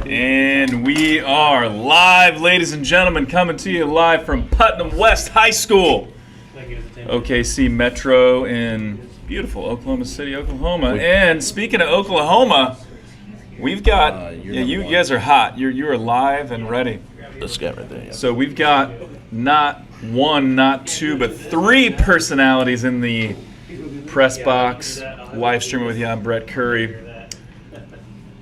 And we are live, ladies and gentlemen, coming to you live from Putnam West High School, OKC Metro in beautiful Oklahoma City, Oklahoma. And speaking of Oklahoma, we've got you guys are hot. You are live and ready. Let's get right there. Yeah. So we've got not one, not two, but three personalities in the press box. Live streaming with you. I'm Brett Curry.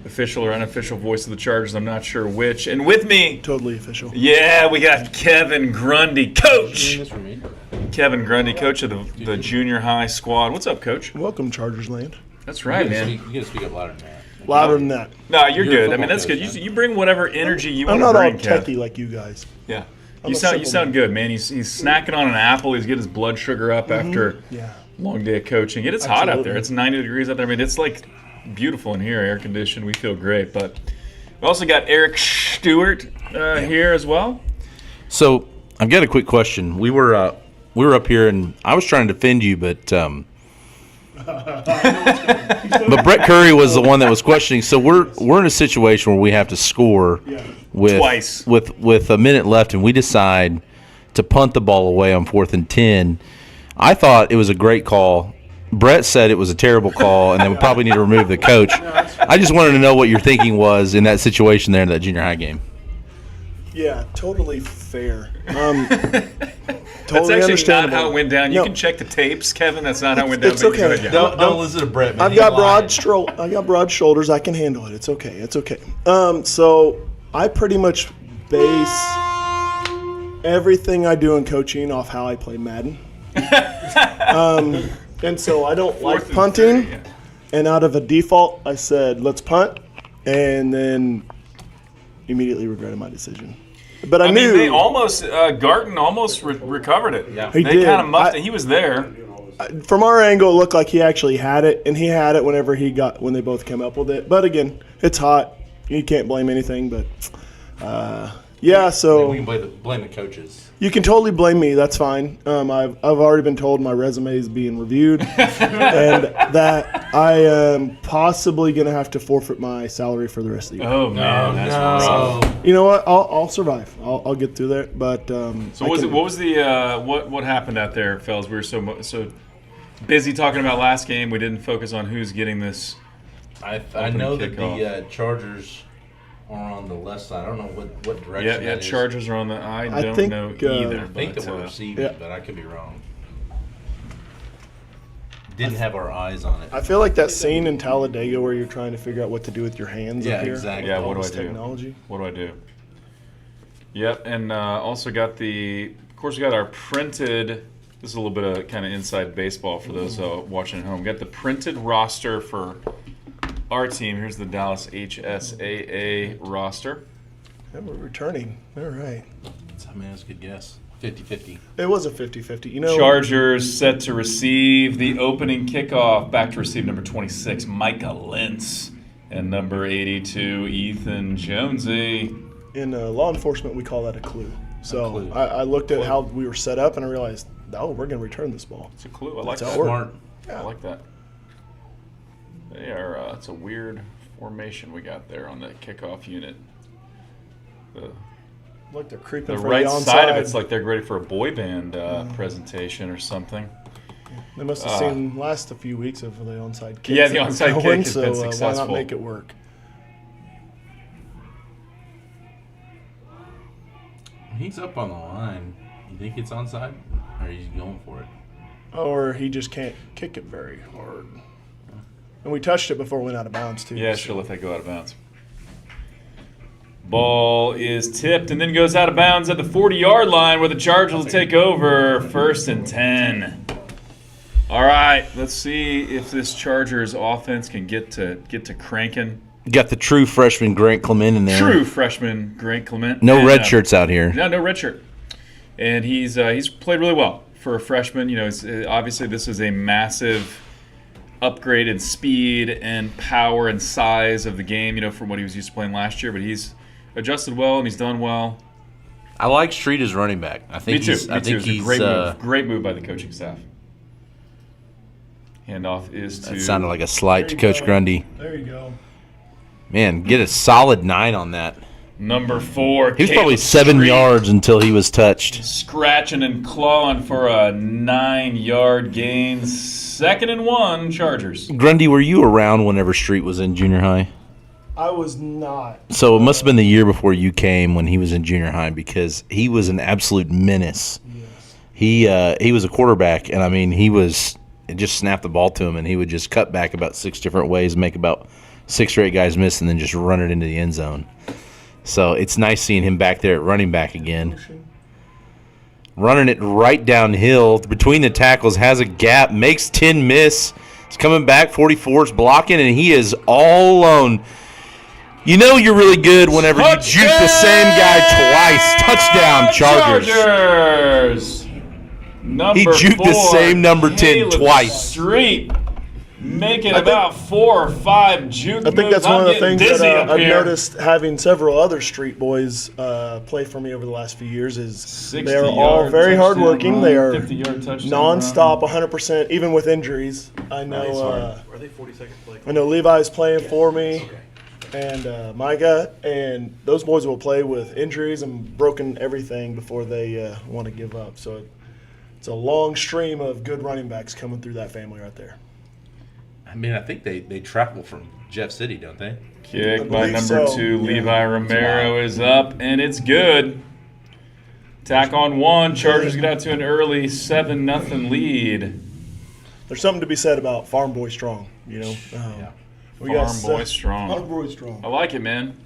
Official or unofficial voice of the Chargers, I'm not sure which. And with me, totally official. Yeah, we got Kevin Grundy, coach. Kevin Grundy, coach of the junior high squad. What's up, coach? Welcome, Chargers land. That's right, man. You got to speak up louder than that. Louder than that. No, you're good. I mean, that's good. You bring whatever energy you want to bring, I'm not all techie like you guys. Yeah. You sound good, man. He's snacking on an apple. He's getting his blood sugar up after a long day of coaching. It's hot out there. It's 90 degrees out there. I mean, it's like beautiful in here, air conditioned. We feel great. But we also got Eric Stewart here as well. So I've got a quick question. We were up here, and I was trying to defend you, but Brett Curry was the one that was questioning. So we're in a situation where we have to score with twice with a minute left, and we decide to punt the ball away on 4th and 10. I thought it was a great call. Brett said it was a terrible call, and then we probably need to remove the coach. I just wanted to know what your thinking was in that situation there in that junior high game. Yeah, totally fair. That's actually not how it went down. You can check the tapes, Kevin. That's not how it went down. It's okay. Don't listen to Brett, man. I've got broad shoulders. I can handle it. It's okay. It's okay. So I pretty much base everything I do in coaching off how I play Madden. And so I don't like punting, and out of a default, I said, let's punt, and then immediately regretted my decision. But I knew. They almost, Garton almost recovered it. Yeah. He did. They kind of muffed it. He was there. From our angle, it looked like he actually had it, and he had it when they both came up with it. But again, it's hot. You can't blame anything, but so. We can blame the coaches. You can totally blame me. That's fine. I've already been told my resume is being reviewed, and that I am possibly going to have to forfeit my salary for the rest of the year. Oh man, that's rough. You know what? I'll survive. I'll get through there. But what happened out there, fellas? We were so busy talking about last game, we didn't focus on who's getting this. I know that the Chargers are on the left side. I don't know what direction that is. Chargers are on the – I don't know either. I think that we're receiving, but I could be wrong. Didn't have our eyes on it. I feel like that scene in Talladega where you're trying to figure out what to do with your hands up here. Exactly. Yeah, what do I do? Technology. What do I do? Yep, and also got we got our printed – this is a little bit of kind of inside baseball for those watching at home. We got the printed roster for – our team. Here's the Dallas HSAA roster. Yeah, we're returning. All right. That's a good guess. 50-50. It was a 50-50. Chargers set to receive the opening kickoff. Back to receive number 26, Micah Lentz. And number 82, Ethan Jonesy. In law enforcement, we call that a clue. So I looked at how we were set up, and I realized, we're going to return this ball. It's a clue. I like that. Smart. Yeah. I like that. They are. It's a weird formation we got there on that kickoff unit. Look, they're creeping. The for right the onside. side of it's like they're ready for a boy band presentation or something. They must have seen last a few weeks of the onside kick. Yeah, the onside kick has been successful. Why not make it work? He's up on the line. You think it's onside, or he's going for it? Or he just can't kick it very hard. And we touched it before it went out of bounds, too. Yeah, sure, let that go out of bounds. Ball is tipped and then goes out of bounds at the 40-yard line where the Chargers will take over. 1st and 10. All right, let's see if this Chargers offense can get to cranking. Got the true freshman Grant Clement in there. True freshman Grant Clement. No red shirts out here. No red shirt. And he's played really well for a freshman. Obviously this is a massive upgrade in speed and power and size of the game, from what he was used to playing last year. But he's adjusted well and he's done well. I like Street as running back. I think Me too. It's a great move by the coaching staff. Handoff is to. That sounded like a slight to Coach Grundy. There you go. Man, get a solid 9 on that. Number 4. He was probably Caleb 7 Street, yards until he was touched. scratching and clawing for a 9-yard gain. 2nd and 1, Chargers. Grundy, were you around whenever Street was in junior high? I was not. So it must have been the year before you came when he was in junior high, because he was an absolute menace. Yes. He was a quarterback, and I mean it just snapped the ball to him, and he would just cut back about 6 different ways, make about 6 or 8 guys miss, and then just run it into the end zone. So it's nice seeing him back there at running back again. Running it right downhill between the tackles, has a gap, makes 10 miss. He's coming back, 44 is blocking, and he is all alone. You know you're really good whenever you juke the same guy twice. Touchdown, Chargers. Number He juked the 4, same number 10 Caleb twice. Street. Making about 4 or 5 juke moves. I think that's one of the things dizzy that up I've here. noticed having several other Street boys play for me over the last few years is 60 they are all yard very touchdown hardworking. run, They are 50-yard touchdown nonstop, 100%, even with injuries. I know. Are they 40-second play? I know Levi's playing for me, and Micah, and those boys will play with injuries and broken everything before they want to give up. So it's a long stream of good running backs coming through that family right there. I mean, I think they travel from Jeff City, don't they? Kick I by believe number so. 2, Yeah. Levi Romero is up, and it's good. Tack on 1. Chargers get out to an early 7-0 lead. There's something to be said about Farm Boy Strong, you know. We got Farm boy strong. Farm Boy Strong. I like it, man.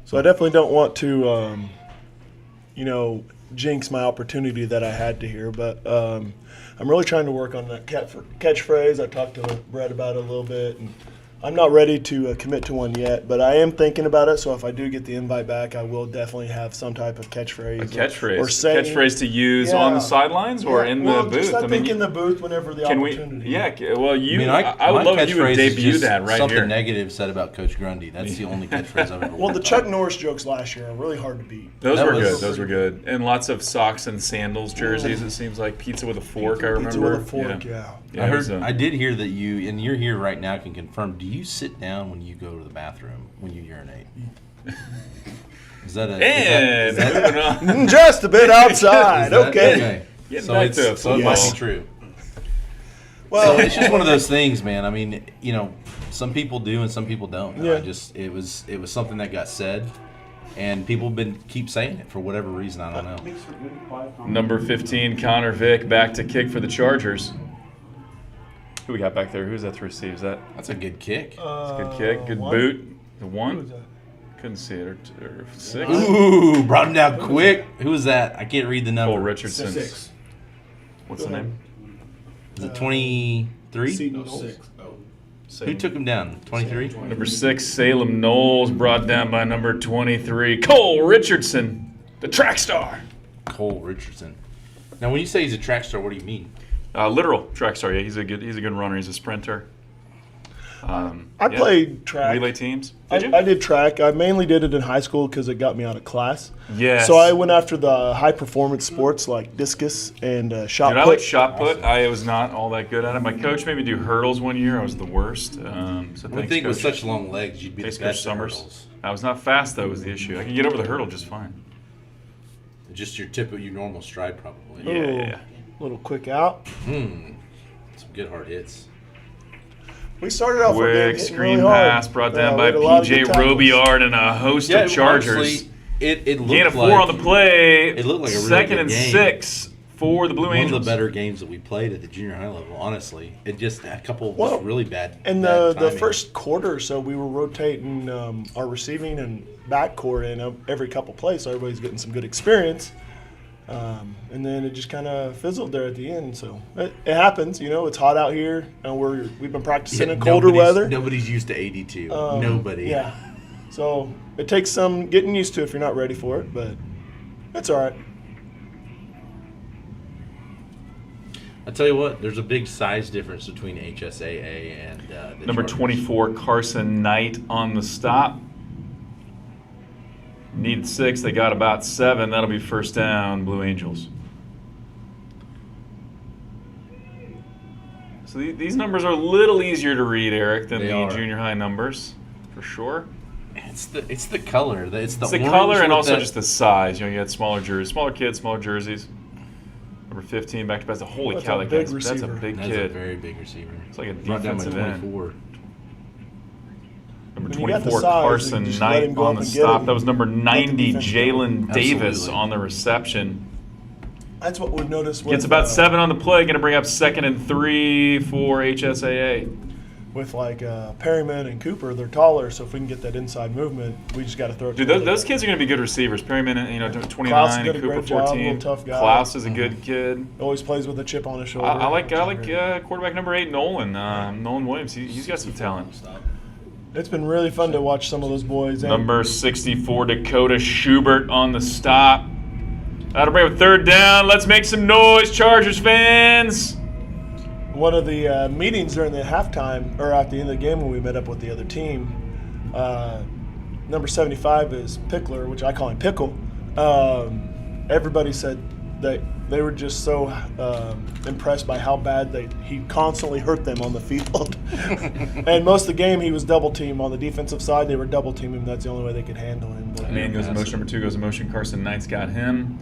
So I definitely don't want to, jinx my opportunity that I had to hear, but I'm really trying to work on that catchphrase. I talked to Brett about it a little bit, and I'm not ready to commit to one yet, but I am thinking about it. So if I do get the invite back, I will definitely have some type of catchphrase. A catchphrase. Or saying, Catchphrase to use on the Yeah. sidelines or in the booth? Just I think in the booth whenever the can we? opportunity. Yeah. Well, you. I mean, I would my love if you would catchphrase is debut just that right something here. negative said about Coach Grundy. That's the only catchphrase I've ever. Well, the Chuck Norris jokes last year are really hard to beat. Those That were was- good. Those were good. And lots of socks and sandals jerseys. It seems like pizza with a fork. I remember. Pizza with a fork, yeah. Yeah, I it was, heard. I did hear that you, and you're here right now, can confirm. Do you sit down when you go to the bathroom when you urinate? Is that a? And is that, moving on. Just a bit outside. is that- Okay. Getting So back it's to so it must yes. be true. Well, So it's just one of those things, man. I mean, some people do and some people don't. Yeah. It was something that got said, and people keep saying it for whatever reason. I don't know. Number 15, Connor Vick, back to kick for the Chargers. Who we got back there? Who's that to receive? Is that That's a good kick. good kick? Good one? boot. The Who one? was that? Couldn't see it. Or 6. Ooh, brought him down quick. Who was that? I can't read the number. Cole Richardson. 6. What's Go the ahead. name? Is it 23? Seton No, Knowles. 6. Oh. Who took him down? 23? Number 6, Salem Knowles, brought down by number 23, Cole Richardson, the track star. Cole Richardson. Now, when you say he's a track star, what do you mean? Literal track star. Yeah, he's a good runner. He's a sprinter. I played track. relay teams. Did you? I did track. I mainly did it in high school because it got me out of class. Yes. So I went after the high performance sports like discus and shot Dude, I put. like shot put. I was not all that good at it. My coach made me do hurdles one year. I was the worst. So I would thanks, think with Coach. such long legs, you'd be Thanks, the Coach best at Summers. hurdles. I was not fast though. Was the issue. I could get over the hurdle just fine. Just your normal stride, probably. Yeah. Little quick out. Some good hard hits. We started off with Quick hitting screen really hard. pass brought down we by had a lot of PJ good tackles. Robillard and a host of Chargers. honestly, it looked Gain of 4 like on the play. it looked like a really second good and game. 6 for the Blue one Angels. of the better games that we played at the junior high level. Honestly, it just a couple of Well, just really bad. And bad the timing. first quarter or so, we were rotating our receiving and back court in every couple plays, so everybody's getting some good experience. And then it just kind of fizzled there at the end. So it happens, it's hot out here, and we've been practicing in colder weather. Nobody's used to 82. Nobody. Yeah. So it takes some getting used to if you're not ready for it, but it's all right. I tell you what, there's a big size difference between HSAA and the Number Chargers. 24, Carson Knight on the stop. Needed 6. They got about 7. That'll be first down, Blue Angels. So these numbers are a little easier to read, Eric, than They the are. junior high numbers, for sure. It's the color. It's the It's the orange color and with also that- just the size. You had smaller jerseys, smaller kids, smaller jerseys. Number 15, back to pass. Holy That's cow, a that big guy's, that's a receiver. big That's a kid. very big receiver. It's like a Brought down by defensive end. 24. Number When you got the 24, size, you Carson just let Knight him go on up the and get stop. it. That was number 90, defense Jalen Davis Absolutely. on the reception. That's what we've noticed with Gets about 7 on the play. Going to bring up 2nd and 3 for HSAA. with Perryman and Cooper. They're taller, so if we can get that inside movement, we just got to throw it. Dude, to those kids are going to be good receivers. Perryman, 29, Klaus and did a Cooper, great job, 14. little tough guy. Klaus is a good kid. Always plays with a chip on his shoulder. I like which is great. quarterback number 8, Nolan. Nolan Williams. He's got some talent. It's been really fun to watch some of those boys. And Number 64, Dakota Schubert on the stop. That'll bring up 3rd down. Let's make some noise, Chargers fans. one of the meetings during the halftime, or at the end of the game when we met up with the other team, number 75 is Pickler, which I call him Pickle. Everybody said that they were just so impressed by how bad he constantly hurt them on the field. And most of the game he was double teamed on the defensive side. They were double teaming him. That's the only way they could handle him. But, Man goes in motion. Number 2 goes in motion. Carson Knight's got him.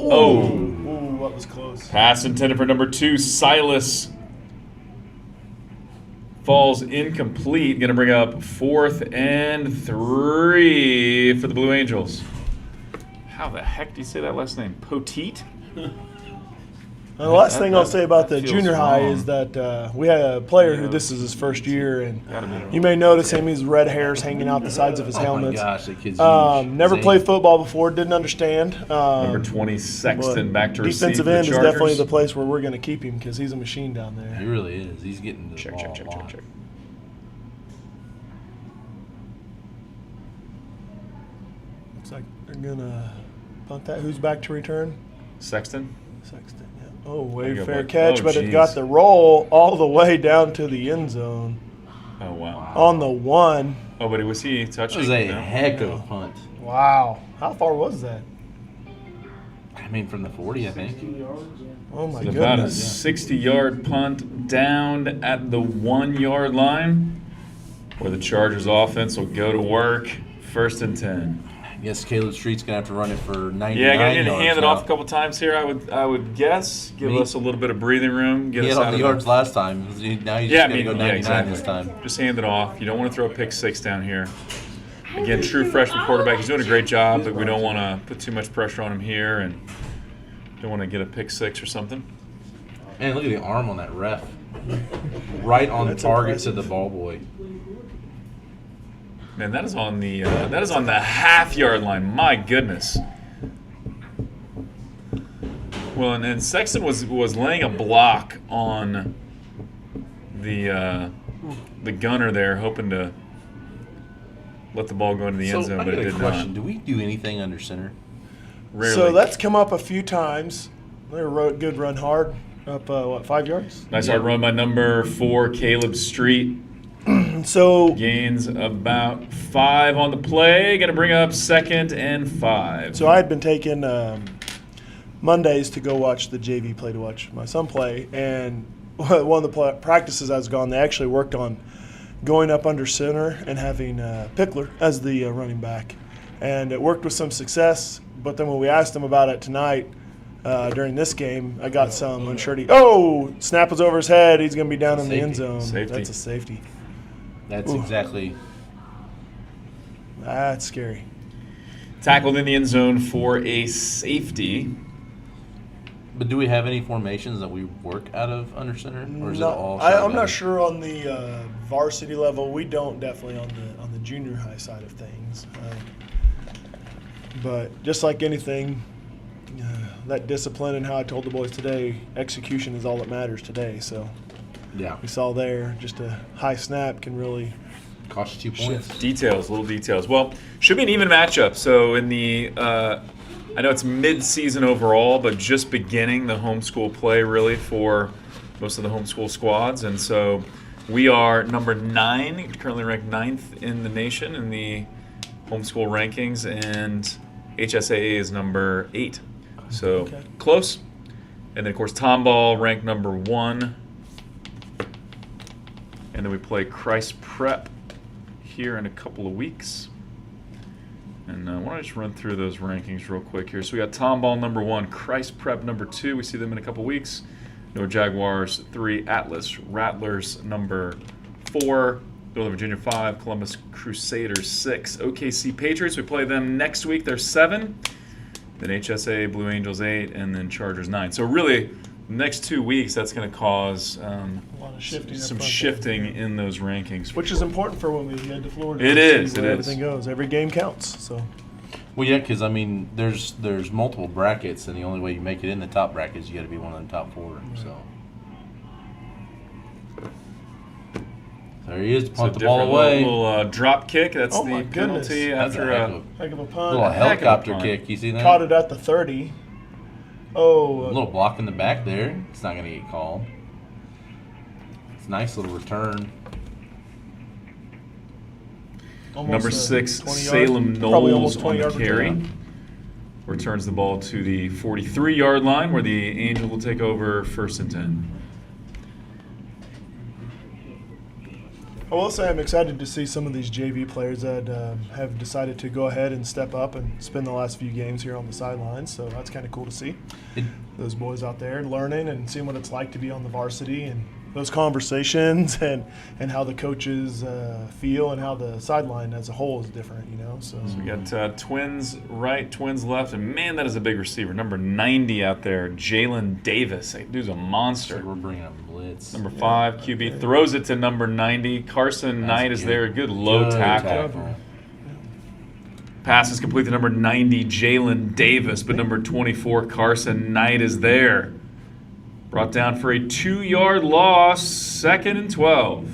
Ooh, that was close. Pass intended for number 2, Silas. Falls incomplete. Going to bring up 4th and 3 for the Blue Angels. How the heck do you say that last name? Poteet? And the last That- thing I'll that- say about the that feels junior high wrong. is that we had a player who Yeah. this is his first year, and Gotta be. you may notice him. He's red hairs hanging out the sides of his Oh my helmets. gosh, that kid's Never huge. played football before, didn't understand. Number 20, Sexton, but back to receive defensive for the end is Chargers. definitely the place where we're going to keep him because he's a machine down He there. really is. He's getting to the Check, ball check, check, a check, lot. check. Looks like they're going to punt that. Who's back to return? Sexton? Sexton. Yeah. Oh, There you way go, fair bud. catch, Oh, but it geez. got the roll all the way down to the end zone Oh, wow. on the 1. Oh, but was he That touching? was a No? heck of a punt. Wow. How far was that? I mean, from the 40, I think. Oh, my It's about a goodness. 60-yard punt down at the 1-yard line, where the Chargers offense will go to work. 1st and 10. I guess Caleb Street's gonna have to run it for 99 Yeah, gonna yards hand it now. off a couple times here. I would guess give Me- us a little bit of breathing room. Get He us had out all of the yards the, last time. Now he's Yeah, I just mean, gonna go yeah, 99 exactly. this time. Just hand it off. You don't want to throw a pick 6 down here. Again, true freshman quarterback. He's doing a great job, but we don't want to put too much pressure on him here, and don't want to get a pick 6 or something. Man, look at the arm on that ref. Right on That's target impressive. to the ball boy. Man, that is on the half-yard line. My goodness. Well, and Sexton was laying a block on the gunner there, hoping to let the ball go into the end So zone, I but got it a did question. not. Do we do anything under center? Rarely. So that's come up a few times. They were good run hard. Up, 5 yards? Nice hard run by number 4, Caleb Street. So Gains about 5 on the play. Going to bring up 2nd and 5. So I had been taking Mondays to go watch the JV play, to watch my son play, and one of the practices I was gone, they actually worked on going up under center and having Pickler as the running back, and it worked with some success. But then when we asked him about it tonight during this game, I got some unsurety. Oh, snap was over his head. He's going to be down in the end Safety. zone. Safety. That's a safety. That's Ooh. exactly. That's scary. Tackled in the end zone for a safety. But do we have any formations that we work out of under center, or is it all? I'm shotgun? not sure on the varsity level. We don't definitely on the junior high side of things. But just like anything, that discipline and how I told the boys today, execution is all that matters today. So Yeah, we saw there, just a high snap can really cost you 2 points. Details, little details. Well, should be an even matchup. So in the, I know it's mid-season overall, but just beginning the homeschool play really for most of the homeschool squads. And so we are number 9, currently ranked 9th in the nation in the homeschool rankings, and HSAA is number 8. So Okay. close. And then, of course, Tomball ranked number 1 And then we play Christ Prep here in a couple of weeks. And why don't I just run through those rankings real quick here. So we got Tomball number 1, Christ Prep number 2. We see them in a couple weeks. North Jaguars 3, Atlas Rattlers number 4, Northern Virginia 5, Columbus Crusaders 6, OKC Patriots. We play them next week. They're 7. Then HSAA Blue Angels 8, and then Chargers 9. So really, the next 2 weeks, that's going to cause A lot of shifting. some up front shifting there. in those rankings. Which is important for when we head to Florida. It to is, see it where is. Everything goes. Every game counts. So. Well, yeah, because I mean, there's multiple brackets, and the only way you make it in the top brackets, you got to be one of the top 4. So there he is to punt the ball away. Little drop kick. That's Oh the my goodness. penalty That's after a heck a of Heck of a a punt. little heck of a helicopter punt. kick. You see that? Caught it at the 30. A Oh, little block in the back there. It's not going to get called. It's a nice little return. almost number a 6, 20 yard, Salem probably Knowles almost on 20 the yard carry. return. Returns the ball to the 43-yard line where the Angels will take over 1st and 10. I will say I'm excited to see some of these JV players that have decided to go ahead and step up and spend the last few games here on the sidelines. So that's kind of cool to see. Those boys out there learning and seeing what it's like to be on the varsity and those conversations and how the coaches feel and how the sideline as a whole is different, you know. So We got Twins right, Twins left, and man, that is a big receiver. Number 90 out there, Jalen Davis. That dude's a So monster. we're bringing up blitz. Number 5, QB, throws it to number 90. Carson That's Knight is good. there. Good low Good tackle. Pass is complete to number 90, Jalen Davis, but number 24, Carson Knight is there. Brought down for a 2-yard loss, 2nd and 12.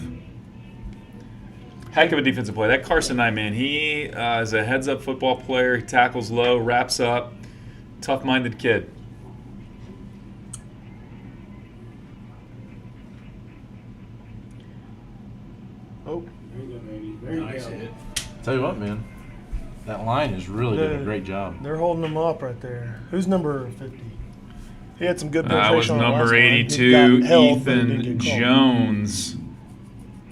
Heck of a defensive play. That Carson Knight, man, he is a heads-up football player. He tackles low, wraps up. Tough-minded kid. oh, Tell you what, man, that line is really doing a The- great job. they're holding them up right there. Who's number 50? He had some good That was penetration on the last number one. He 82, got held, but he didn't Ethan get called. Jones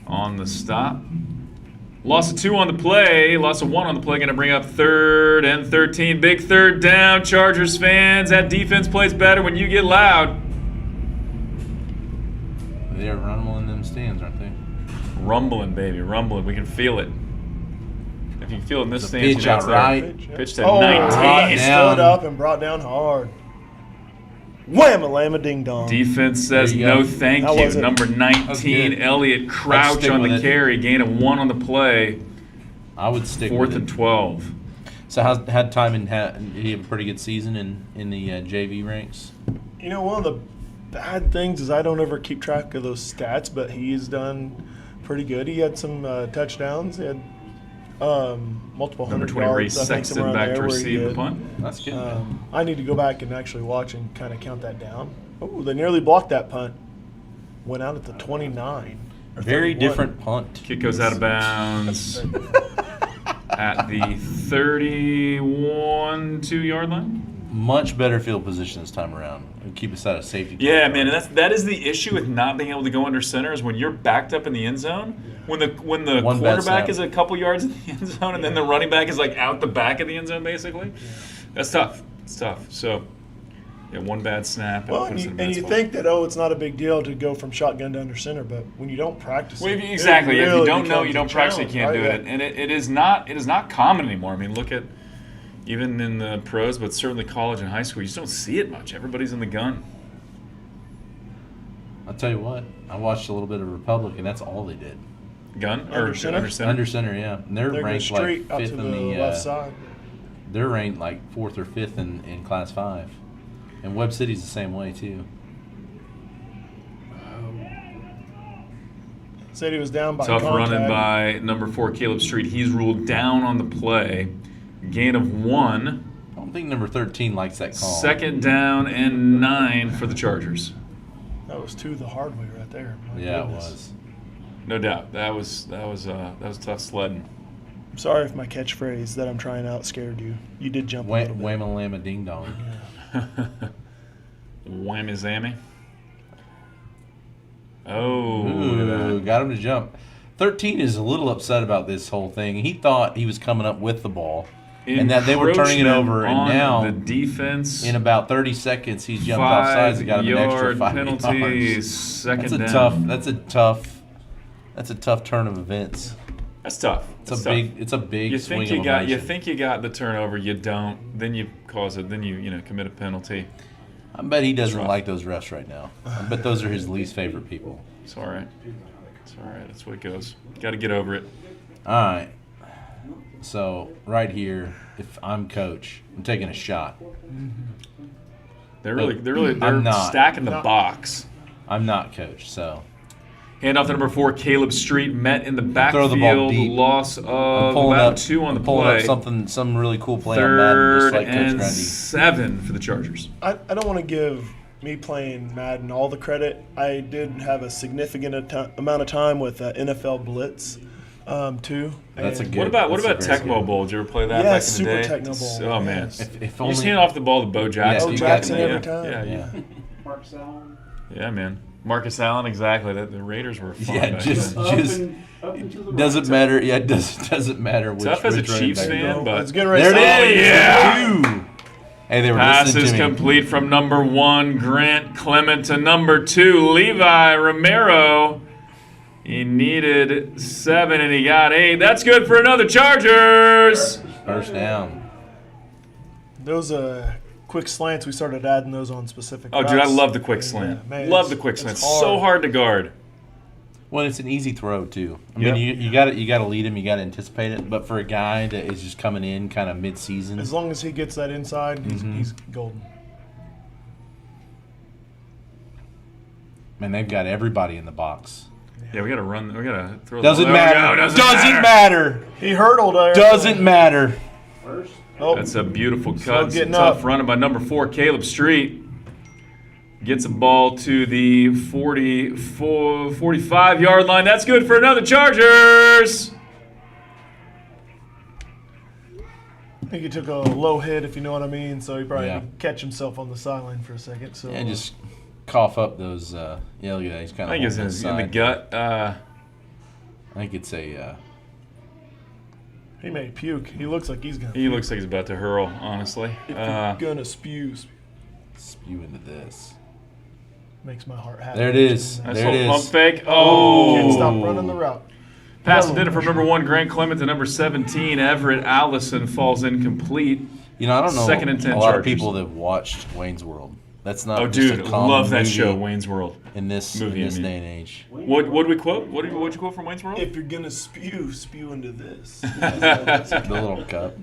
on the stop. Loss of 2 on the play, loss of 1 on the play. Going to bring up 3rd and 13. Big 3rd down, Chargers fans. That defense plays better when you get loud. They are rumbling them stands, aren't they? Rumbling, baby, rumbling. We can feel it. If you can feel it in this The stance, pitch you know it's out there. right. Pitch to Oh, 19. he down. stood up and brought down hard. Wham-a-lamma ding-dong. Defense says There you go. no thank How you. was it? Number 19, good. Elliott Crouch stick on the with it. carry. Gain of 1 on the play. I would stick 4th with and it. 12. So had Timon had he have a pretty good season in the JV ranks? You know, one of the bad things is I don't ever keep track of those stats, but he's done pretty good. He had some touchdowns. He had multiple Number hundred 20, Ray yards. I think Sexton somewhere back around to there where he receive the did. punt. That's good. I need to go back and actually watch and kind of count that down. Oh, they nearly blocked that punt. Went out at the 29. or Very 31. different punt. Kick goes out of bounds at the 31 2-yard line. Much better field position this time around. It'll keep us out of safety. Yeah, territory. man, and that is the issue with not being able to go under center is when you're backed up in the end zone. When the One bad quarterback snap. is a couple yards in the end zone, and then the running back is like out the back of the end zone, basically. That's tough. It's tough. So, yeah, one bad snap. Well, puts us in a bad and you spot. think that, oh, it's not a big deal to go from shotgun to under center, but when you don't practice Well, it, exactly. it If you really don't know, becomes you a don't practice, you challenge, can't do right? it. And it is not common anymore. I mean, look at even in the pros, but certainly college and high school, you just don't see it much. Everybody's in the gun. I'll tell you what. I watched a little bit of Republic, and that's all they did. Gun Under or center? under center? Under center, yeah. And they're They're going ranked like straight out fifth to in the the. left side. They're ranked like 4th or 5th in Class 5, and Webb City's the same way too. Said he was down by Tough contact. running by number 4, Caleb Street. He's ruled down on the play. Gain of 1. I don't think number 13 likes that call. 2nd down and 9 for the Chargers. That was two the hard way right there. My Yeah, goodness. it was. No doubt. That was tough sledding. I'm sorry if my catchphrase that I'm trying out scared you. You did jump a little bit. Whamma lamma ding dong. Whammy zammy. Oh, look at Ooh, that. got him to jump. 13 is a little upset about this whole thing. He thought he was coming up with the ball, and that they were turning it over. And on now, the defense, in about 30 seconds, he's jumped off sides and got him an extra 5-yard 5 penalty. yards. Second That's a down. That's a tough turn of events. That's tough. It's a big You swing think you of got emotion. the turnover, you don't. Then you cause it. Then you commit a penalty. I bet he doesn't rough. like those refs right now. I bet those are his least favorite people. It's all right. It's all right. That's what it goes. Got to get over it. All right. So right here, if I'm coach, I'm taking a shot. They're I'm not. stacking the box. I'm not coach, so Hand off to number 4, Caleb Street. Met in the Throw the ball backfield. deep. Loss of I'm pulling about up 2 on the pulling play. up some really cool play on Madden, just Third like Coach and Grundy. 7 for the Chargers. I don't want to give me playing Madden all the credit. I did have a significant amount of time with NFL Blitz, too. That's a And good- What about That's a great Tecmo skill. Bowl? Did you ever play that Yeah, back in Super the day? Tecmo Bowl, Oh man, yes. If you just only, hand off the ball to Bo Jackson. Bo you Jackson got every the- time. yeah. Marcus Allen. Yeah, man. Marcus Allen, exactly. The Raiders were fun Yeah, back just then. Up and to the doesn't right. matter. Yeah, it doesn't matter which. Tough as a which running Chiefs back you fan, go. but It's getting ready There to it is. yeah. Ooh. Hey, they were Pass listening is to me. complete from number 1, Grant Clement, to number 2, Levi Romero. He needed 7 and he got 8. That's good for another Chargers. First down. Those quick slants, we started adding those on specific Oh, dude, I routes. love the quick Yeah, slant. man, Love it's- the quick it's slant. So hard to guard. Well, it's an easy throw too. I Yep. mean, you got to lead him. You got to anticipate it. But for a guy that is just coming in kind of mid-season, As long as he gets that inside, he's golden. man, they've got everybody in the box. Yeah, we got to run. We got to throw Doesn't the matter. Doesn't matter. He hurdled there. Doesn't matter. First. Oh, That's a beautiful Slow cut. getting Tough up. running by number 4, Caleb Street. Gets a ball to the 45-yard line. That's good for another Chargers. I think he took a low hit, if you know what I mean. So he probably Yeah. catch himself on the sideline for a second. So And just cough up those. Yeah, look at that. He's kind I of. think it's in the gut. I think it's a. he may puke. He looks like he's gonna. He looks like he's about to hurl, honestly. If you're gonna spew, Spew into this. makes my heart happy. There it is. Nice There it little pump is. fake. Can't Oh. stop running the route. Pass intended from number 1, Grant Clement, to number 17, Everett Allison, falls incomplete. You know, I don't know Second and 10 a lot Chargers. of people that have watched Wayne's World. That's not. Oh, just a dude, common love that movie show, Wayne's World. in this movie, in this I mean. day and age. What did we quote? What'd you quote from Wayne's World? If you're gonna spew into this. The little cup.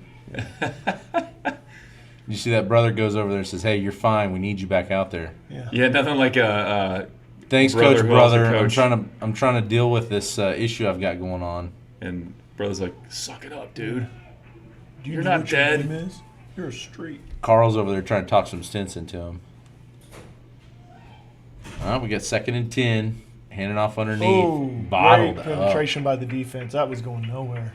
You see that brother goes over there and says, "Hey, you're fine. We need you back out there." Yeah. Yeah, nothing like a Thanks, Brother coach. who also Brother, coached. I'm trying to deal with this issue I've got going on. and brother's like, suck it up, dude. Do you You're know not what your dead. name is? You're a street. Carl's over there trying to talk some sense into him. All right, we got 2nd and 10. Handing off underneath. Oh, Bottled great up. penetration by the defense. That was going nowhere.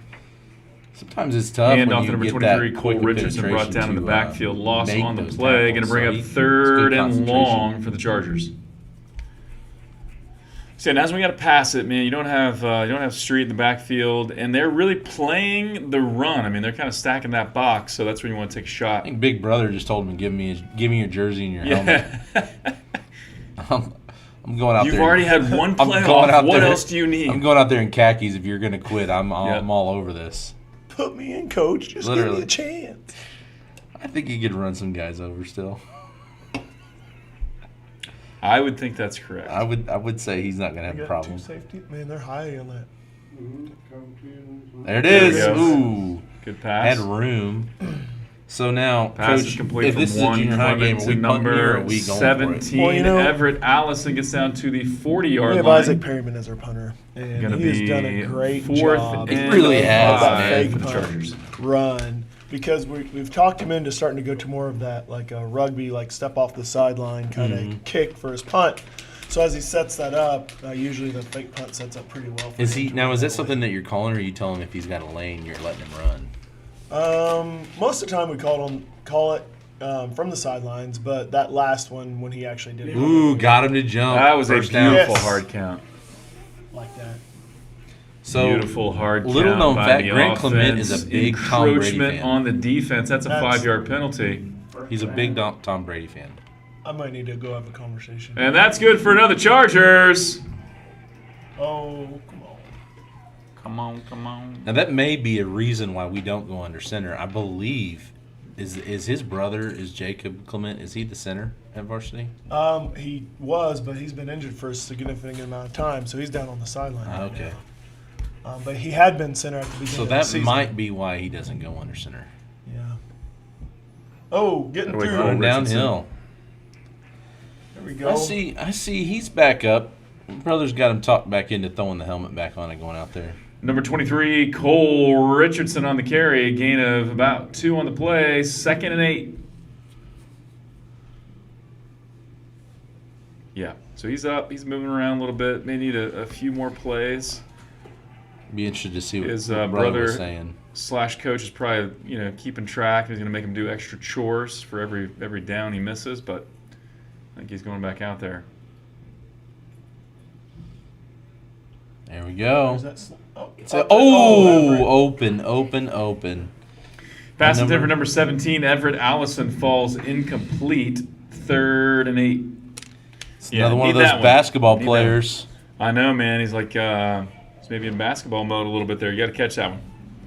Sometimes it's tough Hand when off you to number get 23, that Cole quick Richardson, brought penetration down in the to, backfield. Loss make on the those play. tackles. Going to bring So up it's 3rd good and concentration. long for the Chargers. So now we got to pass it, man. You don't have Street in the backfield, and they're really playing the run. I mean, they're kind of stacking that box, so that's when you want to take a I shot. think Big Brother just told him to give me your jersey and your helmet. Yeah. I'm going out You've there. already had one I'm going playoff. out What there- else do you need? I'm going out there in khakis. If you're going to quit, I'm Yep. all over this. Put me in, coach. Just give Literally. me a chance. I think he could run some guys over still. I would think that's correct. I would say he's not going to have You a got problem. 2 safety. Man, they're high on that. There it There is. we go. Ooh, Good pass. had room. So now, Pass Coach, is complete if from this is a 1, junior high game, Clement are to we punting here or are number we going 17. Well, you know- Everett Allison gets down to the 40-yard We have line. Isaac Perryman as our punter, and Gonna he has be done a great 4th job. and He really has, that man, fake for the punt Chargers. run because we've talked him into starting to go to more of that like a rugby, like step off the sideline kind of kick for his punt. So as he sets that up, usually the fake punt sets up pretty well. For Is him he to now? run Is that way. something that you're calling, or are you telling him if he's got a lane, you're letting him run? Most of the time we call it. from the sidelines, but that last one when he actually did it. Ooh, got him to jump. That was a First down. beautiful Yes. hard count. like that. So Beautiful hard little count known by fact, the Grant Clement offense. is a big Tom Brady Encroachment fan. on the defense. That's a That's- 5-yard penalty. He's a big Tom Brady fan. I might need to go have a conversation. And that's good for another Chargers. Oh, come on. Come on, come on. Now that may be a reason why we don't go under center. I believe is his brother is Jacob Clement. Is he the center at Varsity? He was, but he's been injured for a significant amount of time, so he's down on the sideline. Right Okay. now. But he had been center at the beginning So of the that season. might be why he doesn't go under center. Yeah. Oh, getting Wait, through. hold Going Richardson. downhill. There we go. I see. He's back up. Brother's got him talked back into throwing the helmet back on and going out there. Number 23, Cole Richardson on the carry. A gain of about 2 on the play. 2nd and 8. Yeah, so he's up. He's moving around a little bit. May need a few more plays. Be interested to see what His brother brother was saying. / coach is probably keeping track. He's going to make him do extra chores for every down he misses, but I think he's going back out there. There we go. Is that oh, So, Everett. open. Pass Number- attempt for number 17, Everett Allison falls incomplete. 3rd and 8. It's Yeah, another one of need those that one. basketball Need that players. I know, man. He's like he's maybe in basketball mode a little bit there. You got to catch that one.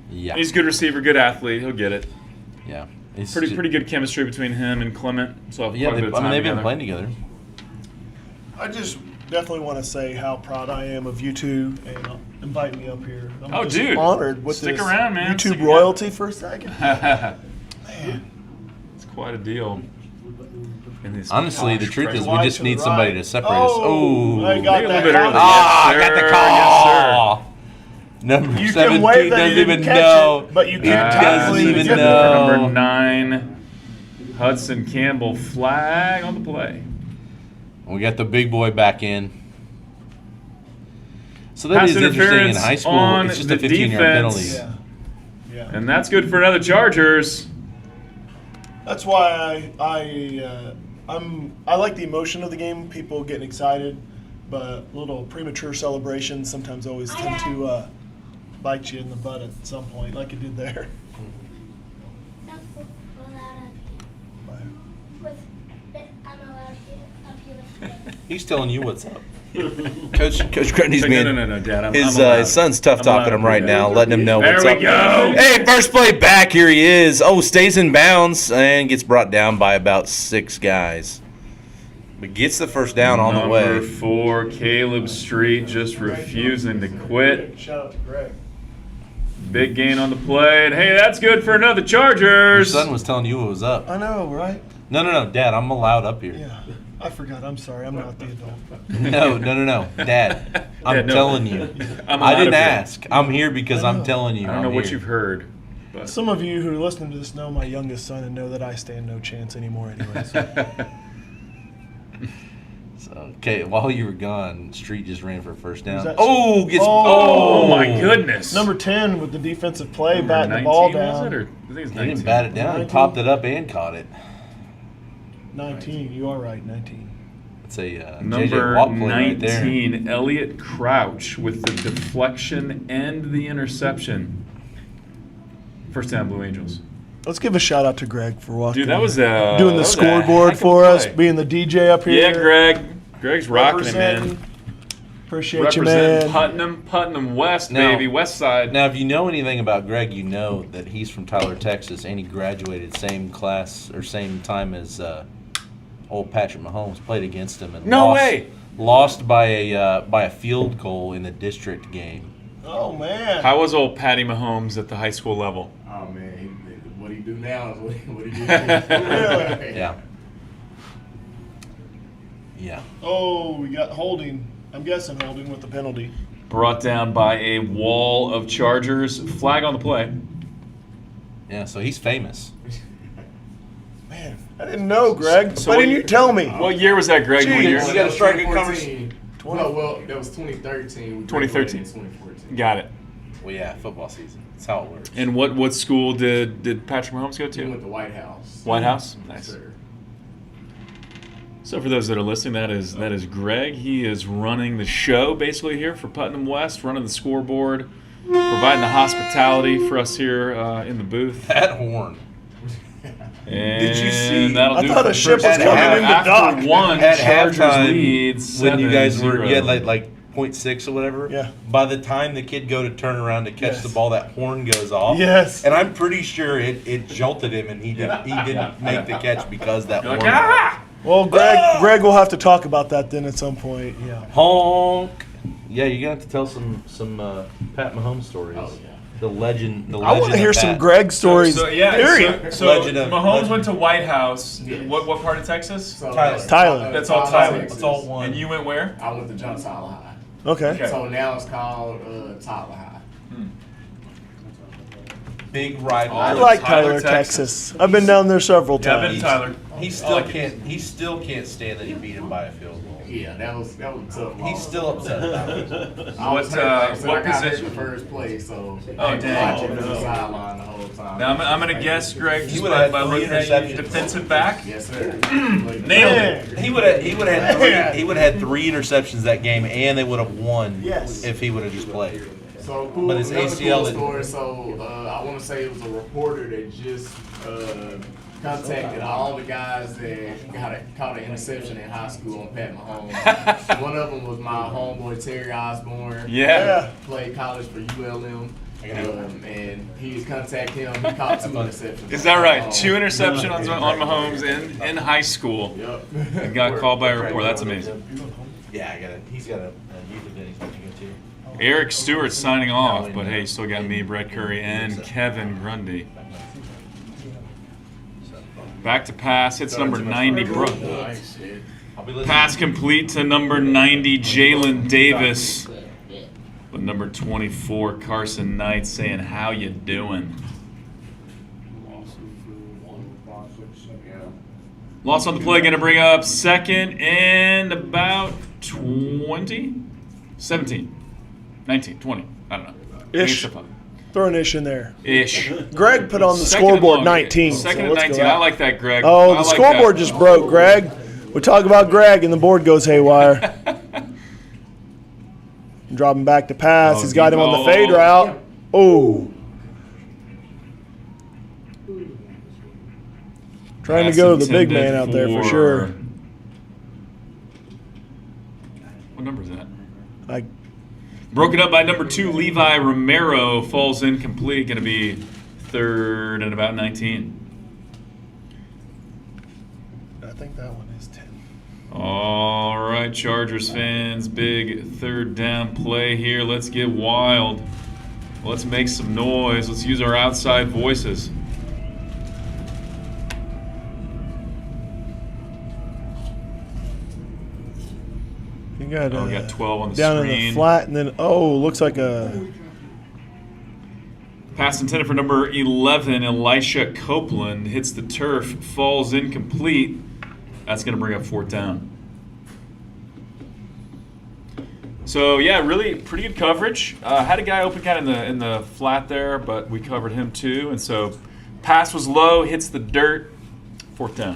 Yeah. He's a good receiver, good athlete. He'll get it. Yeah. It's Pretty good chemistry between him and Clement. So Yeah, they've been playing together. I just definitely want to say how proud I am of you two and invite me up here. I'm Oh, just dude. honored with Stick this around, man. YouTube Stick royalty for a second. It's quite a deal. In this Honestly, the truth is, we Wide just to the need somebody right. to separate us. Oh, I got Maybe a that. little bit early. Ah, I Yes, got the sir. call. Yes, Number You 17 can wave that doesn't you even didn't catch know. it, but you He can't doesn't tackle it. even Get it. know. For number 9, Hudson Campbell, flag on the play. We got the big boy back in. So that Pass is interesting. In interference high school, on it's just a the 15-yard penalty. defense. Yeah. And that's good for another Chargers. That's why I like the emotion of the game, people getting excited, but little premature celebrations sometimes always tend to bite you in the butt at some point, like it did there. He's telling you what's up. Coach Grundy's No, Dad. his son's tough talking him right now, letting him know There what's we up. go. Hey, first play back, here he is. Oh, stays in bounds and gets brought down by about 6 guys. But gets the first down on the way. Number 4, Caleb Street just refusing to quit. Shout out to Greg. Big gain on the play. And hey, that's good for another Your Chargers. son was telling you what was up. I know, right? No, Dad, I'm allowed up here. Yeah. I forgot. I'm sorry. I'm not the adult. No. Dad, I'm Yeah, no. telling you. I'm I allowed didn't up here. ask. I'm here because I I'm know. telling you. I don't know I'm what here. you've heard. But Some of you who are listening to this know my youngest son and know that I stand no chance anymore anyway. So, okay, while you were gone, Street just ran for a first down. Was that- Oh, gets oh my goodness. Number 10 with the defensive play, Number batting the 19, ball was down. it? Or, I think it's He 19. didn't bat it down. He 19. popped it up and caught it. 19. You are right. 19. It's a JJ Number Watt play right there. 19, Elliott Crouch with the deflection and the interception. First down, Blue Angels. Let's give a shout out to Greg for walking. Dude, that was doing that the was a scoreboard heck of a for us, play. being the DJ up here. Yeah, Greg. Greg's rocking it, man. Representing. Appreciate you, Representing man. Putnam West, Now- baby, West Side. Now, if you know anything about Greg, you know that he's from Tyler, Texas, and he graduated same class or same time as old Patrick Mahomes. Played against him and No lost, way. lost by a field goal in the district game. Oh man. How was old Patty Mahomes at the high school level? Oh man, what he do now is what he do. Really? Yeah. Yeah. Oh, we got holding. I'm guessing holding with the penalty. Brought down by a wall of Chargers. Flag on the play. Yeah. So he's famous. Man, I didn't know, Greg. So Why what didn't you tell me? What year was that, Greg? What Jeez. year? You gotta strike a 2014. Well, that was 2013. We 2013. graduated in 2014. Got it. Well, yeah, football season. That's how it works. And what school did Patrick Mahomes go He to? went to White House. White House? Yes, Nice. sir. So for those that are listening, that is Greg. He is running the show basically here for Putnam West, running the scoreboard, providing the hospitality for us here in the booth. That horn. And Did you see? that'll I do thought for a ship was first coming half. in the After dock. one, At Chargers halftime, leads when you guys were, 7-0. you had like 0.6 or whatever. Yeah. By the time the kid go to turn around to catch Yes. the ball, that horn goes off. Yes. And I'm pretty sure it jolted him, and he didn't make the catch because that You're horn. like, ah! Well, Greg will have to talk about that then at some point. Yeah. Honk. Yeah, you're gonna have to tell some Pat Mahomes stories. Oh, yeah. The legend. I want to of hear some Pat. Greg stories. Period. So Legend of- Mahomes went to White House. Yes. What part of Texas? So, Tyler. That's all Tyler. Texas. It's all one. And you went where? I went to John Tyler High. Okay. Okay. So now it's called Tyler High. Big rival. I Oh, like Tyler, Tyler, Texas. I've been down there several Yeah, I've been times. to Tyler. He still can't. He still can't stand that he beat him by a field goal. Yeah, that was a tough. He's loss. still upset about it. I was What, hurt, like I said, what I got hurt position? in the first place, so Oh, I dang. watching from the sideline the whole time. Now I'm gonna guess, Greg, just would've by, had by three looking at you, interceptions. defensive back. Yes, sir. Nailed it. He would have had three interceptions that game, and they would have won. Yes. If he would have just played. So cool. But his Another ACL cool didn't- story. So I want to say it was a reporter that just contacted all the guys that caught an interception in high school on Pat Mahomes. One of them was my homeboy Terry Osborne. Yeah. Played college for ULM. And he was contacting him. He caught 2 interceptions. Is that right? 2 interceptions on Mahomes in high school. Yep. And got called by a reporter. That's amazing. Yeah, he's got a youth event he's going to go to. Eric Stewart signing off, but hey, still got me, Brett Curry, and Kevin Grundy. Back to pass. Hits number 90. I'll be listening. Pass complete to number 90, Jalen Davis. But number 24, Carson Knight, saying, "How you doing?" Loss on the play, going to bring up second and about 20? 17, 19, 20. I don't know. Ish. Throw an ish in there. Ish. Greg put on the Second and scoreboard long. 19. Second so and let's go 19. I out. like that, Greg. Oh, I the like scoreboard that. just broke, Greg. We talk about Greg and the board goes haywire. Dropping back to pass. Oh, He's got him on the oh. fade route. Oh. Trying to Pass go to the big intended man out there for sure. What number is that? I Broken up by number 2, Levi Romero. Falls incomplete. Going to be third and about 19. think that one is 10. All right, Chargers fans, big third down play here. Let's get wild. Let's make some noise. Let's use our outside voices. You got, We got 12 on the down screen. in the flat, and then looks like a Pass intended for number 11, Elisha Copeland. Hits the turf, falls incomplete. That's going to bring up fourth down. So, yeah, really pretty good coverage. Had a guy open kind of in the flat there, but we covered him too. And so pass was low, hits the dirt, fourth down.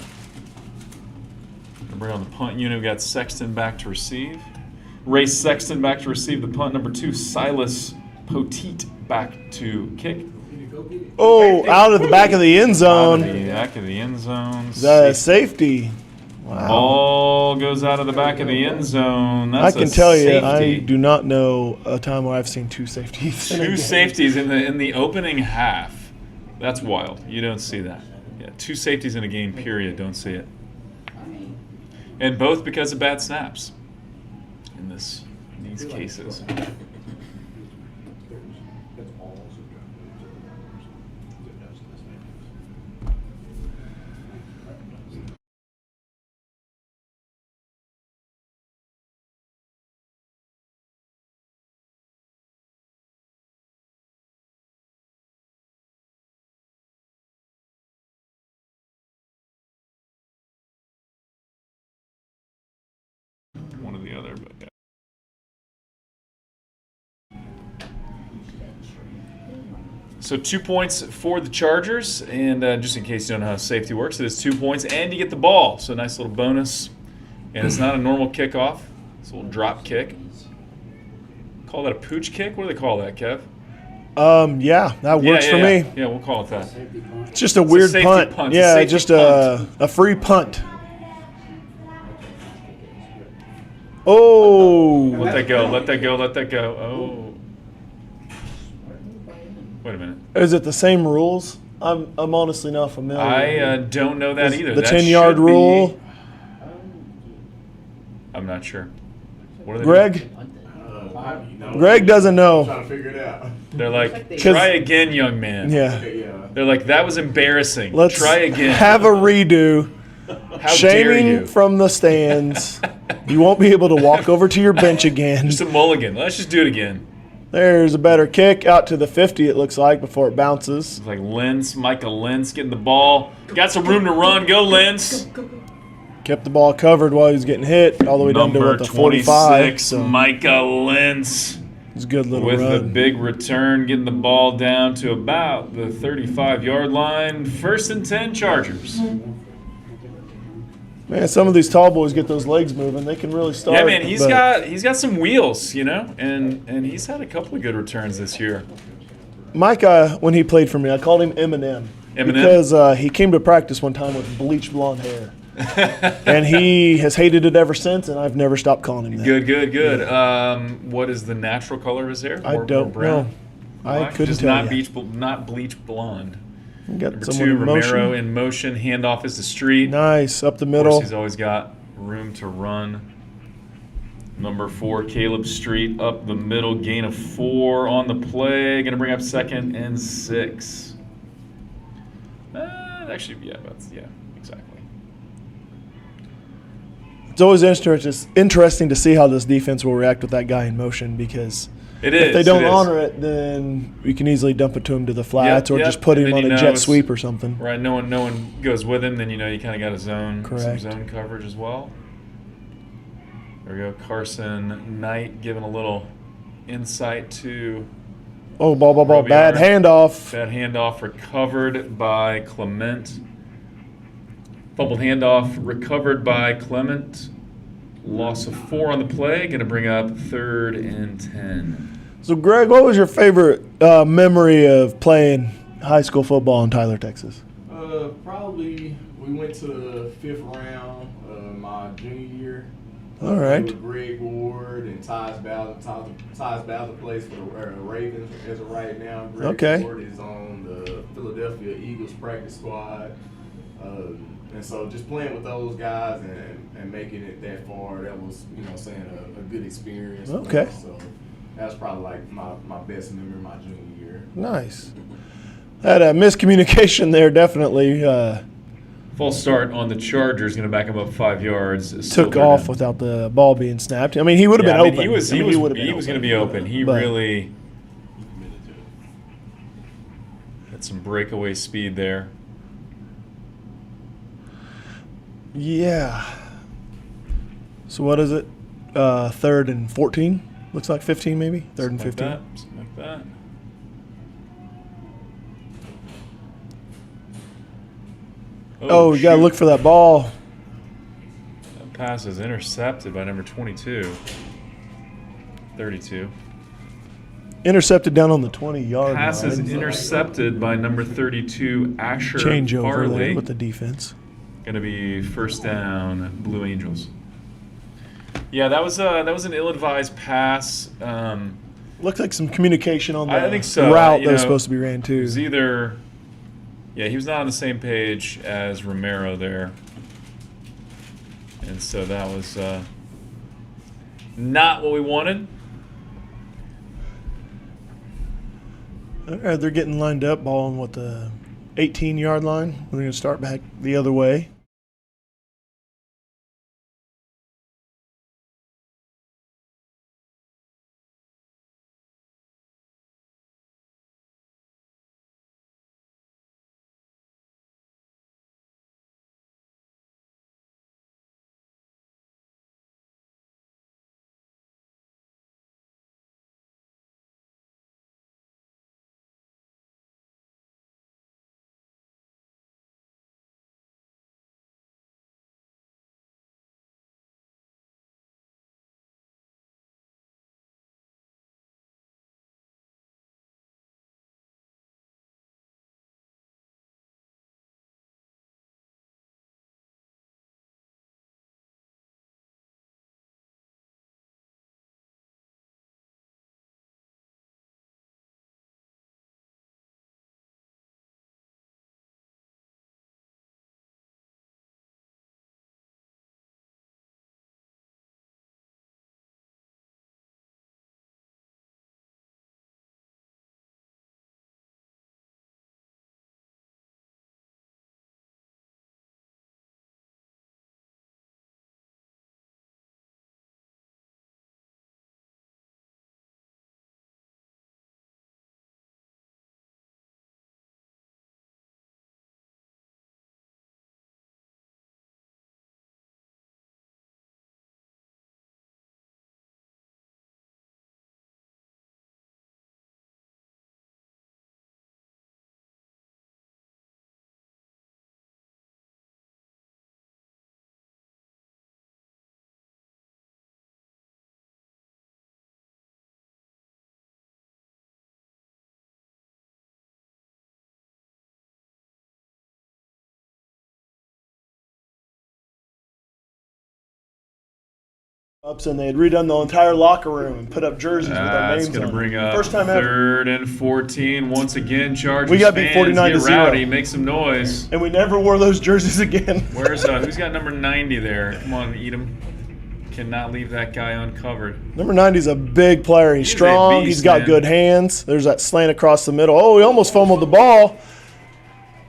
Gonna bring on the punt unit. We got Sexton back to receive. Ray Sexton back to receive the punt. Number 2, Silas Poteet back to kick. out of the back of the end Out of zone. the back of the end zone. The safety. Wow. Ball goes out of the back of the end zone. That's I can a tell you, safety. I do not know a time where I've seen two safeties. in a Two game. safeties in the opening half. That's wild. You don't see that. Yeah, 2 safeties in a game, period. Don't see it. And both because of bad snaps in these cases. One or the other, but yeah. So 2 points for the Chargers, and just in case you don't know how safety works, it is 2 points, and you get the ball. So nice little bonus. And it's not a normal kickoff. It's a little drop kick. Call that a pooch kick? What do they call that, Kev? Yeah, that works for me. Yeah, we'll call it that. It's just a weird safety punt. punt. Yeah, It's a just safety a free punt. Oh. Let that go. Let that go. Let that go. Oh. Wait a minute. Is it the same rules? I'm honestly not familiar. I don't know that Is either. The That 10-yard should rule. be- I'm not sure. What are they Greg? doing? Greg doesn't know. Trying to figure it out. They're like, try again, young man. Yeah. Yeah. They're like, that was embarrassing. Let's Try again. have a redo. How dare Shaming you? from the stands. You won't be able to walk over to your bench again. Just a mulligan. Let's just do it again. There's a better kick out to the 50, it looks like, before it bounces. It's like Lentz, Michael Lentz getting the ball. Got some room to run. Go, Lentz. Kept the ball covered while he was getting hit, all the way down to Number the 45. 26, So Micah Lentz. it's a good little With a run. big return, getting the ball down to about the 35-yard line. 1st and 10 Chargers. Man, some of these tall boys get those legs moving. They can really start. Yeah, man, he's but got some wheels, you know, and he's had a couple of good returns this year. Micah, when he played for me, I called him Eminem. Eminem? Because he came to practice one time with bleached blonde hair. And he has hated it ever since, and I've never stopped calling him that. Good. What is the natural color of his hair? I More don't brown? know. I Black? couldn't Just tell not you. not bleach blonde. Got Number someone 2, in Romero motion. in motion. Handoff is the street. Nice, up the Of middle. course, he's always got room to run. Number 4, Caleb Street up the middle. Gain of 4 on the play. Going to bring up 2nd and 6. Actually, yeah, exactly. It's always interesting to see how this defense will react with that guy in motion, because It if is. they don't it is. honor it, then we can easily dump it to him to the flats or yep. just put And him then on he a jet knows- sweep or something. Right, no one goes with him. Then you kind of got some Correct. zone coverage as well. There we go, Carson Knight giving a little insight to Oh, ball. Robillard. Bad handoff. that handoff recovered by Clement. Fumbled handoff recovered by Clement. Loss of 4 on the play. Going to bring up 3rd and 10. So, Greg, what was your favorite memory of playing high school football in Tyler, Texas? Probably we went to the 5th round my junior year. All right. With Greg Ward and Tyus Bowser. Tyus Bowser plays for the Ravens as of right now. Greg Okay. Ward is on the Philadelphia Eagles practice squad. And so just playing with those guys and making it that far, that was, a good experience. for me. Okay. So that was probably like my best memory of my junior year. Nice. Had a miscommunication there, definitely. False start on the Chargers. Going to back him up 5 yards. Still Took third off down. without the ball being snapped. I mean, he would have Yeah, been I mean, open. He was would've been going to open. be open. He But- really had some breakaway speed there. Yeah. So what is it? 3rd and 14? Looks like 15 maybe? 3rd and 15? Something like that. Oh, you got to shoot. look for that ball. That pass is intercepted by number 22. 32. Intercepted down on the 20-yard Pass is line. intercepted by number 32, Asher Change over Farley. there with the defense. Going to be 1st down, Blue Angels. Yeah, that was an ill-advised pass. Looked like some communication on the I think so. route You that was know, supposed to be ran It too. was either, he was not on the same page as Romero there, and so that was not what we wanted. All right, they're getting lined up, ball on the 18-yard line. We're going to start back the other way. ups, and they had redone the entire locker room and put up jerseys with our That's names going to on bring them. up First time ever. 3rd and 14. Once again, Chargers We got beat fans 49-0. get rowdy, make some noise. And we never wore those jerseys again. Where's who's got number 90 there? Come on, Edom. Cannot leave that guy uncovered. Number 90 is a big player. He's He's a strong. beast, He's got man. good hands. There's that slant across the middle. Oh, he almost fumbled the ball.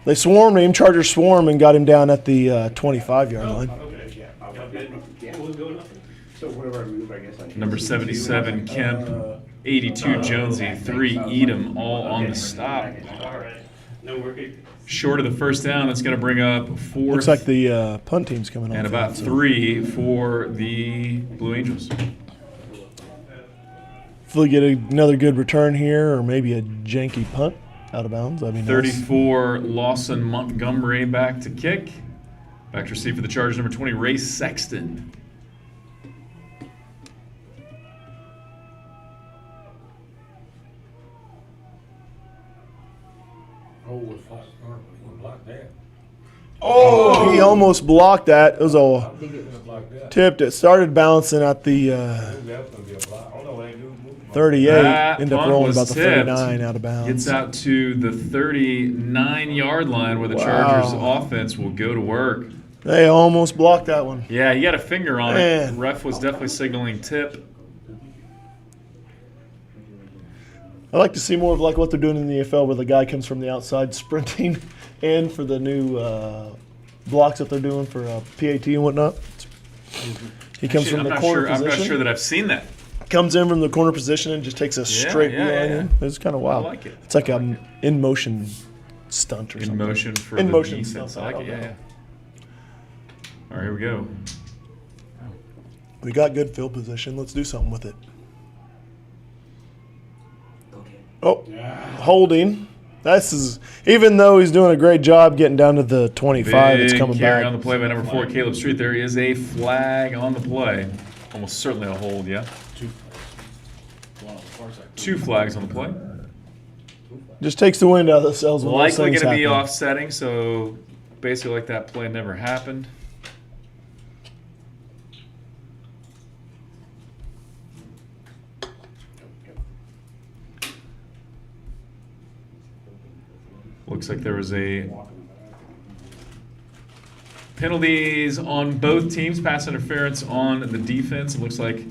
They swarmed him. Chargers swarmed and got him down at the 25-yard line. Number 77, Kemp. 82, Jonesy. 3, Edom, all on the stop. Short of the first down, that's going to bring up 4th Looks like the punt team's coming on. and about 3 for the Blue Angels. If we get another good return here, or maybe a janky punt out of bounds, that'd be nice. 34, Lawson Montgomery back to kick. Back to receive for the Chargers, number 20, Ray Sexton. Oh, he almost blocked that. It was a tipped. It started bouncing at the 38. That Ended up punt rolling was about the tipped. 39 out of bounds. Gets out to the 39-yard line where the Chargers offense will go to work. They almost blocked that one. Yeah, he got a finger on it. Man. Ref was definitely signaling tip. I like to see more of like what they're doing in the NFL, where the guy comes from the outside sprinting, and for the new blocks that they're doing for PAT and whatnot. He comes from the corner I'm position. not sure that I've seen that. Comes in from the corner position and just takes a straight behind him. It's kind of wild. I like it. It's like an in motion stunt or In something. motion for In the motion defense. stuff, I like I it, don't yeah. know. All right, here we go. We got good field position. Let's do something with it. Oh, holding. This is, even though he's doing a great job getting down to the 25, it's Big coming carry back. on the play by number 4, Caleb Street. There is a flag on the play. Almost certainly a hold, yeah? 2 flags on the play. Just takes the wind out of the sails when those Likely things going to be happen. offsetting, so basically like that play never happened. Looks like there was a penalties on both teams, pass interference on the defense. It looks like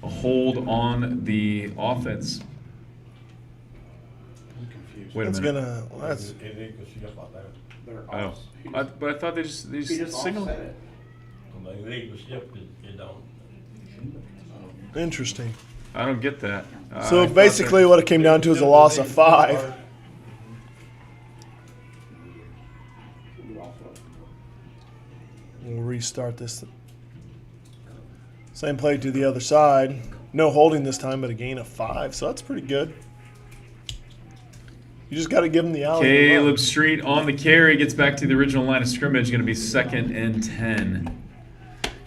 a hold on the offense. Wait a It's minute. gonna. Well, that's Oh, but I thought they just signaled. interesting. I don't get that. I So thought basically, what it came down to is a loss of 5. We'll restart this. Same play to the other side. No holding this time, but a gain of 5. So that's pretty good. You just got to give him the alley. Caleb Street on the carry gets back to the original line of scrimmage. Going to be 2nd and 10.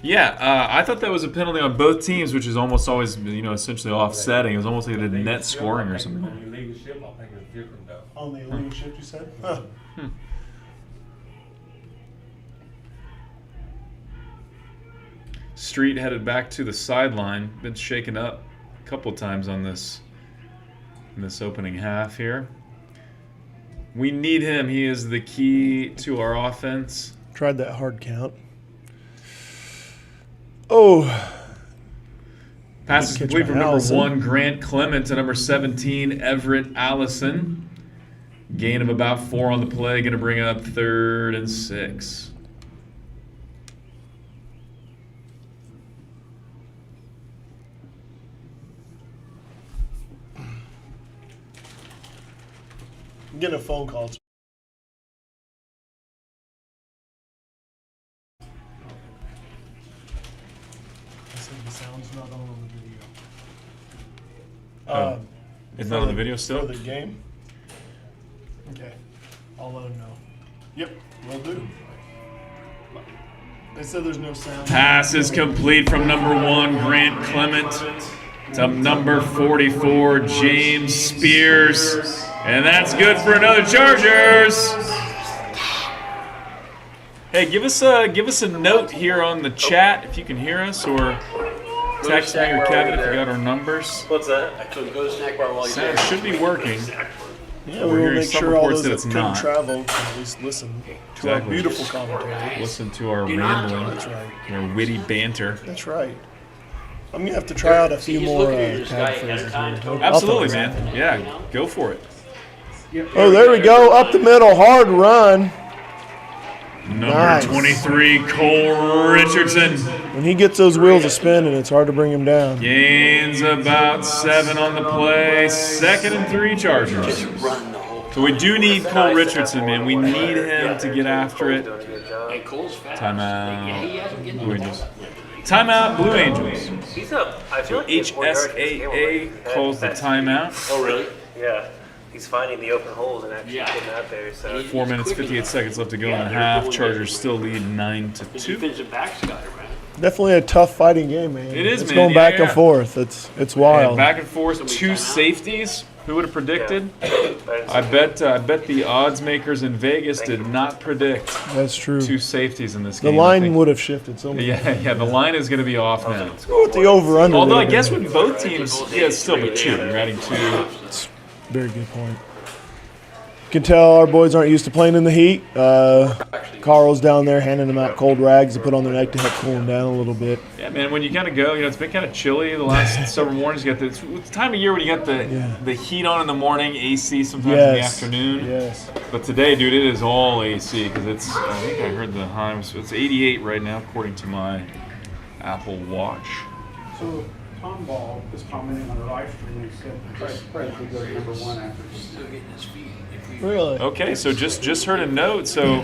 Yeah, I thought that was a penalty on both teams, which is almost always, essentially offsetting. It was almost like they did net scoring or something. On the illegal shift, you said? Huh. Street headed back to the sideline. Been shaken up a couple of times on this in this opening half here. We need him. He is the key to our offense. Tried that hard count. Oh, Pass is Good catch complete by from number Allison. 1, Grant Clement, to number 17, Everett Allison. Gain of about 4 on the play. Going to bring up 3rd and 6. I'm getting a phone call. I said the sound's not on the video. Oh. It's not on the video still? For the game? Okay. I'll let him know. Yep, will do. They said there's no sound. Pass is complete from number 1, Grant Clement, to number 44, James Spears. And that's good for another Chargers. Hey, give us a note here on the chat if you can hear us, or text me or Kevin if you got our numbers. What's that? So go to snack bar while you're Sound there. should be working. Yeah, We're we will hearing make some sure all reports those that that it's couldn't not. travel can at least listen to our Exactly. beautiful commentary. Listen to our rambling, That's right. our witty banter. That's right. I'm gonna have to try out a few He's more looking at this guy tag ahead of phrases time, here. totally. I'll Absolutely, throw it. man. Yeah, go for it. Oh, there we go. Up the middle, hard run. Number Nice. 23, Cole Richardson. When he gets those wheels a spinning, it's hard to bring him down. Gains about 7 on the play. 2nd and 3 Chargers. Run the whole So we do need Cole Richardson, man. We need him to get after it. Hey, Cole's fast. Timeout. Yeah, he hasn't getting Blue Angels. Timeout, Blue Angels. He's up. I feel So like he's more yards in this game HSAA already. calls the timeout. Oh, really? Yeah. He's finding the open holes and actually Yeah. getting out there. So 4 minutes, 58 seconds left to go in the half. Chargers still lead 9-2. Defensive backs got it, right? Definitely a tough fighting game, man. It is, It's man. going Yeah, back yeah. and forth. It's And wild. back and forth, 2 safeties. Who would have predicted? I yeah. bet the odds makers in Vegas did not predict That's true. 2 safeties in this The game. I line think. would have shifted so much. Yeah, the line is going to be off now. Go with the over-under. Although I there, guess man. with both teams, yeah, it's still but 2. You're adding 2. Very good point. You can tell our boys aren't used to playing in the heat. Carl's down there handing them out cold rags to put on their neck to help cool them down a little bit. Yeah, man. When you kind of go, it's been kind of chilly the last several mornings. You got it's the time of year when you got the heat on in the morning, AC sometimes in the Yes. afternoon. Yes. But today, dude, it is all AC because it's. I think I heard the high. It's 88 right now, according to my Apple Watch. So Tom Ball is commenting on the live stream and said Fred would go to number 1 after. Still getting his feet. Really? Okay, so just heard a note. So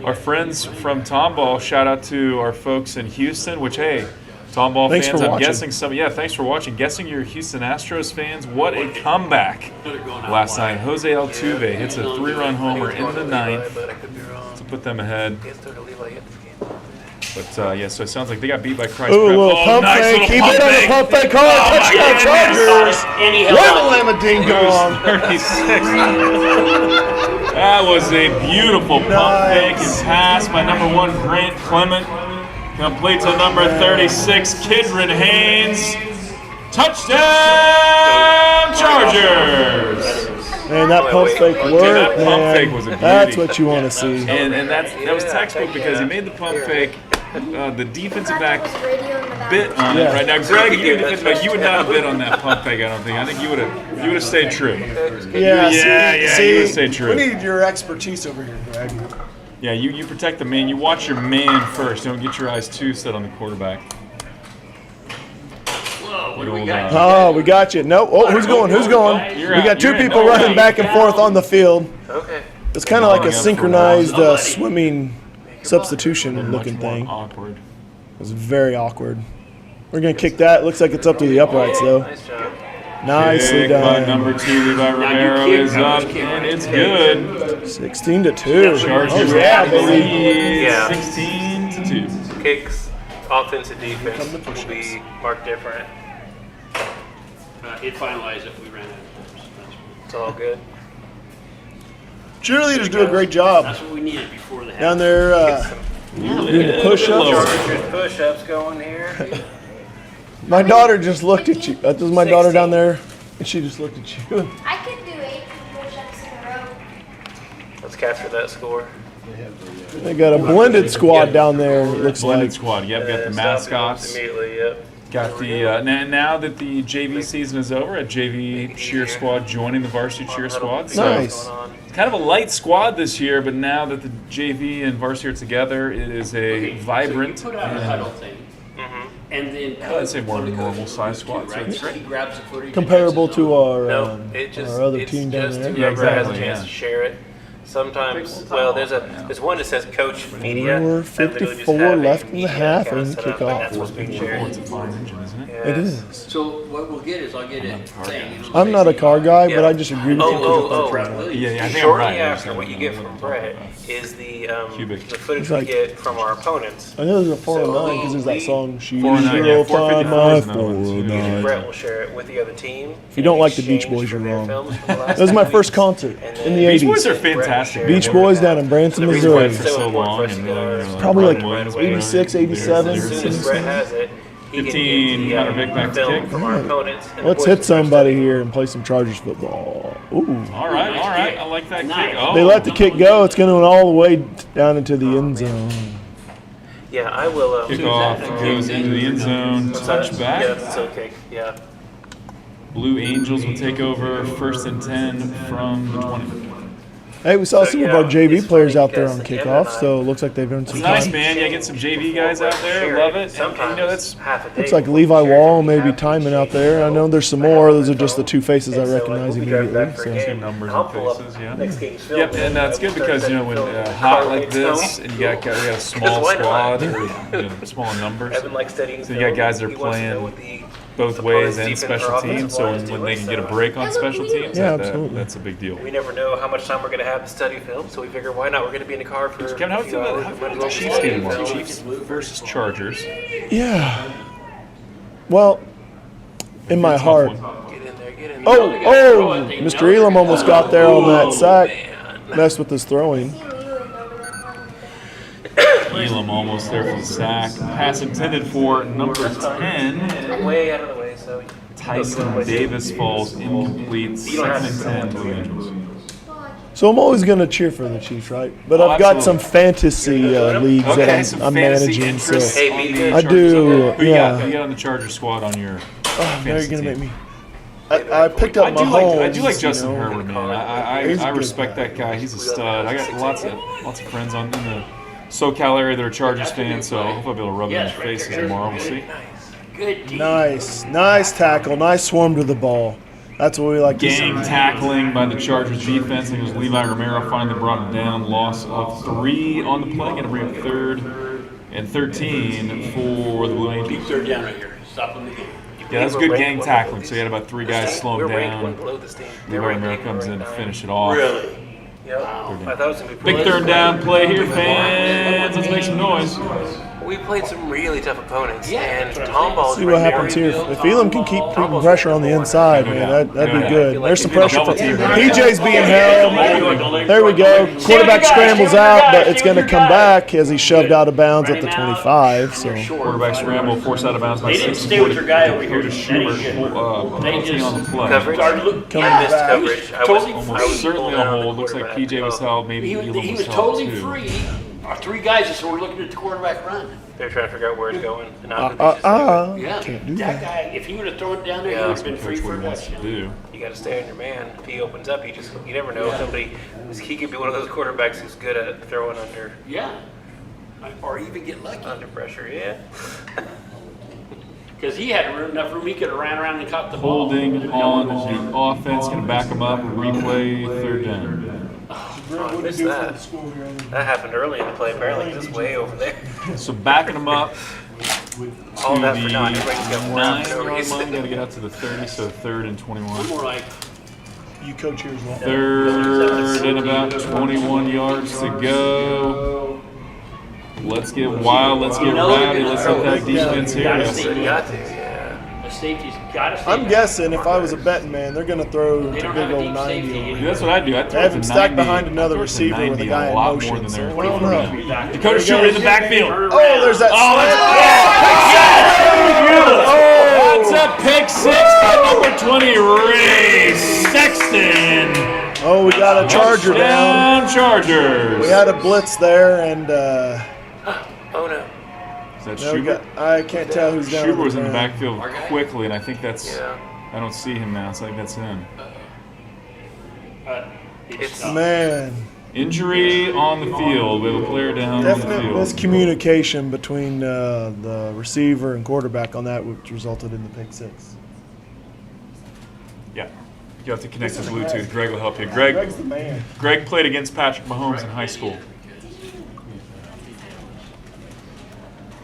our friends from Tomball, shout out to our folks in Houston. Which hey, Tomball Thanks fans, for I'm watching. guessing some. Yeah, thanks for watching. Guessing you're Houston Astros fans. What a comeback last night. Jose Altuve hits a 3-run homer in the 9th But I could be wrong. to put them ahead. He has to leave like this game. But yeah, so it sounds like they got beat by Christ. Ooh, a Prep. little pump nice fake. little Keep pump it on the fake. pump fake. Call it Oh, my touchdown, goodness. Chargers. And he held Whamma on. lamma ding It was dong. 36. That was a beautiful pump fake and pass by number 1 Grant Clement. Complete to number 36 Kidron Haynes. Touchdown Chargers! Man, that pump fake That worked, pump man. fake was a beauty. That's what you want to see. And that was textbook because he made the pump fake. The defensive back bit on it Yeah. right now. Greg, you defensive back, you would not have bit on that pump fake. I don't think. I think you would have stayed true. Yeah, you would stay true. We need your expertise over here, Greg. Yeah, you protect the man. You watch your man first. Don't get your eyes too set on the quarterback. Whoa, what do Good we old, got? Oh, we got you. No, oh, who's going? Who's going? You're We out. got 2 You're in. people Oh, running right. back and forth on the field. Okay. It's kind of like Going a up for synchronized one. swimming substitution Much looking more thing. awkward. It was very awkward. We're going to kick that. Looks like it's up to the uprights, though. Nice job. Nicely Kick by done. number 2, Levi Romero kick, is now up, just kick. and it's good. 16-2. Chargers Oh, yeah, have the baby. lead, Yeah. 16-2. Kicks, offense and defense will be marked different. It finalized if we ran out of times. It's all good. Cheerleaders do a great job That's what we needed before the half. down there doing the push-ups. Chargers push-ups going here. My daughter just looked at you. That was my daughter down there, and she just looked at you. I could do 18 push-ups in a row. Let's capture that score. They got a blended squad down there, it looks Blended like. squad. Yep, got the Stop mascots. immediately. Yep. Got the now that the JV season is over, a JV cheer squad joining the varsity cheer squad. So Nice. kind of a light squad this year, but now that the JV and varsity are together, it is a vibrant. So you put out a huddle thing, and then I'd say more of a normal size squad, so right? it's So he grabs the footage. and Comparable passes it to on. our, No, it just our other it's team down just there. whoever Yeah, has a exactly, chance yeah. to share it. Sometimes, well, there's one that says Coach Media. 4:54 left in the half and kickoff. That's what's being shared. It's a fine engine, isn't it? It is. So what we'll get is I'll get it saying. it'll I'm say not a car guy, but Yeah. I just agree with you. Oh. Yeah, I think I'm Shortly right. after what you get from Brett is the Cubic. the footage It's like- we get from our opponents. I know there's a 409 because there's that song, She's 409, yeah, 454 is another one. 409. Brett will share it with the other team. If you don't like the Beach Boys, you're wrong. That That was my first concert in the Beach Boys 80s. are fantastic. Beach Boys down in Branson, The reason Missouri. for so long, and Probably like Ryan Williams, 86, 87. As soon as Brett has it, he can 15, get Connor Vick back to film kick. from our opponents. and the Let's boys hit can start somebody studying. here and play some Chargers football. Ooh. All right. I like that Nice. kick. Oh, They let the kick go. It's going all the way down into the end zone. Yeah, I will. Kickoff goes into the end zone. Yeah, Touchback. it's okay. Yeah. Blue Angels will take over 1st and 10 from the 20. Hey, we saw So, some of yeah, our JV it's players funny out there on because Evan kickoff, and I- so it looks like they've earned some Nice, time. man. Yeah, get some JV guys out there. Love it. And, that's half a day. Looks like before Levi we Wall, share. maybe We have Timon out to there. I know there's some more. Those are just the two faces I And so, recognize we'll be driving immediately. back for a So. game. numbers I'll and pull up faces, yeah. next game's film. Yep, and it's good because when hot like this, and you got a small why not? squad, or smaller numbers. Evan likes studying So you got film. guys that are He wants to know playing what the both ways opponent's and defense special or teams. offensive So line is when doing, they can get a so break on special teams, Yeah, that- absolutely. that's a big deal. we never know how much time we're going to have to study film, so we figure why not? We're going to be in the car for Kevin, how a do you few feel hours. about Might as well the Chiefs study game tomorrow? film. Chiefs versus Chargers. Yeah. Well, in my Tough heart. one. Get in there, get in there. Oh, Mr. Elam almost got there on that sack. Messed with his throwing. Elam almost there for the sack. Pass intended for number 10. Way out of the way, so Tyson Davis falls incomplete. 2nd and 10 Blue Angels. So I'm always going to cheer for the Chiefs, right? But Oh, I've got some absolutely. fantasy leagues Okay, that some I'm fantasy managing. interests So Hey, on me the too. I Chargers. do, Who you got? yeah. Who you got on the Charger squad on your Now you're fantasy going to make team? me. I picked up I do Mahomes. like Justin you know. Herbert, man. He's a I good respect guy. that guy. He's a stud. I got lots of friends in the SoCal area that are Chargers fans, so I hope I'll be able to rub it in their faces tomorrow. We'll see. Good D. Nice tackle. Nice swarm to the ball. That's what we like to see. Gang tackling by the Chargers defense. I think it was Levi Romero finally brought it down. Loss of 3 on the play. Going to bring up 3rd and 13 for the Blue Big Angels. third down right here. Stop them again. Yeah, that's good gang tackling. So you had about 3 guys slow him We're ranked one down. below this team. Levi Romero comes in to finish it off. Really? Yep. I thought it was going to be Big pretty 3rd down play here, fans. Let's make some noise. We played some really tough opponents, Yeah, and that's what I'm Tom saying. Ball See what happens here. If Elam can keep putting pressure on the inside, man, that'd be good. There's some pressure for PJ's being held. There we go. Quarterback scrambles out, but it's going to come back as he's shoved out of bounds at the 25. So Quarterback scramble, forced out of bounds by They didn't 6. stay with their guy over here. Dakota That is Schubert, good. penalty on the play. coverage. Started look, Coming Missed back. coverage. I was Totally I was Almost certainly pulling a out the hold. Looks like quarterback. PJ was held. Maybe he Elam was was held totally too. free. Our 3 guys just were looking at the quarterback run. They're trying to figure out where it's going. And not that it's just Yeah. Can't do that that. guy, if he would have thrown it down there, Yeah. he would have been free Coach for what a he wants to touchdown. do. you got to stay on your man. If he opens up, you never know. Somebody, he could be one of those quarterbacks who's good at throwing Yeah. Or even get lucky. under pressure. Yeah. Because he had enough room, he could have ran around and caught the ball. Holding on the offense, going to back him up. Replay 3rd down. I missed that. That happened early in the play. Apparently, just way over there. So backing him up All to that the for naughty. Everybody's got more out for no 9-yard reason. line. Got to get out to the 30, so 3rd and 21. More like, you coach here as well. 3rd and about 21 yards to go. Let's get wild. Let's get rowdy. Let's hit that defense here. Yes. You got to. Yeah. the safety's got to stay I'm back. guessing if I was a betting man, they're going to throw They to don't big have a old deep 90 safety. over Dude, here. that's what I do. I They throw have it him to stacked 90. behind another I throw it to receiver with a 90 guy in lot more motion, than so they're I don't throwing know. around. Dakota Schubert in the backfield. Oh, there's that That's a pick six by number 20, Ray Sexton. Oh, we got a Charger down. Down Chargers. We had a blitz there, and Oh no. Is that no, we Schubert? got, I can't tell who's down. Schubert on was in the ground. backfield quickly, and I think that's. Yeah. I don't see him now, so I think that's him. It's Man, Injury on the field. We have a player down on the definite field. miscommunication between the receiver and quarterback on that, which resulted in the pick six. Yeah. You have to connect the Bluetooth. Greg will help you. Greg Greg's the man. played against Patrick Mahomes in high school.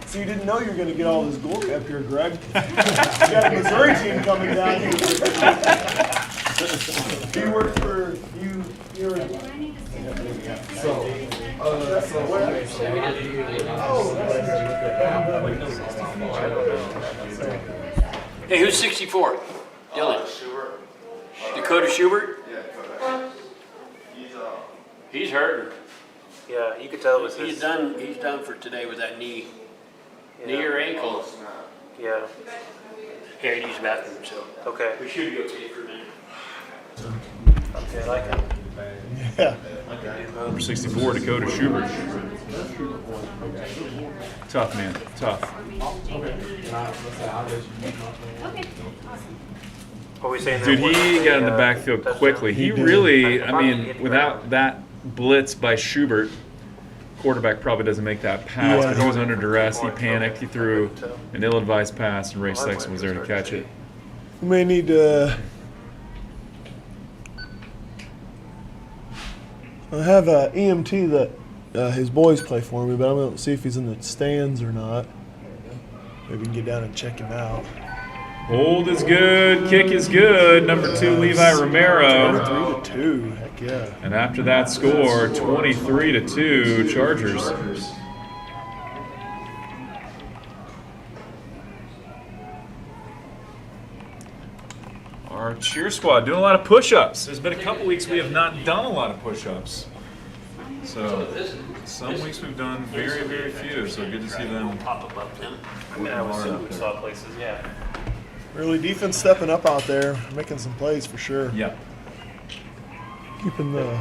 So you didn't know you were going to get all this glory up here, Greg. You got a Missouri team coming down here. You worked for you're Hey, who's 64? Dylan. Dakota Schubert? He's hurting. yeah. You could tell it was He's his. done for today with that knee. Knee or ankle. Yeah. Here, use the bathroom, so. Okay. We should be okay for a minute. Okay, I like it. Yeah. Number 64, Dakota Schubert. Tough, man. Tough. What are we saying? Dude, there? he got in the Yeah, backfield touchdown. quickly. He really, I mean, without that blitz by Schubert, quarterback probably doesn't make that pass, but he was under duress. He panicked. He threw an ill-advised pass, and Ray Sexton was there to catch it. We may need to. I have a EMT that his boys play for me, but I'm going to see if he's in the stands or not. Maybe we can get down and check him out. Hold is good. Kick is good. Number 2, Levi Romero. 23-2. Heck yeah. And after that score, 23-2, Chargers. Our cheer squad doing a lot of push-ups. There's been a couple weeks we have not done a lot of push-ups. So some weeks we've done very, very few. So good to see them. Pop up them. I mean, I was assuming we saw places, yeah. Really, defense stepping up out there, making some plays for sure. Yeah. Keeping the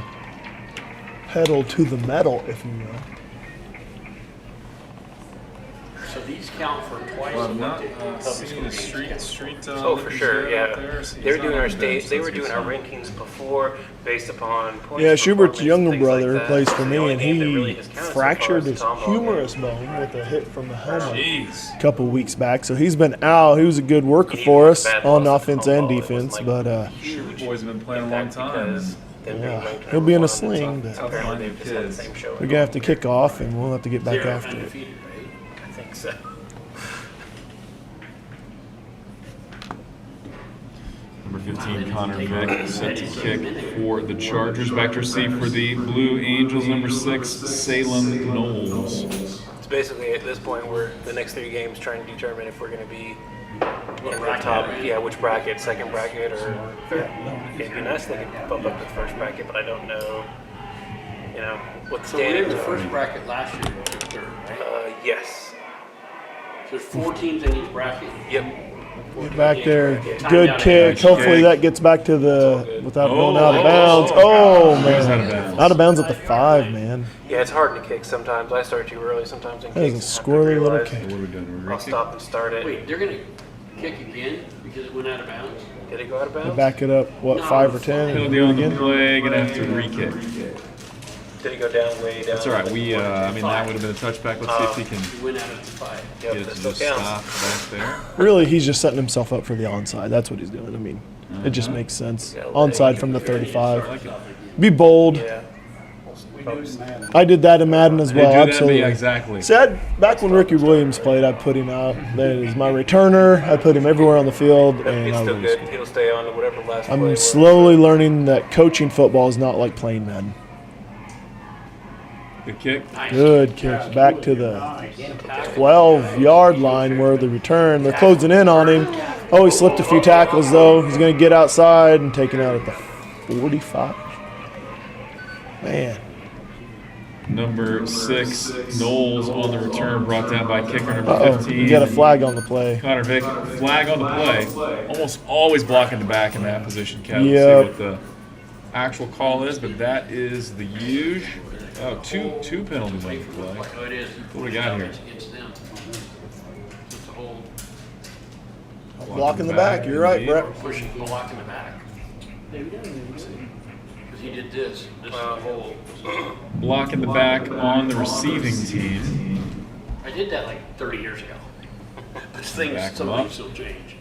pedal to the metal, if you will. So these count for twice Well, a I'm not month. seeing the street. Oh, for sure, yeah. They were doing our state. they were doing our rankings before based upon points. Yeah, Schubert's performance, younger things like brother that. plays for The me, only and game that he really has counted so far fractured is his the Tomball humerus game. bone with a hit from the helmet Jeez. a couple weeks back. So he's been out. He was a good worker for us Bad on loss offense to and Tomball. It wasn't defense, like but huge Boys have been playing a long impact time. because them being yeah, ranked he'll be in a number one sling, on the but top. Apparently they've just had the Kids. same show. we're gonna have to kick off, and we'll have to get back They're after it. undefeated, right? I think so. Number 15, Connor Vick, set to kick for the Chargers. Back to receive for the Blue Angels. Number 6, Salem Knowles. It's basically at this point we're the next 3 games trying to determine if we're going to be in the top, which bracket, second bracket, or third. It'd be nice if they could bump up to the first bracket, but I don't know, what the So we were in standings the are. first bracket last year, we took third, right? Yes. So there's 4 teams in each bracket. Yep. Get back there, Time good down kick. Nice Hopefully kick. that gets back to the without going out of oh, bounds. oh, Oh Goes man, out of bounds. out of bounds at the 5, man. Yeah, it's hard to kick sometimes. I start too early sometimes in That is kicks. a and have to squirrely little realize kick. What are we doing? I'll stop and start it. Wait, they're gonna kick again because it went out of bounds? Did it go out of bounds? Back it up, what, 5 or 10? and Penalty do it on the again? play, gonna have to re-kick. Did it go down way down? That's all right. That would have been a touchback. Let's see if he can It went out of 5. Yep, get it that to still just counts. stop back there. Really, he's just setting himself up for the onside. That's what he's doing. I mean, it just makes sense. Onside from the 35. Be bold. Yeah. I did that in Madden as They well. do that, Absolutely. yeah, exactly. Said back when Ricky Williams played, I put him out. That is my returner. I put him everywhere on the field, and He's I still was. good. He'll stay on to whatever last play I'm was. slowly learning that coaching football is not like playing Madden. Good kick. Good kick back to the 12-yard line where the return. They're closing in on him. Oh, he slipped a few tackles though. He's going to get outside and take it out at the 45. Man. Number 6, Knowles on the return, brought down by kicker number Uh-oh. 15. You got a flag on the play. Connor Vick, flag on the play. Almost always blocking the back in that position, Kevin. Yep. See what the actual call is, but that is the huge. Oh, two penalties on the play. Oh, it is. What do we got here? Against them. It's a whole Blocking the back. You're right, indeed. Brett. pushing block in the back. Because he did this. This is a whole. Blocking the back on the receiving team. I did that like 30 years ago. But things, Back some them up. things still change.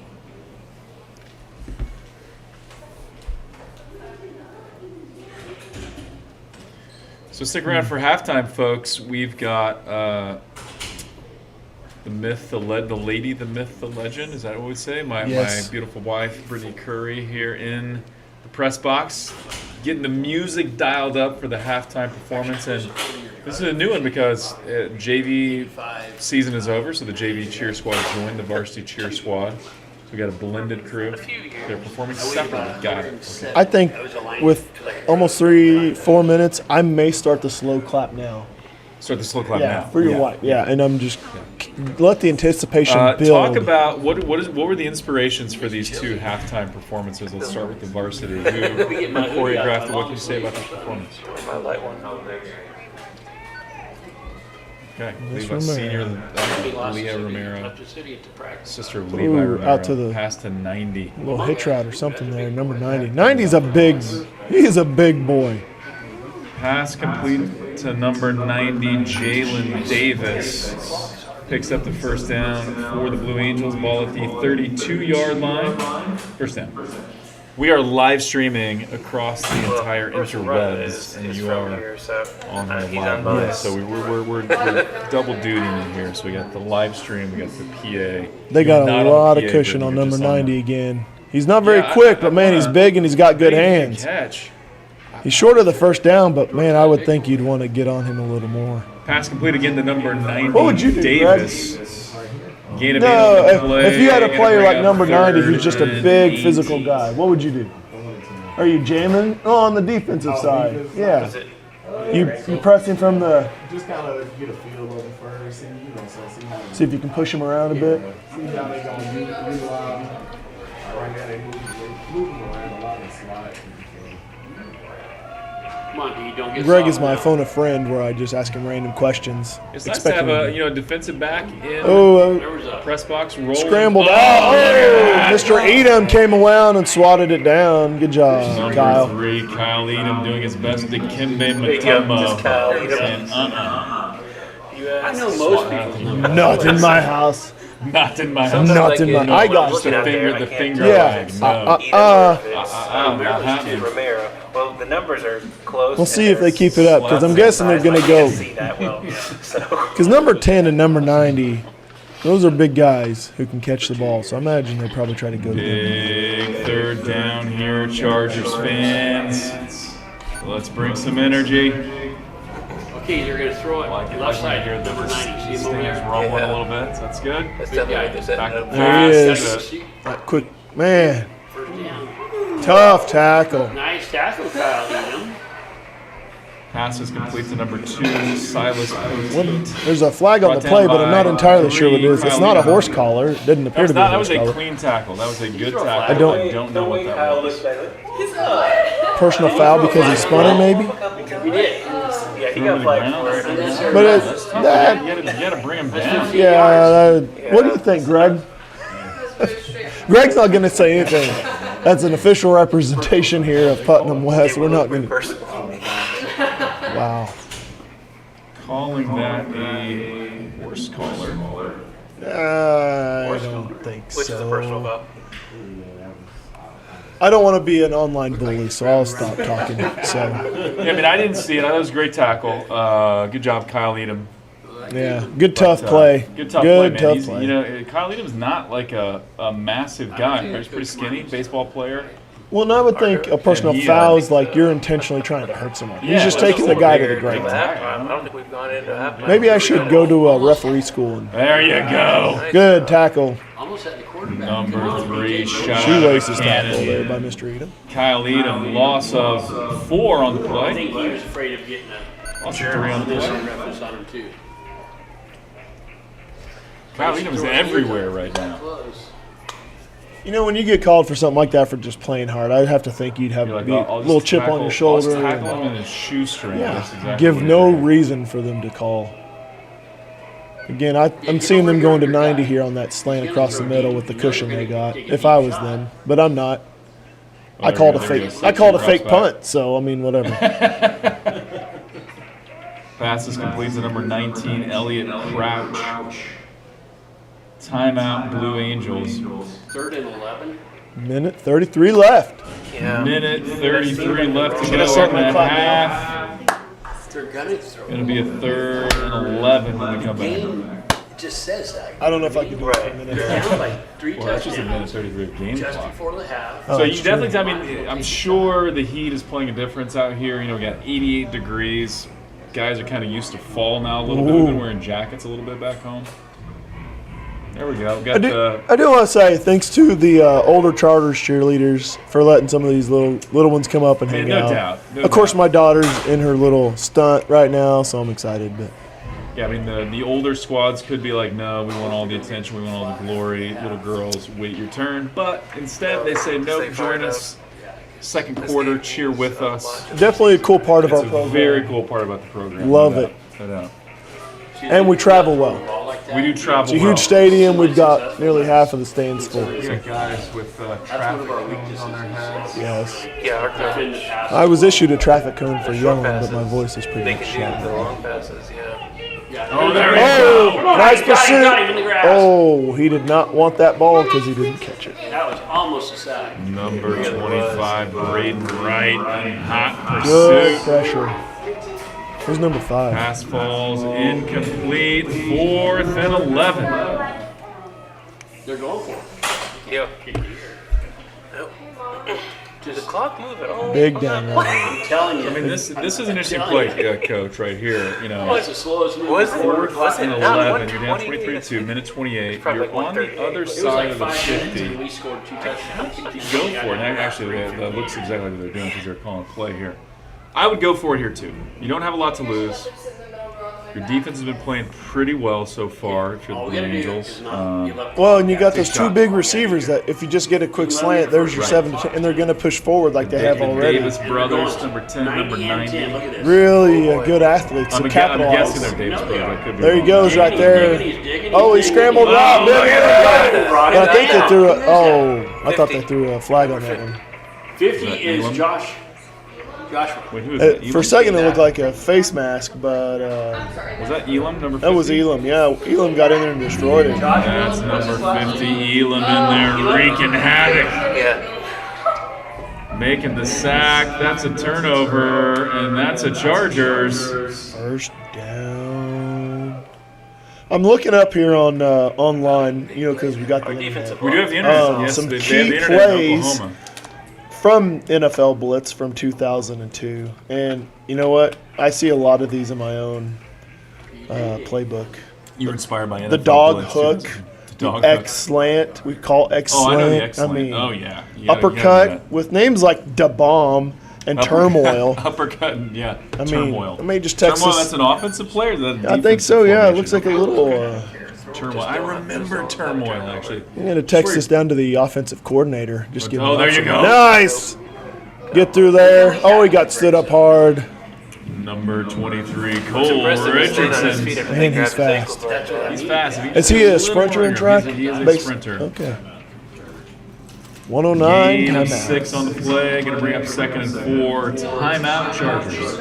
So stick around for halftime, folks. We've got the myth, the lady, the myth, the legend. Is that what we say? My beautiful wife, Brittany Curry, here in the press box, getting the music dialed up for the halftime performance. And this is a new one because JV season is over, so the JV cheer squad joined the varsity cheer squad. We got a blended crew. They're performing separately. Got it. Okay. I think with almost 3-4 minutes, I may start the slow clap now. Start the slow clap Yeah, now. for your wife. Yeah, and I'm just let the anticipation build. Talk about what were the inspirations for these two halftime performances? Let's start with the varsity. Who choreographed it? What can you say about this performance? My light one. Okay, Miss Levi Senior, Romero. Leah Romero, Left the city to practice. sister of Levi Ooh, Romero. out to the- pass to 90. A little hitch route or something there. Number 90. 90's a big. He's a big boy. Pass complete to number 90, Jalen Davis. Picks up the first down for the Blue Angels. Ball at the 32-yard line. First down. We are live streaming across the entire interwebs, and you are on our live line. So we're double dutying in here. So we got the live stream, we got the PA. They got You're a not lot the of PA, cushion but on you're number just 90 again. He's not very Yeah, quick, but man, he's big and he's got good Big hands. catch. He's short of the first down, but man, I would think you'd want to get on him a little more. Pass complete again to number 90, What would you do, Davis. Gain of 8 No, on the play, if you had a gonna player bring like up number 90 third who's just a and big 18. physical guy, what would you do? Are you jamming? Oh, on the defensive side. Yeah. You press him from the. Just kind of get a feel of it first, and see how. See if you can push him around a bit. See how they gonna utilize. Right now they move them around a lot in slots. Come on, dude, don't get Greg soft is my now. phone a friend where I just ask him random questions. It's nice to have a defensive back in Oh, There was a press box roll. scrambled out. Oh, Mr. Edom came around and swatted it down. Good job, Number Kyle. 3, Kyle Edom doing his best to Kimbe There you go, Mutombo. just Kyle Edom. Saying, I know most people know. Not in my house. Not in my house. Sometimes Not I in get- my. I when I'm got looking you. out there, I The can't finger tell. Yeah. wag. No. Edom or if it's not Romero's happening. to Romero. Well, the numbers are close. We'll see if they keep it up because I'm guessing they're going to I go. can't see that well. So Because number 10 and number 90, those are big guys who can catch the ball. So I imagine they probably try to go to them. Big third down here, Chargers fans. Let's bring some energy. Okay, you're gonna throw it left side, number 90. See him over Stands there? rumbling Yeah. a little bit. So that's good. that's definitely what they said. Back to No. There he pass. is. See? That quick, man, First down. tough tackle. Nice tackle, Kyle Edom. Pass is complete to number 2, Silas Poteet. There's a flag on the play, but I'm not entirely sure what it is. It's not a horse collar. It didn't appear to be a That horse was a collar. clean tackle. That was a good throw a tackle. flag. I don't- know what that was. Personal foul because he spun her, maybe. We did. Yeah, he got flagged for it. But it's that. You gotta bring him down. Yeah. What do you think, Greg? Greg's not going to say anything. That's an official representation here of Putnam West. We're not going to. Wow. Calling that a horse collar. I don't think Which is a personal so. foul. I don't want to be an online bully, so I'll stop talking. So, Yeah, I mean, I didn't see it. I thought it was a great tackle. Good job, Kyle Edom. yeah, good tough play. Good tough play, man. tough He's, play. you know, Kyle Edom's not like a massive guy. Right? He's pretty skinny, basable player. Well, and I would think a personal And he, foul is like you're intentionally trying to hurt someone. He's Yeah, just that's taking the a guy to bigger the ground. I don't think we've gone into halftime. Maybe I should go to a referee school. And, There you go. good tackle. Almost at the quarterback. Number 3, shot. Shoelaces cannon. tackle there by Mr. Edom. Kyle Edom, loss of 4 on the I think play. he was afraid of getting a Loss of 3 on the this play. reference on him too. Kyle Edom's everywhere right now. Close. You know, when you get called for something like that for just playing hard, I'd have to think you'd have You're like, be I'll a just little chip tackle- on your shoulder. I'll just tackle and- him in his shoestring. Yeah, That's exactly give what no it is. reason for them to call. Again, I'm seeing them going to 90 here on that slant across the middle with the cushion they got. If I was them, but I'm not. I Well, called a they're fake. gonna I called a sit fake you across punt. So I mean, whatever. Pass is complete to number 19, Elliott Crouch. Timeout, Blue Angels. 3rd and 11. Minute 33 left. Yeah. Minute 33 left to Should have go set in my the clock half. They're gonna throw. It'll be a 3rd and 11 when we come back. Game just says that. I don't know if I can do it for a minute. Down by 3 Well, that's just a minute touchdowns 33 of game just clock. before the half. Oh, So you that's definitely, true. I mean, I'm sure the heat is playing a difference out here. You know, we got 88 degrees. Guys are kind of used to fall now a little bit. We've been wearing jackets a little bit back home. There we go. Got I do want to say thanks to the older Charters cheerleaders for letting some of these little ones come up and hang no out. doubt, no Of course, doubt. my daughter's in her little stunt right now, so I'm excited. But Yeah, I mean the older squads could be like, no, we want all the attention, we want all the glory. Little girls, wait your turn. But instead, they say, nope, join us. Second quarter, cheer with us. Definitely a cool part of It's our a program. very cool part about the program. Love no it. doubt, no doubt. And we travel well. We do travel It's a well. huge stadium. We've got nearly half of the stands full. We got guys with traffic cones on their heads. Yes. Yeah, our coach. I was issued a traffic cone for yelling, but my voice is pretty They much can do shot. the long passes, yeah. Oh, there we Oh, go. nice got him in the pursuit. grass. Oh, he did not want that ball because he didn't catch it. That was almost a sack. Number 25, Braden Wright, in hot Good pursuit. pressure. Who's number 5? Pass falls incomplete. 4th and 11. They're going for it. Yeah. Nope. Does the clock move at all? Big down there. I'm telling you. I mean, this is an interesting play, Coach, right here. You know, It's the slowest move. Was it? Fourth Was it and not 11. You're down 120? 23 to 2, minute 28. probably You're like on the 138. other It was side like of the 5 minutes and 50. we scored 2 touchdowns. Go for it. And actually, that looks exactly what they're doing because they're calling play here. I would go for it here too. You don't have a lot to lose. Your defense has been playing pretty well so far if you're All the we Blue gotta do Angels. is not give up. Well, and you got those Good two shot. big receivers that if you just get a quick slant, there's your 7 to 10, and they're going to push forward like they have The already. Davis brothers, number 10, number 90 and 10. 90. Look at this. Really good athletes. So I'm guessing capitalize. they're Davis brothers. I could be There he wrong. goes right there. He's digging, Oh, he he's scrambled digging. right. look at And I think they threw a. Oh, I thought they threw a flag on that one. 50 that is Elam? Joshua. Wait, who is that? For a Elam? second, it looked like a face mask, but Was that Elam, number 50? that was Elam. Yeah, Elam got in there and destroyed it. That's number 50, Elam in there wreaking havoc. Yeah. Making the sack. That's a turnover, and that's a Chargers. First down. I'm looking up here on online, because we got the internet. We do have the internet. Yes, some they have key the internet in plays. Oklahoma. From NFL Blitz from 2002, and you know what? I see a lot of these in my own playbook. You were inspired by NFL The dog Blitz, hook, too. The dog X hook. slant. We call X Oh, I slant. know the excellent. mean, Oh, yeah. uppercut with names like Da Bomb and Turmoil. Uppercut, and, yeah. I mean, Turmoil. I may just text Turmoil, this. that's an offensive player? Or is that a I think defensive so. Yeah, it formation? looks like a little. Turmoil. I remember Turmoil, actually. I'm gonna text this down to the offensive coordinator. Just give him Oh, an there you option. go. Nice. Get through there. Oh, he got stood up hard. Number 23, Cole Impressive to stand on his feet Richardson. and Man, grab he's his fast. ankles like that. He's fast. If Is he just a little sprinter in longer, track? He is a Base- sprinter. Okay. 109. Gain of Timeout. 6 on the play. Going to bring up 2nd and 4. Timeout, Chargers.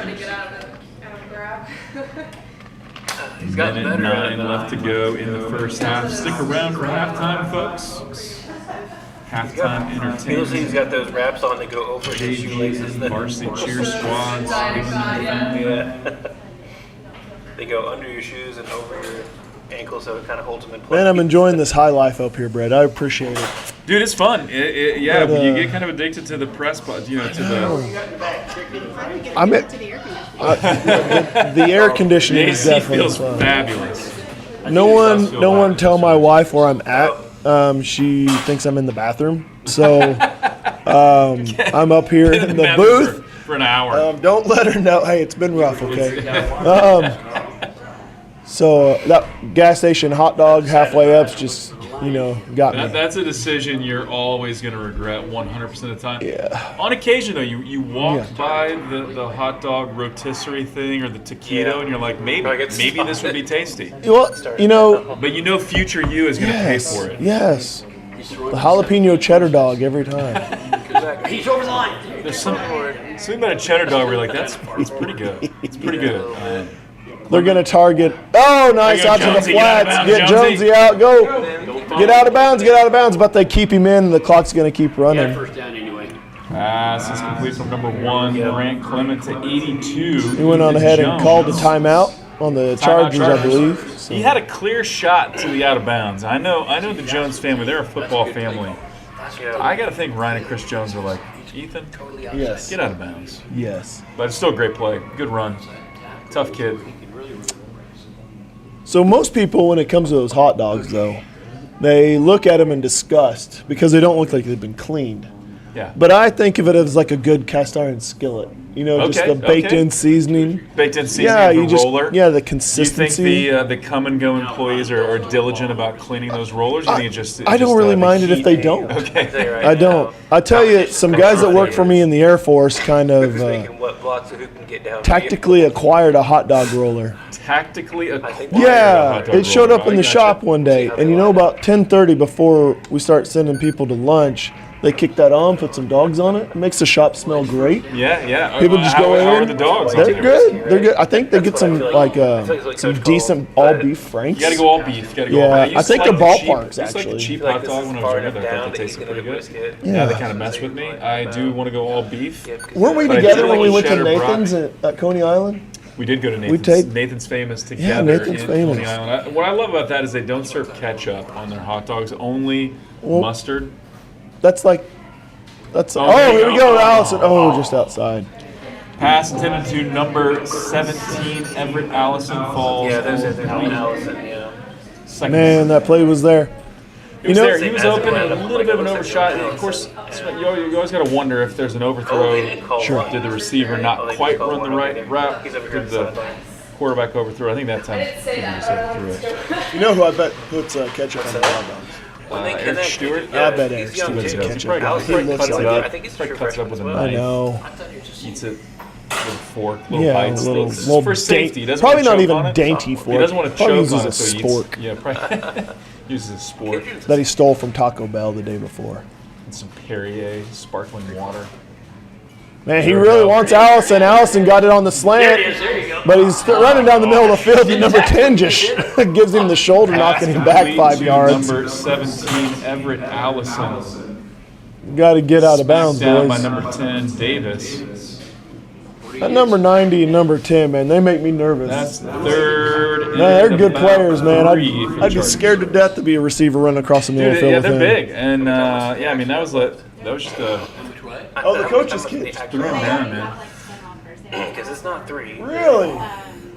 He's gotten Minute better. 9 left to go in the first half. Stick around for halftime, folks. Halftime Feels entertainment. he's got those wraps on that go over his shoelaces. That Varsity cheer squads. Yeah. They go under your shoes and over your ankles, so it kind of holds them in place. Man, I'm enjoying this high life up here, Brett. I appreciate it. Dude, it's fun. Yeah, But, you get kind of addicted to the press, to the I'm at, the air conditioning is AC definitely feels fun. fabulous. No one tell my wife where I'm at. She thinks I'm in the bathroom. So I'm up here in the booth. for an hour. Don't let her know. Hey, it's been rough, okay? So that gas station hot dog halfway up's just, got me. That's a decision you're always going to regret 100% of the time. Yeah. On occasion, though, you walk Yeah. by the hot dog rotisserie thing or the taquito, and you're like, maybe this would be tasty. Well, But future you is going to pay for it. Yes. The jalapeno cheddar dog every time. He's over the line. There's something about a cheddar dog where you're like, it's pretty good. It's pretty good. They're going to target. Oh, nice. There Out you to go, the Jonesy, get out of flats. bounds, Get Jonesy. Jonesy out. Go. Get out of bounds. Get out of bounds. But they keep him in. The clock's going to keep Yeah, running. first down anyway. Pass is complete from number 1, Grant Clement to 82. He went on Ethan ahead and Jones. called a timeout on the Chargers, I believe. So. He had a clear shot to the out of bounds. I know the Jones family. They're a football family. I got to think Ryan and Chris Jones are like, Ethan, Yes. get out of bounds. Yes. But it's still a great play. Good run. Tough kid. So most people, when it comes to those hot dogs, though, they look at them in disgust because they don't look like they've been cleaned. Yeah. But I think of it as like a good cast iron skillet. You know, just Okay, the baked-in seasoning. Baked-in seasoning Yeah, of the you just roller. the Do you think consistency. the come-and-go employees are diligent about cleaning those rollers? Or do you think it's just I don't really mind it if they don't. Okay. I don't. I tell you, some guys that work for me in the Air Force kind of what blocks of who can get down. tactically acquired a hot dog roller. Tactically acquired. Yeah, hot dog it showed roller. up in I the gotcha. shop one day, and you know, about 10:30 before we start sending people to lunch, they kick that on, put some dogs on it. It makes the shop smell great. Yeah. People just how, go in. How are the dogs? They're good. They're good. I think they get some some decent all beef franks. You gotta go all beef. You gotta go Yeah, all beef. I think the ballparks, It's like the actually. cheap hot dog when I was younger. I thought they tasted pretty good. Now they kind of mess with me. I do want to go all beef. Weren't we But I together do when like we the went to cheddar brat. Nathan's at Coney Island? We did go to Nathan's Famous together. Yeah, Nathan's in Famous. Coney Island. What I love about that is they don't serve ketchup on their hot dogs, only mustard. That's like, that's. Oh, Oh, there you here we go. go, Allison. Oh, just outside. Pass intended to number 17, Everett Allison Falls. Yeah, there's Allison, yeah. Second. Man, that play was there. He was You know- there. He was open, a little bit of an overshot. And of course, you always got to wonder if there's an overthrow. Sure. Did the receiver not quite run the right route? Did the quarterback overthrow? I think that time he just overthrew it. You know who I bet puts ketchup on the hot dogs? Eric Stewart? I bet Eric Stewart He puts does. He ketchup. probably He looks cuts it like up. I think he's a Probably true cuts it up with a freshman as knife. I know. Eats it with a fork, little Yeah, bites. little for dainty- safety. He doesn't probably want not to choke even on it. dainty He fork. doesn't want to Probably choke uses on a it, so he spork. eats. Yeah, probably uses a spork. That he stole from Taco Bell the day before. And some Perrier sparkling water. Man, he There we really go. wants Allison. Allison got it on the slant, but he's running down the middle of the field, and number 10 just gives him the shoulder, knocking him back Complete 5 to yards. Number 17, Everett Allison. Got to get out of bounds, Down by boys. number 10, Davis. That number 90 and number 10, man, they make me nervous. That's third. Man, they're and good about players, man. 3 for the I'd be Chargers. scared to death to be a receiver running across the middle of the Dude, field yeah, with they're him. big, and yeah, I mean that was just a Oh, the coach's kids. throw down, man. Because it's not 3. Really?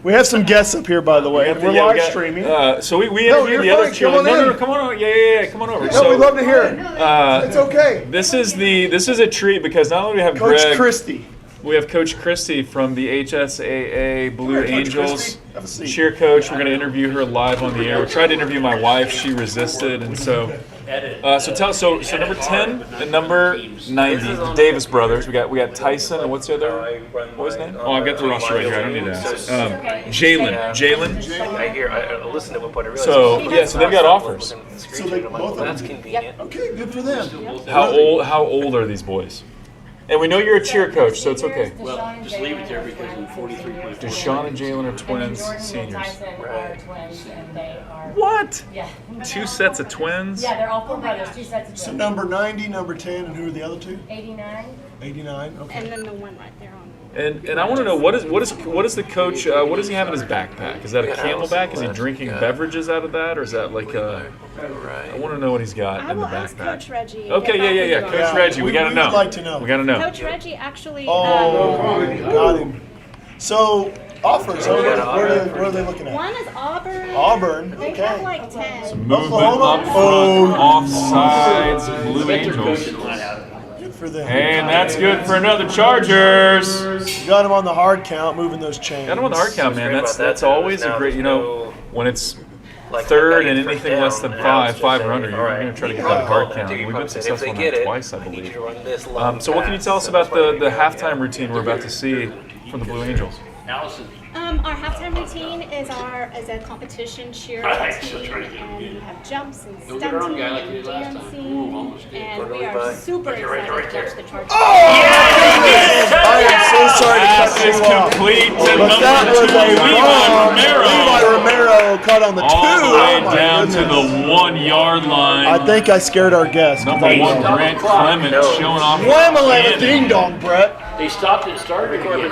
We have some guests up here, by the way. We're Yeah, we live got- streaming. So we No, interviewed you're the other fine. two. Come on No, in. come on over. Yeah, come on over. No, we'd love to hear it. Uh, It's okay. this is a treat because not only do we have Coach Greg, Christie. we have Coach Christie from the HSAA Blue Come here, Coach Angels. Christie. Have a seat. Cheer coach. We're going to interview her live on the air. We tried to interview my wife. She resisted, and so so number 10 and number 90, the Davis brothers. We got Tyson and what's the other? What was his name? Oh, I've got the roster right here. I don't need to ask. Jalen. I listened to one point. I realized So yeah, so they've got offers. So they both of them That's do. convenient. Okay, good for them. How old are these boys? And we know you're a cheer coach, so it's okay. Well, just leave it there because in 43.4. Deshaun and Jalen are twins, seniors. Are twins, and they are. What? Yeah. 2 sets of twins? Yeah, they're all 4 brothers, 2 sets of So twins. number 90, number 10, and who are the other two? 89. 89. Okay. And then the one right there on. And I want to know what is the coach? What does he have in his backpack? Is that a Camelback? Is he drinking beverages out of that, or is that like a? I want to know what he's got I in the will ask backpack. Coach Reggie. Okay, yeah. Coach Yeah, Reggie, we gotta we know. would like to know. We gotta know. Coach Reggie actually. Got him. So, offers. Where are they looking at? One is Auburn. Auburn. They have Okay. like 10. Movement Oklahoma? up front, off sides, Blue Angels. Good for them. And that's good for another Chargers. Got him on the hard count, moving those chains. Got him on the hard count, man. great That's about that, that's too, always is a now great, there's when it's Like, third I and got first anything less than down, and I was just 500, saying, you're all going to right, try to get you that got hard it. count. Take your We've been pumps in. If successful they in get that it, twice, I I need believe. you to run this long So what can you pass. tell us That's about why the you have halftime routine we're about to see from the Blue Angels? Allison. Our halftime routine is a competition cheer routine, and we have jumps and Go get our own stunting guy like you and did last time. dancing, Ooh, almost did. and Totally we are fine. super excited to watch the Chargers. I am so sorry to Pass cut is you off. complete to But that number was 2, a Levi bomb. Romero. Levi Romero caught on the 2. All the way Oh my down to goodness. the 1-yard line. I think I scared our guest. Number 1, Grant Clement showing off. Wham-a-lam, ding dong, Brett. They stopped it, started again.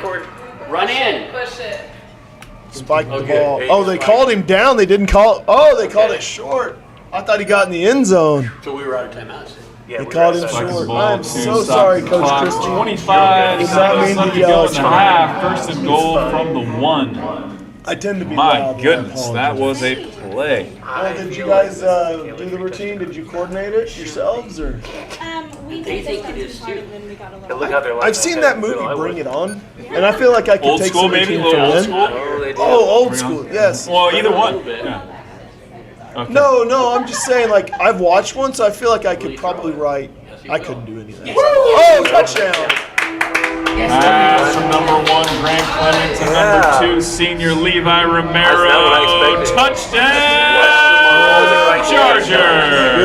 Run in. Spiked the Okay. ball. Oh, they called him down. They didn't call. Oh, they called it short. I thought he got in the end zone. So we were out of timeouts. Yeah, They we called got him some- short. Ball I'm to so stop sorry, the Coach clock. Christie. 25 Does that mean seconds he to go yelled in the short? half. First and goal from the 1. I tend to be My loud. goodness, I that apologize. was a play. Well, did you guys do the routine? Did you coordinate it yourselves, or? We They did think this it is part too. and then we got a And little. look how they're I've seen that movie, Bring It On, and I feel like I could Old take school, some maybe? routine A little from old them. school? Oh, they do. Oh, old Bring It On. school, yes. Well, either A one. little bit. Yeah. Okay. No, I'm just saying, like, I've watched one, so I feel like I could probably write. I couldn't do any of that. Oh, touchdown! Pass from number 1, Grant Clemens, to number 2, senior Levi Romero. That's not what I expected. Touchdown! Chargers!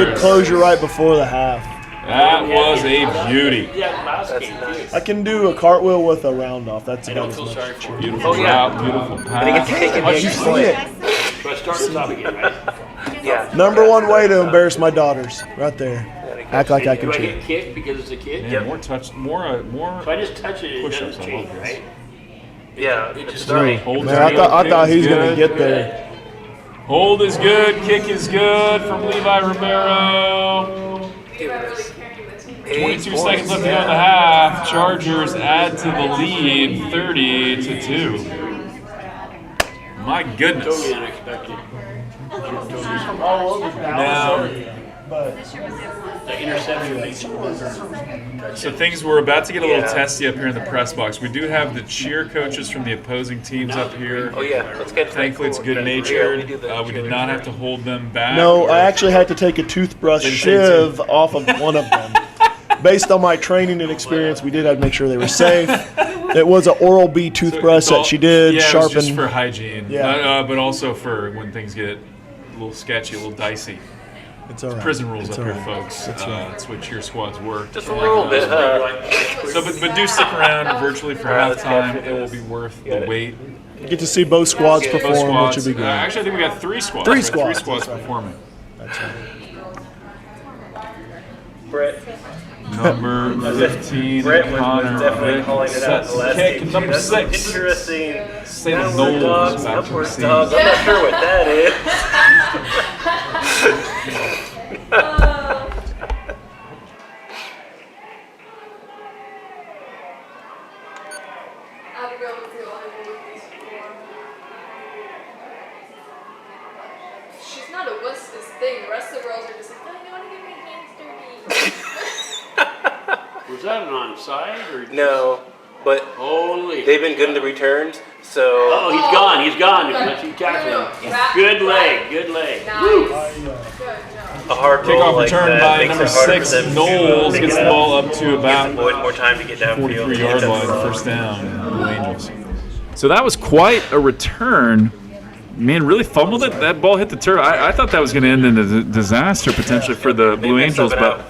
Good closure right before the half. That was a beauty. Yeah, last That's game. nice. I can do a cartwheel with a round off. That's I about don't as feel much. sorry for you. Beautiful Oh, yeah. route, beautiful And he gets pass. taken How'd big you see play. it? So I start the top again, right? Yeah. Number one way to embarrass my daughters, right there. Act like I Do can I cheat. get kicked because it's a kid? Yeah, more touch, more. So I just touch it, it Push-ups, doesn't I love change, this. right? Yeah. It just Three. Hold Man, I is thought good, he was gonna good. get there. Hold is good, kick is good from Levi Romero. 22 seconds left to go in the half. Chargers add to the lead, 30-2. My goodness. totally unexpected. Now, The interception makes it worse. so things were about to get a little Yeah. testy up here in the press box. We do have the cheer coaches from the opposing teams up here. Oh yeah. Let's get. Thankfully, it's good natured. We did not have to hold them back. No, I actually had to take a toothbrush Didn't say shiv off of one of them. Based on my training and experience, we did have to make sure they were safe. It was an Oral-B toothbrush It's all- that she did, yeah, it was sharpen. just for hygiene. Yeah. But also for when things get a little sketchy, a little dicey. It's all right. Prison rules It's up all here, right. folks. That's right. That's what cheer squads work. Just a little bit. So, but do stick around virtually for Let's halftime. capture It will this. be worth the wait. You get to see both squads Both Both perform, which squads. would be good. Actually, I think we got 3 squads. Three We got squads, 3 squads that's right. performing. That's right. Brett. Number 15, Brett was Connor. definitely calling it out in the last Kick, game. number That's 6. interesting. Salem Downward Knowles dogs, back to upward receive. dogs. I'm not sure what that is. She's not a what's this thing. The rest of the girls are just like, oh, you want to give me hands dirty. Was that an onside or? No, but Holy. they've been good in the returns. So Oh, he's gone. He's gone. Okay. Let's keep tackling No, him. no. Good leg. Good leg. Nice. Woo. Good job. a hard roll Kickoff like return that by makes number it harder 6, for them to Knowles pick gets it the up. ball up to Gives about the boys more time to get downfield. 43-yard line, first down, Blue Angels. So that was quite a return. Man, really fumbled it. That ball hit the turf. I thought that was going to end in a disaster potentially for the Blue Angels, but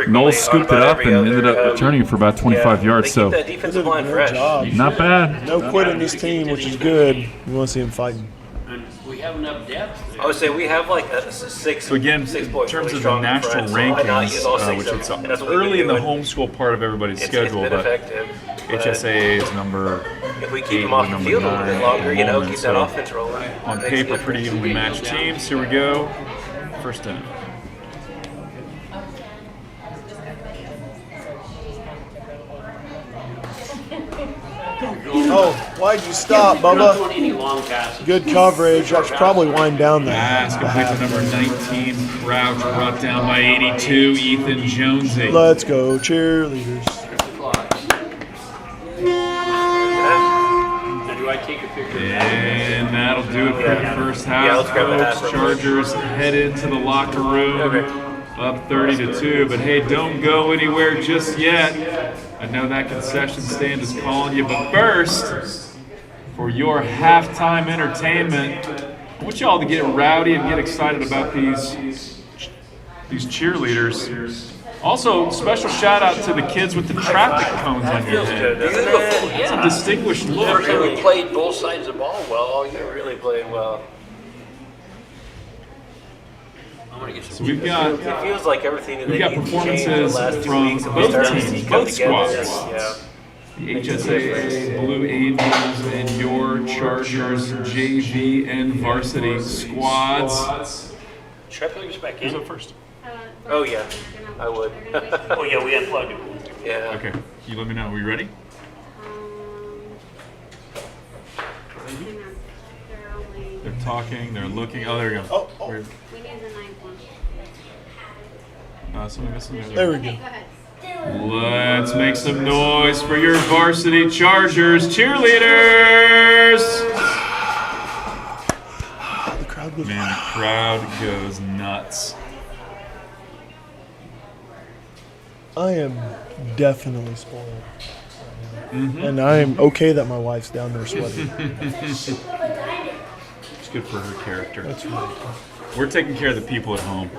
Knowles scooped it up and ended up returning it for about 25 yards. So That They defensive did a line great fresh. job. not bad. No quitting this team, which is good. We want to see them fighting. And we have enough depth there. I would say we have like a six. So again, 6 in points terms really of the strong in national front, so why not use all rankings, 6 which of it's them? And that's what we've early in been the doing. homeschool part of everybody's It's schedule, been but effective. but HSAA is number If we keep 8 them off and the number field a 9 little bit at longer, the you know, moment. keep So that offense rolling. on Makes a paper, difference. pretty evenly matched teams. Here we go. First down. Oh, why'd you stop, We're not Bubba? throwing any long passes. Good coverage. I should probably wind down that. Pass complete to number 19, Crouch, brought down by 82, Ethan Jonesy. Let's go, cheerleaders. The clock. Now, do I take a picture? And that'll do it for the first half, Yeah, let's grab the half folks. real quick. Chargers head into the locker room, Okay. up 30-2. But hey, don't go anywhere just yet. I know that concession stand is calling you, but first, for your halftime entertainment, I want you all to get rowdy and get excited about these cheerleaders. Also, special shout out to the kids with the traffic cones on your head. Beautiful. It's a distinguished look. First time we played both sides of the ball well all year. Really playing well. I'm gonna get So some. we've got It feels like everything that We've got they need to change in the performances last 2 from weeks and we both started to teams, see come both together. squads. Yeah. the HSAA, Blue Angels, and your Chargers JV and Varsity squads. Should I plug this back Who's in? up first? Oh yeah, I would. Oh yeah, we unplugged it. Yeah. Okay, you let me know. Are you ready? They're talking, they're looking. Oh, there we go. Oh. Weird. We need the ninth one. Something missing there. There we go. Go ahead. Let's make some noise for your Varsity Chargers cheerleaders. The crowd goes, Man, the crowd goes nuts. I am definitely spoiled. And I am okay that my wife's down there sweating. It's good for her character. That's really cool. We're taking care of the people at home.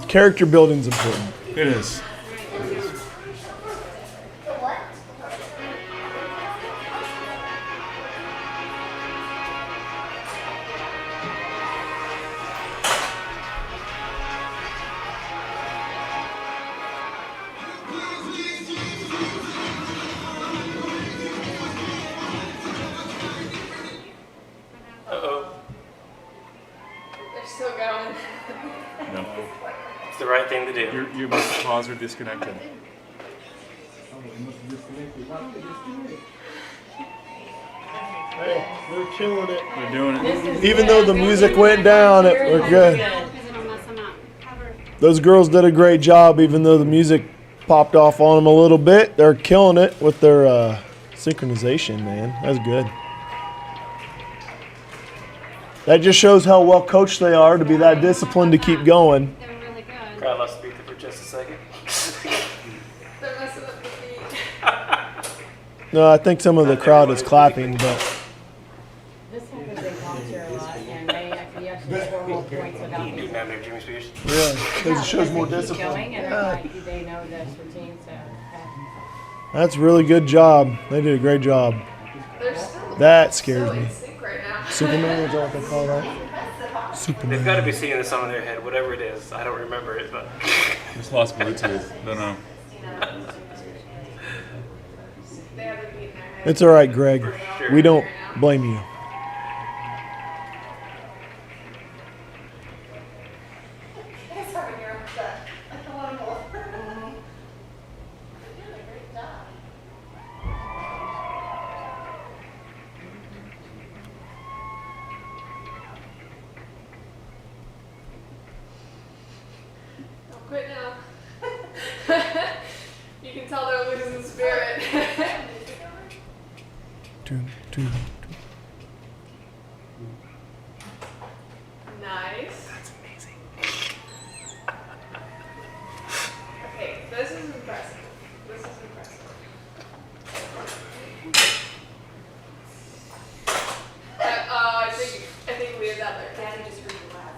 Character building's important. It is. They're still going. It's the right thing to do. You must have paused or disconnected. Hey, they're killing it. They're doing it. Even though the music went down, we're good. Those girls did a great job, even though the music popped off on them a little bit. They're killing it with their synchronization, man. That's good. That just shows how well coached they are to be that disciplined to keep going. They're really good. Crowd lost speaker for just a second. They're messing up the feet. No, I think some of the crowd is clapping, but This happens in concert a lot, and they actually score more points without You me. do Jimmy Spears. yeah, because it shows more Keep discipline. going, and Yeah. like, they know this routine, so. That's a really good job. They did a great job. They're still That scares so me. in sync right now. Superman, is that what they call that? They've got to be Superman. seeing this on their head, whatever it is. I don't remember it, but Just lost Bluetooth. Don't know. They have a beat in their head. It's all right, Greg. We don't blame you. Don't quit now. You can tell they're losing spirit. Nice. That's amazing. Okay, this is impressive. This is impressive. I think Leah's out there. Daddy just heard you laugh.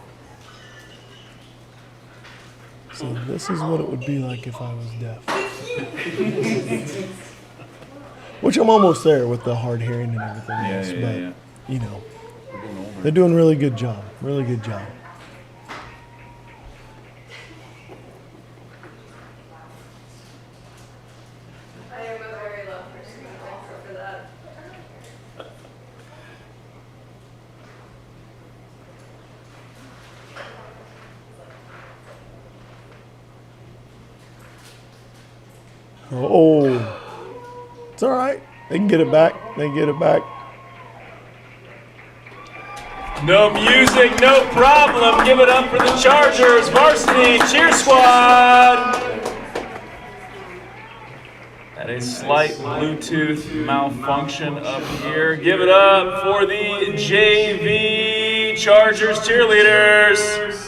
So this is what it would be like if I was deaf. Which I'm almost there with the hard hearing and everything else, but you know, they're doing a really good job. Really good job. I am a very loud person. I'm thankful for that. Oh, it's all right. They can get it back. They can get it back. No music, no problem. Give it up for the Chargers Varsity Cheer Squad. Had a slight Bluetooth malfunction up here. Give it up for the JV Chargers cheerleaders.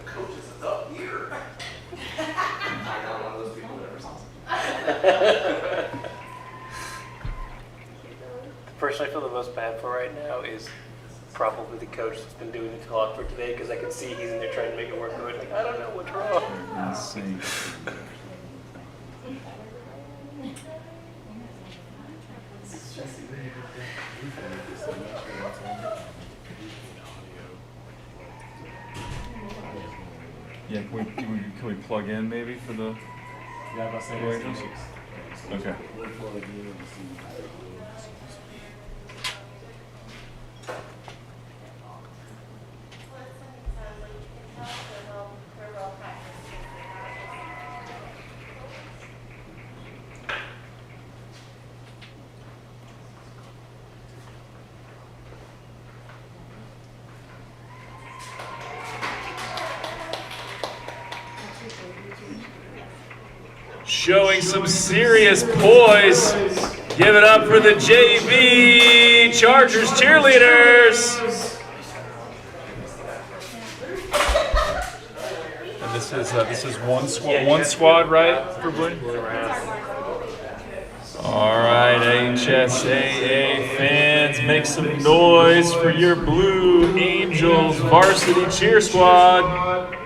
Coaches is up here. I'm not one of those people that ever saw The person I feel the most bad for right now is probably the coach that's been doing the talk for today, because I can see he's in there trying to make it work. Going like, I don't know what's wrong. Let's see. Yeah, can we plug in maybe for the Rangers? Okay. Showing some serious poise. Give it up for the JV Chargers cheerleaders. And this is one squad, right, for Blue? All right, HSAA fans, make some noise for your Blue Angels varsity cheer squad.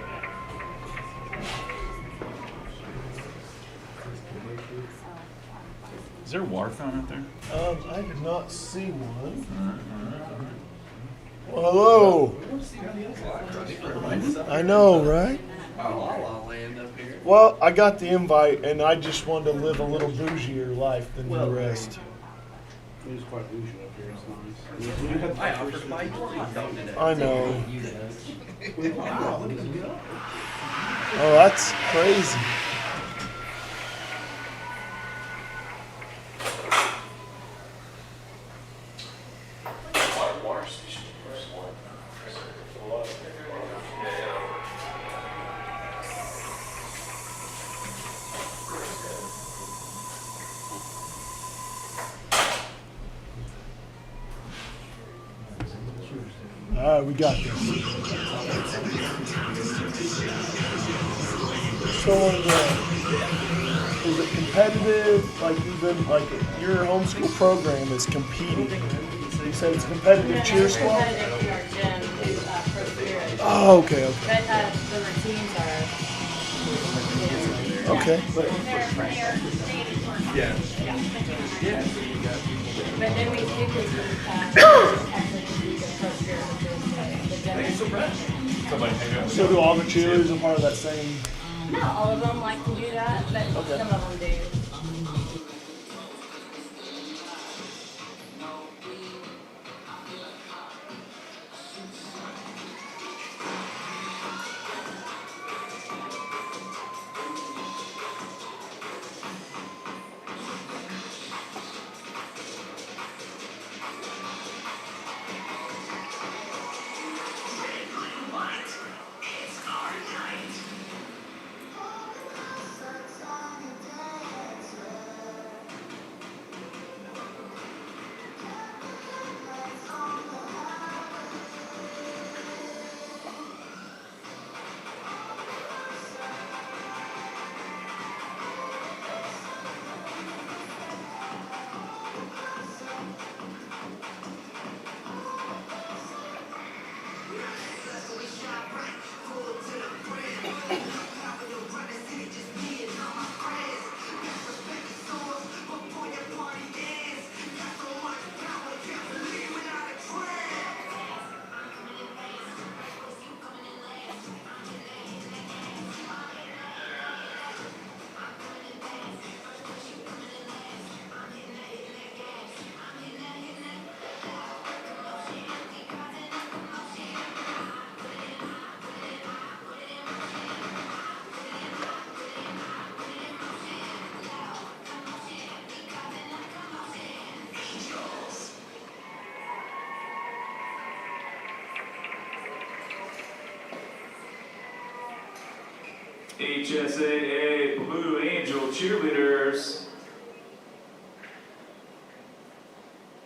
Is there a water fountain out there? I did not see one. Well, hello. I know, right? Well, I got the invite, and I just wanted to live a little bougier life than the rest. It is quite bougie up here. It's nice. I offered my I know. Oh, that's crazy. All right, we got this. So, is it competitive? Like even like your homeschool program is competing. You said it's a competitive cheer squad. Competitive in our gym, pro spirit. Oh, okay, okay. But the routines are. Okay. Yeah. But then we do actually do the pro spirit, which is the gym. So do all the cheerleaders are part of that same? Not all of them like to do that, but some of them do. HSAA Blue Angel cheerleaders.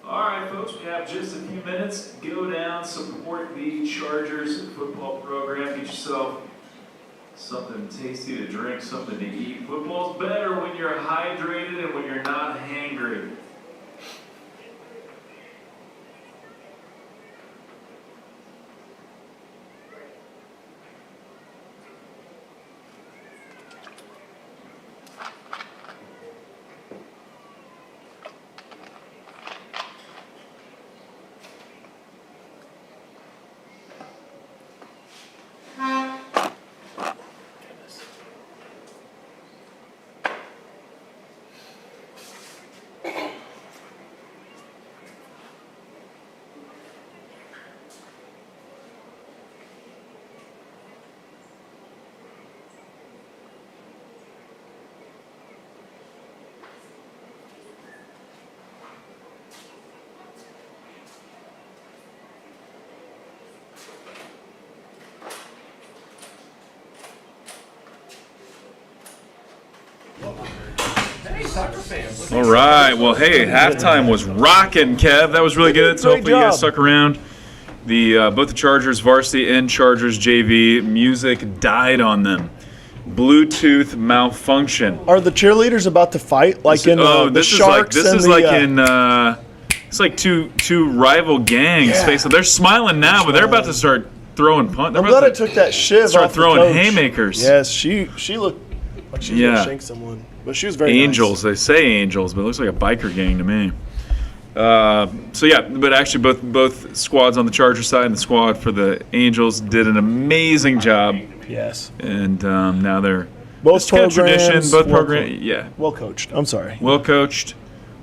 All right, folks, we have just a few minutes. Go down, support the Chargers football program. Get yourself something tasty to drink, something to eat. Football's better when you're hydrated and when you're not hangry. All right. Well, hey, halftime was rocking, Kev. That was really good. So hopefully you guys stuck around. Both the Chargers varsity and Chargers JV music died on them. Bluetooth malfunction. Are the cheerleaders about to fight? Like in the Sharks? It's like two rival gangs. So they're smiling now, but they're about to start throwing punts. I'm glad I took that shiv Start off throwing the coach. haymakers. Yes, she looked like she was going to shank someone. But she was very Angels. nice. They say Angels, but it looks like a biker gang to me. But actually both squads on the Charger side and the squad for the Angels did an amazing job. Yes. And now they're both programs. Both programs, yeah. Well coached. I'm sorry. Well coached.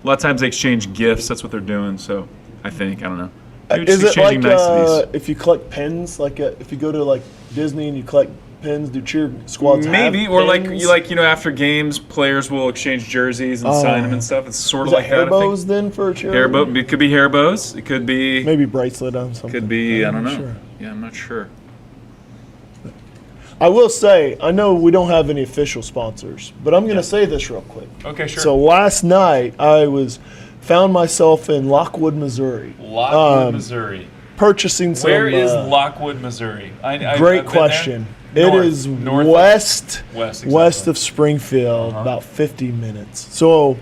A lot of times they exchange gifts. That's what they're doing. So I don't know. Maybe Is just it like exchanging niceties. if you collect pins, like if you go to like Disney and you collect pins, do cheer squads Maybe, have or pins? like after games, players will exchange jerseys and sign them and stuff. It's sort of Is like hair that. I think. bows then for a cheer? Hair bow. It could be hair bows. It could be maybe bracelet on something. Could be. I don't know. Sure. Yeah, I'm not sure. I will say, I know we don't have any official sponsors, but I'm going to say this real quick. Okay, sure. So last night I found myself in Lockwood, Missouri. Missouri. Purchasing some. Where is Lockwood, Missouri? Great question. It is west of Springfield, about 50 minutes. So,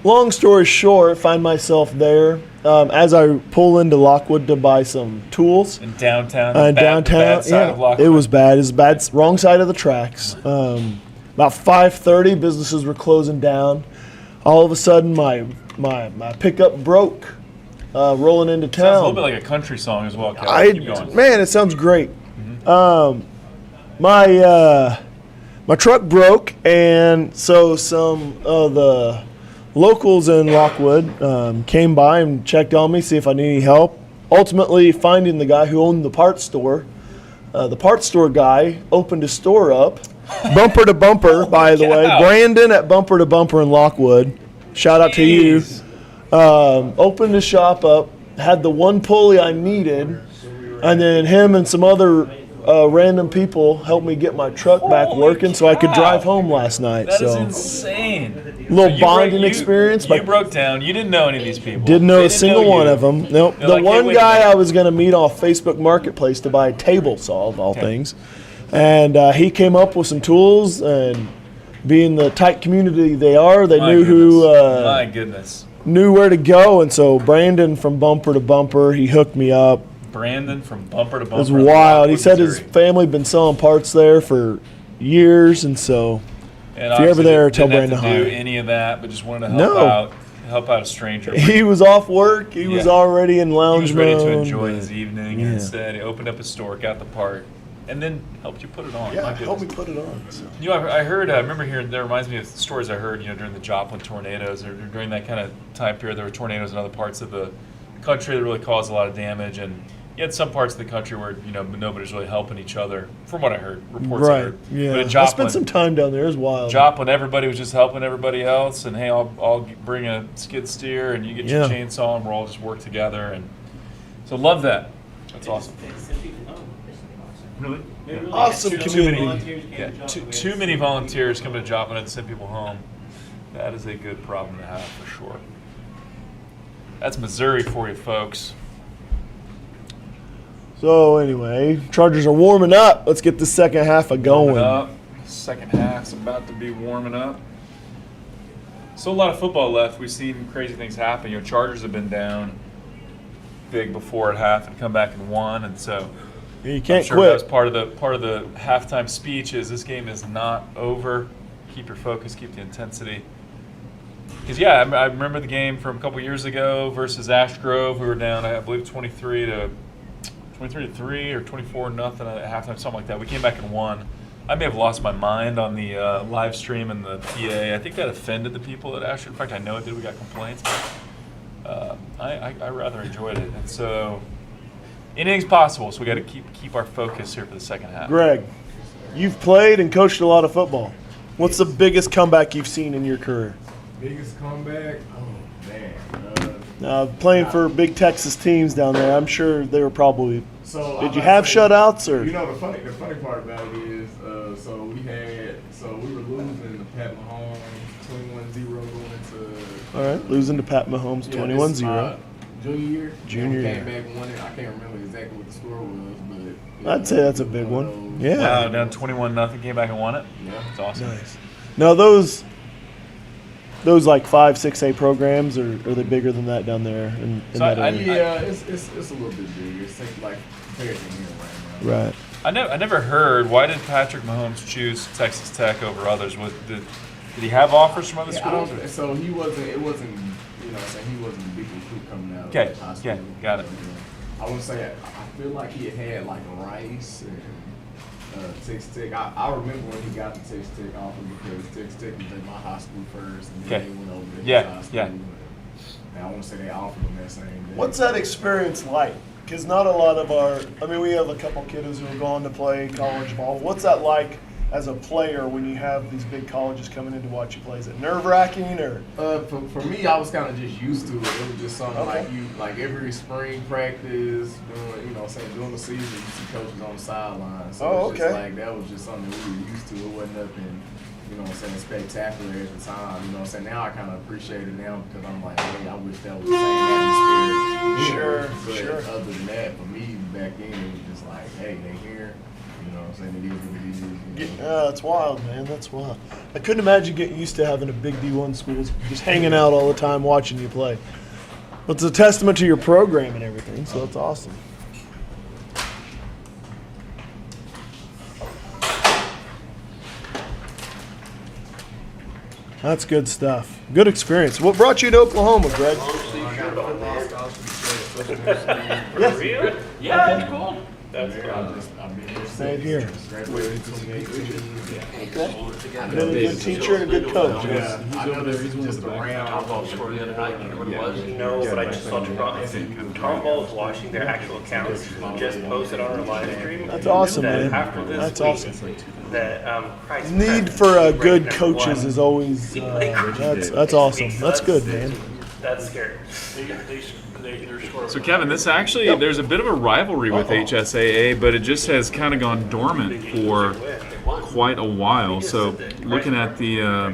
long story short, find myself there as I pull into Lockwood to buy some tools. In downtown. Bad side of Lockwood. It was bad. It was bad. Wrong side of the tracks. About 5:30, businesses were closing down. All of a sudden, my pickup broke. Rolling into town. Sounds a little bit like a country song as well, Kevin. Keep going. Man, it sounds great. My truck broke, and so some of the locals in Lockwood came by and checked on me, see if I need any help. Ultimately, finding the guy who owned the parts store. The parts store guy opened his store up, bumper to bumper, by the way. Brandon at Bumper to Bumper in Lockwood. Shout out to you. Opened his shop up, had the one pulley I needed, and then him and some other random people helped me get my truck back working so I could drive home last night. That is insane. Little bonding experience. You broke down. You didn't know any of these people. Didn't know a single one of them. Nope. They're The like, hey, one wait a guy minute. I was going to meet off Facebook Marketplace to buy a table saw, of all things. And he came up with some tools, and being the tight community they are, they My goodness. knew where to go. And so Brandon from Bumper to Bumper, he hooked me up. Brandon from Bumper to Bumper. It was wild. He said his family been selling parts there for years, and so And if you're ever there, tell didn't Brandon have to do hi. any of that, but just wanted to help out a stranger. He was off work. He was already in lounge He was ready mode. to enjoy his evening, and instead he opened up his store, got the part, and then helped you put it on. Yeah, My helped me goodness. put it on. So. You know, I heard. I remember hearing. That reminds me of stories I heard. During the Joplin tornadoes, or during that kind of time period, there were tornadoes in other parts of the country that really caused a lot of damage, and you had some parts of the country where nobody's really helping each other. From what I heard, reports I heard. Yeah. But in I Joplin, spent some time down there. It was wild. Joplin, everybody was just helping everybody else, and hey, I'll bring a skid steer, and you get your chainsaw, and we'll all just work together, and so love that. That's awesome. Really? Awesome community. Too many volunteers come to Joplin and send people home. That is a good problem to have for sure. That's Missouri for you, folks. So anyway, Chargers are warming up. Let's get the second half of going. Warming up. Second half's about to be warming up. So a lot of football left. We've seen crazy things happen. You know, Chargers have been down big before at half and come back and won, and so You can't I'm sure quit. that was part of the halftime speech. Is this game is not over. Keep your focus. Keep the intensity. Because I remember the game from a couple years ago versus Ash Grove. We were down, I believe, 23 to 3 or 24-0 at halftime, something like that. We came back and won. I may have lost my mind on the live stream and the PA. I think that offended the people at Asher. In fact, I know it did. We got complaints. But, I rather enjoyed it. And so anything's possible, so we got to keep our focus here for the second half. Greg, you've played and coached a lot of football. What's the biggest comeback you've seen in your career? Biggest comeback? Oh, man. Playing for big Texas teams down there, I'm sure they were probably. So Did you have shutouts or? You know, the funny part about it is, we were losing to Pat Mahomes 21-0 going into. All right, losing to Pat Mahomes 21-0. Junior year. Came back and won it. I can't remember exactly what the score was, but I'd say that's a big one. Yeah. Wow, down 21-0, came back and won it. Yeah, it's awesome. Nice. Now those like 5, 6A programs, are they bigger than that down there? In that area? It's a little bit bigger. It's like compared to here right now. Right. I never heard, why did Patrick Mahomes choose Texas Tech over others? Did he have offers from other schools? So he wasn't, he wasn't a big recruit coming out Okay, of high school. yeah, got it. I wouldn't say, I feel like he had like Rice and Texas Tech. I remember when he got the Texas Tech offer because Texas Tech was at my high school first, and then they went over to his high school. And I want to say they offered him that same day. What's that experience like? Because not a lot of we have a couple kiddos who have gone to play college ball. What's that like as a player when you have these big colleges coming in to watch you play? Is it nerve-wracking or? For me, I was kind of just used to it. It was just something like every spring practice, during the season, you see coaches on the sideline. So it's just like that was just something that we were used to. It wasn't nothing, spectacular at the time. Now I kind of appreciate it now because I'm like, hey, I wish that was the same atmosphere. Sure. Other than that, for me back then, it was just like, hey, they here. It is what it is. That's wild, man. That's wild. I couldn't imagine getting used to having a big D1 schools just hanging out all the time watching you play. But it's a testament to your program and everything, so that's awesome. That's good stuff. Good experience. What brought you to Oklahoma, Greg? Yeah, that's cool. Stayed here. Been a good teacher and a good coach. I know this is just a round. Tom Ball scored the other night. You remember what it was? No, but I just saw Tom Ball is watching their actual accounts. Just posted on our live stream. That's awesome, man. After this That's week, awesome. That Need for good coaches is always. That's awesome. That's good, man. That's scary. So Kevin, there's a bit of a rivalry with HSAA, but it just has kind of gone dormant for quite a while. So looking at the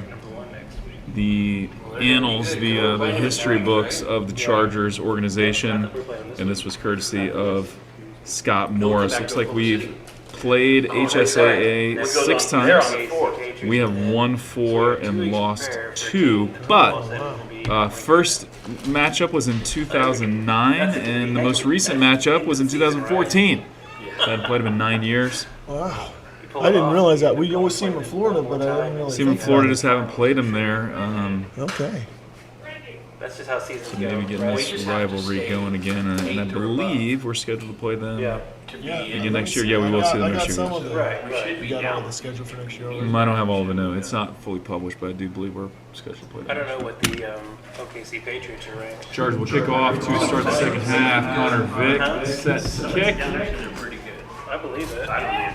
annals, the history books of the Chargers organization, and this was courtesy of Scott Morris. Looks like we've played HSAA 6 times. We have won 4 and lost 2, but first matchup was in 2009, and the most recent matchup was in 2014. So I hadn't played them in 9 years. Wow. I didn't realize that. We always see them in Florida, but I didn't really see them in Florida, just haven't played them there. Okay. That's just how seasons so maybe getting this rivalry going again, and I believe we're scheduled to play them again next year. Yeah, we will see them next year. We got all the schedule for next year. I don't have all of it, no. It's not fully published, but I do believe we're scheduled to play them. I don't know what the OKC Patriots are ranked. Chargers will kick off to start the second half. Connor Vick sets kick. They're pretty good. I believe it. I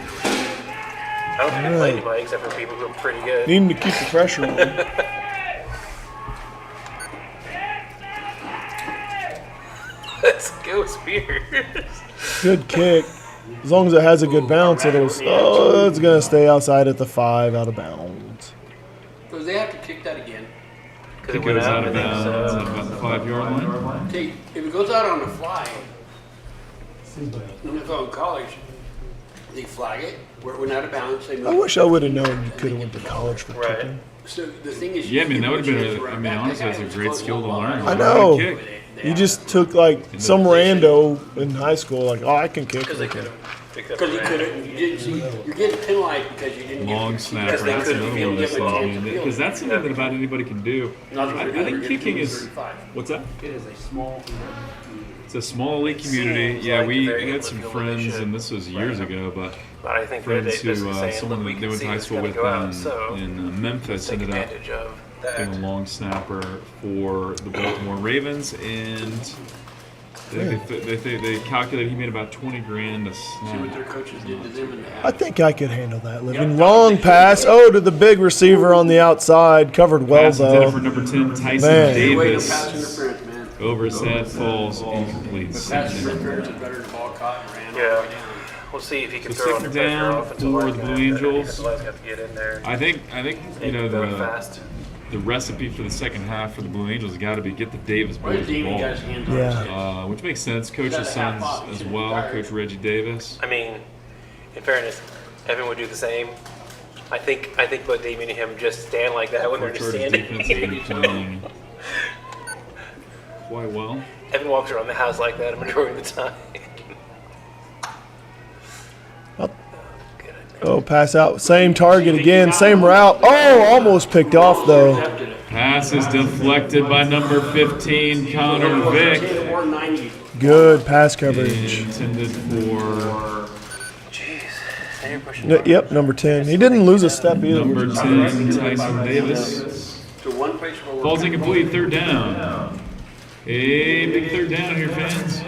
don't think I play anybody except for people who are pretty good. Need to keep the pressure on. Let's go, Spears. Good kick. As long as it has a good bounce, it's going to stay outside at the 5, out of bounds. So they have to kick that again. because It it went goes out. out of bounds at about the 5-yard line. See, if it goes out on the fly, NFL in college, they flag it where it went out of bounds. They move I it. wish I would have known you could have went to college for Right. kicking. So the thing is, Yeah, I mean, that would have been, a, I mean, honestly, that's a great skill to learn. I know. Kick. You just took like some rando in high school, like, oh, I can kick. Because they Okay. could have. because you couldn't, you didn't see, you're getting penalized because you didn't Long get snapper, Because they that's couldn't another feel one that's different like, chance of because that's something that about anybody can do. I think kicking is, what's that? It is a small. It's a small elite community. Seems Yeah, like we very had good some with the way they friends, should. and this was years ago, but But I think friends they're who, just saying, someone look, we they can went see to high it's school gonna with go out, so in Memphis take ended up advantage of that. being a long snapper for the Baltimore Ravens, and they calculated he made about 20 grand a See what their snap. coaches did to them in the I half. think I could handle that. Living long pass. Oh, to the big receiver on the outside. Covered well, Pass intended for though. number 10, Tyson Man. Stay away from Davis. pass interference, man. Over his head, falls incomplete. Pass Second interference is better than ball caught and ran all the Yeah. way down. We'll see if he can So throw second under pressure. down Offensive for line's the gonna Blue have to- Angels. defensive line's got to get in there. I think you know Go the fast. the recipe for the second half for the Blue Angels has got to be get the Davis Why boys does the Damien ball, got his hands on Yeah. his head? which makes sense. Coach's sons as well, Coach Reggie Davis. I mean, in fairness, Evan would do the same. I think both Damien and him just stand like that when they're just Chargers standing. defense has been playing quite well. Evan walks around the house like that a majority of the time. Oh, pass out. Same target again. Same route. Oh, almost picked off, though. Pass is deflected by number 15, Connor Vick. Or 90. Good pass coverage. Intended for Yep, number 10. He didn't lose a step either. number 10, Tyson Davis. To one place where we're Falls incomplete, third down. A big third down here, fans.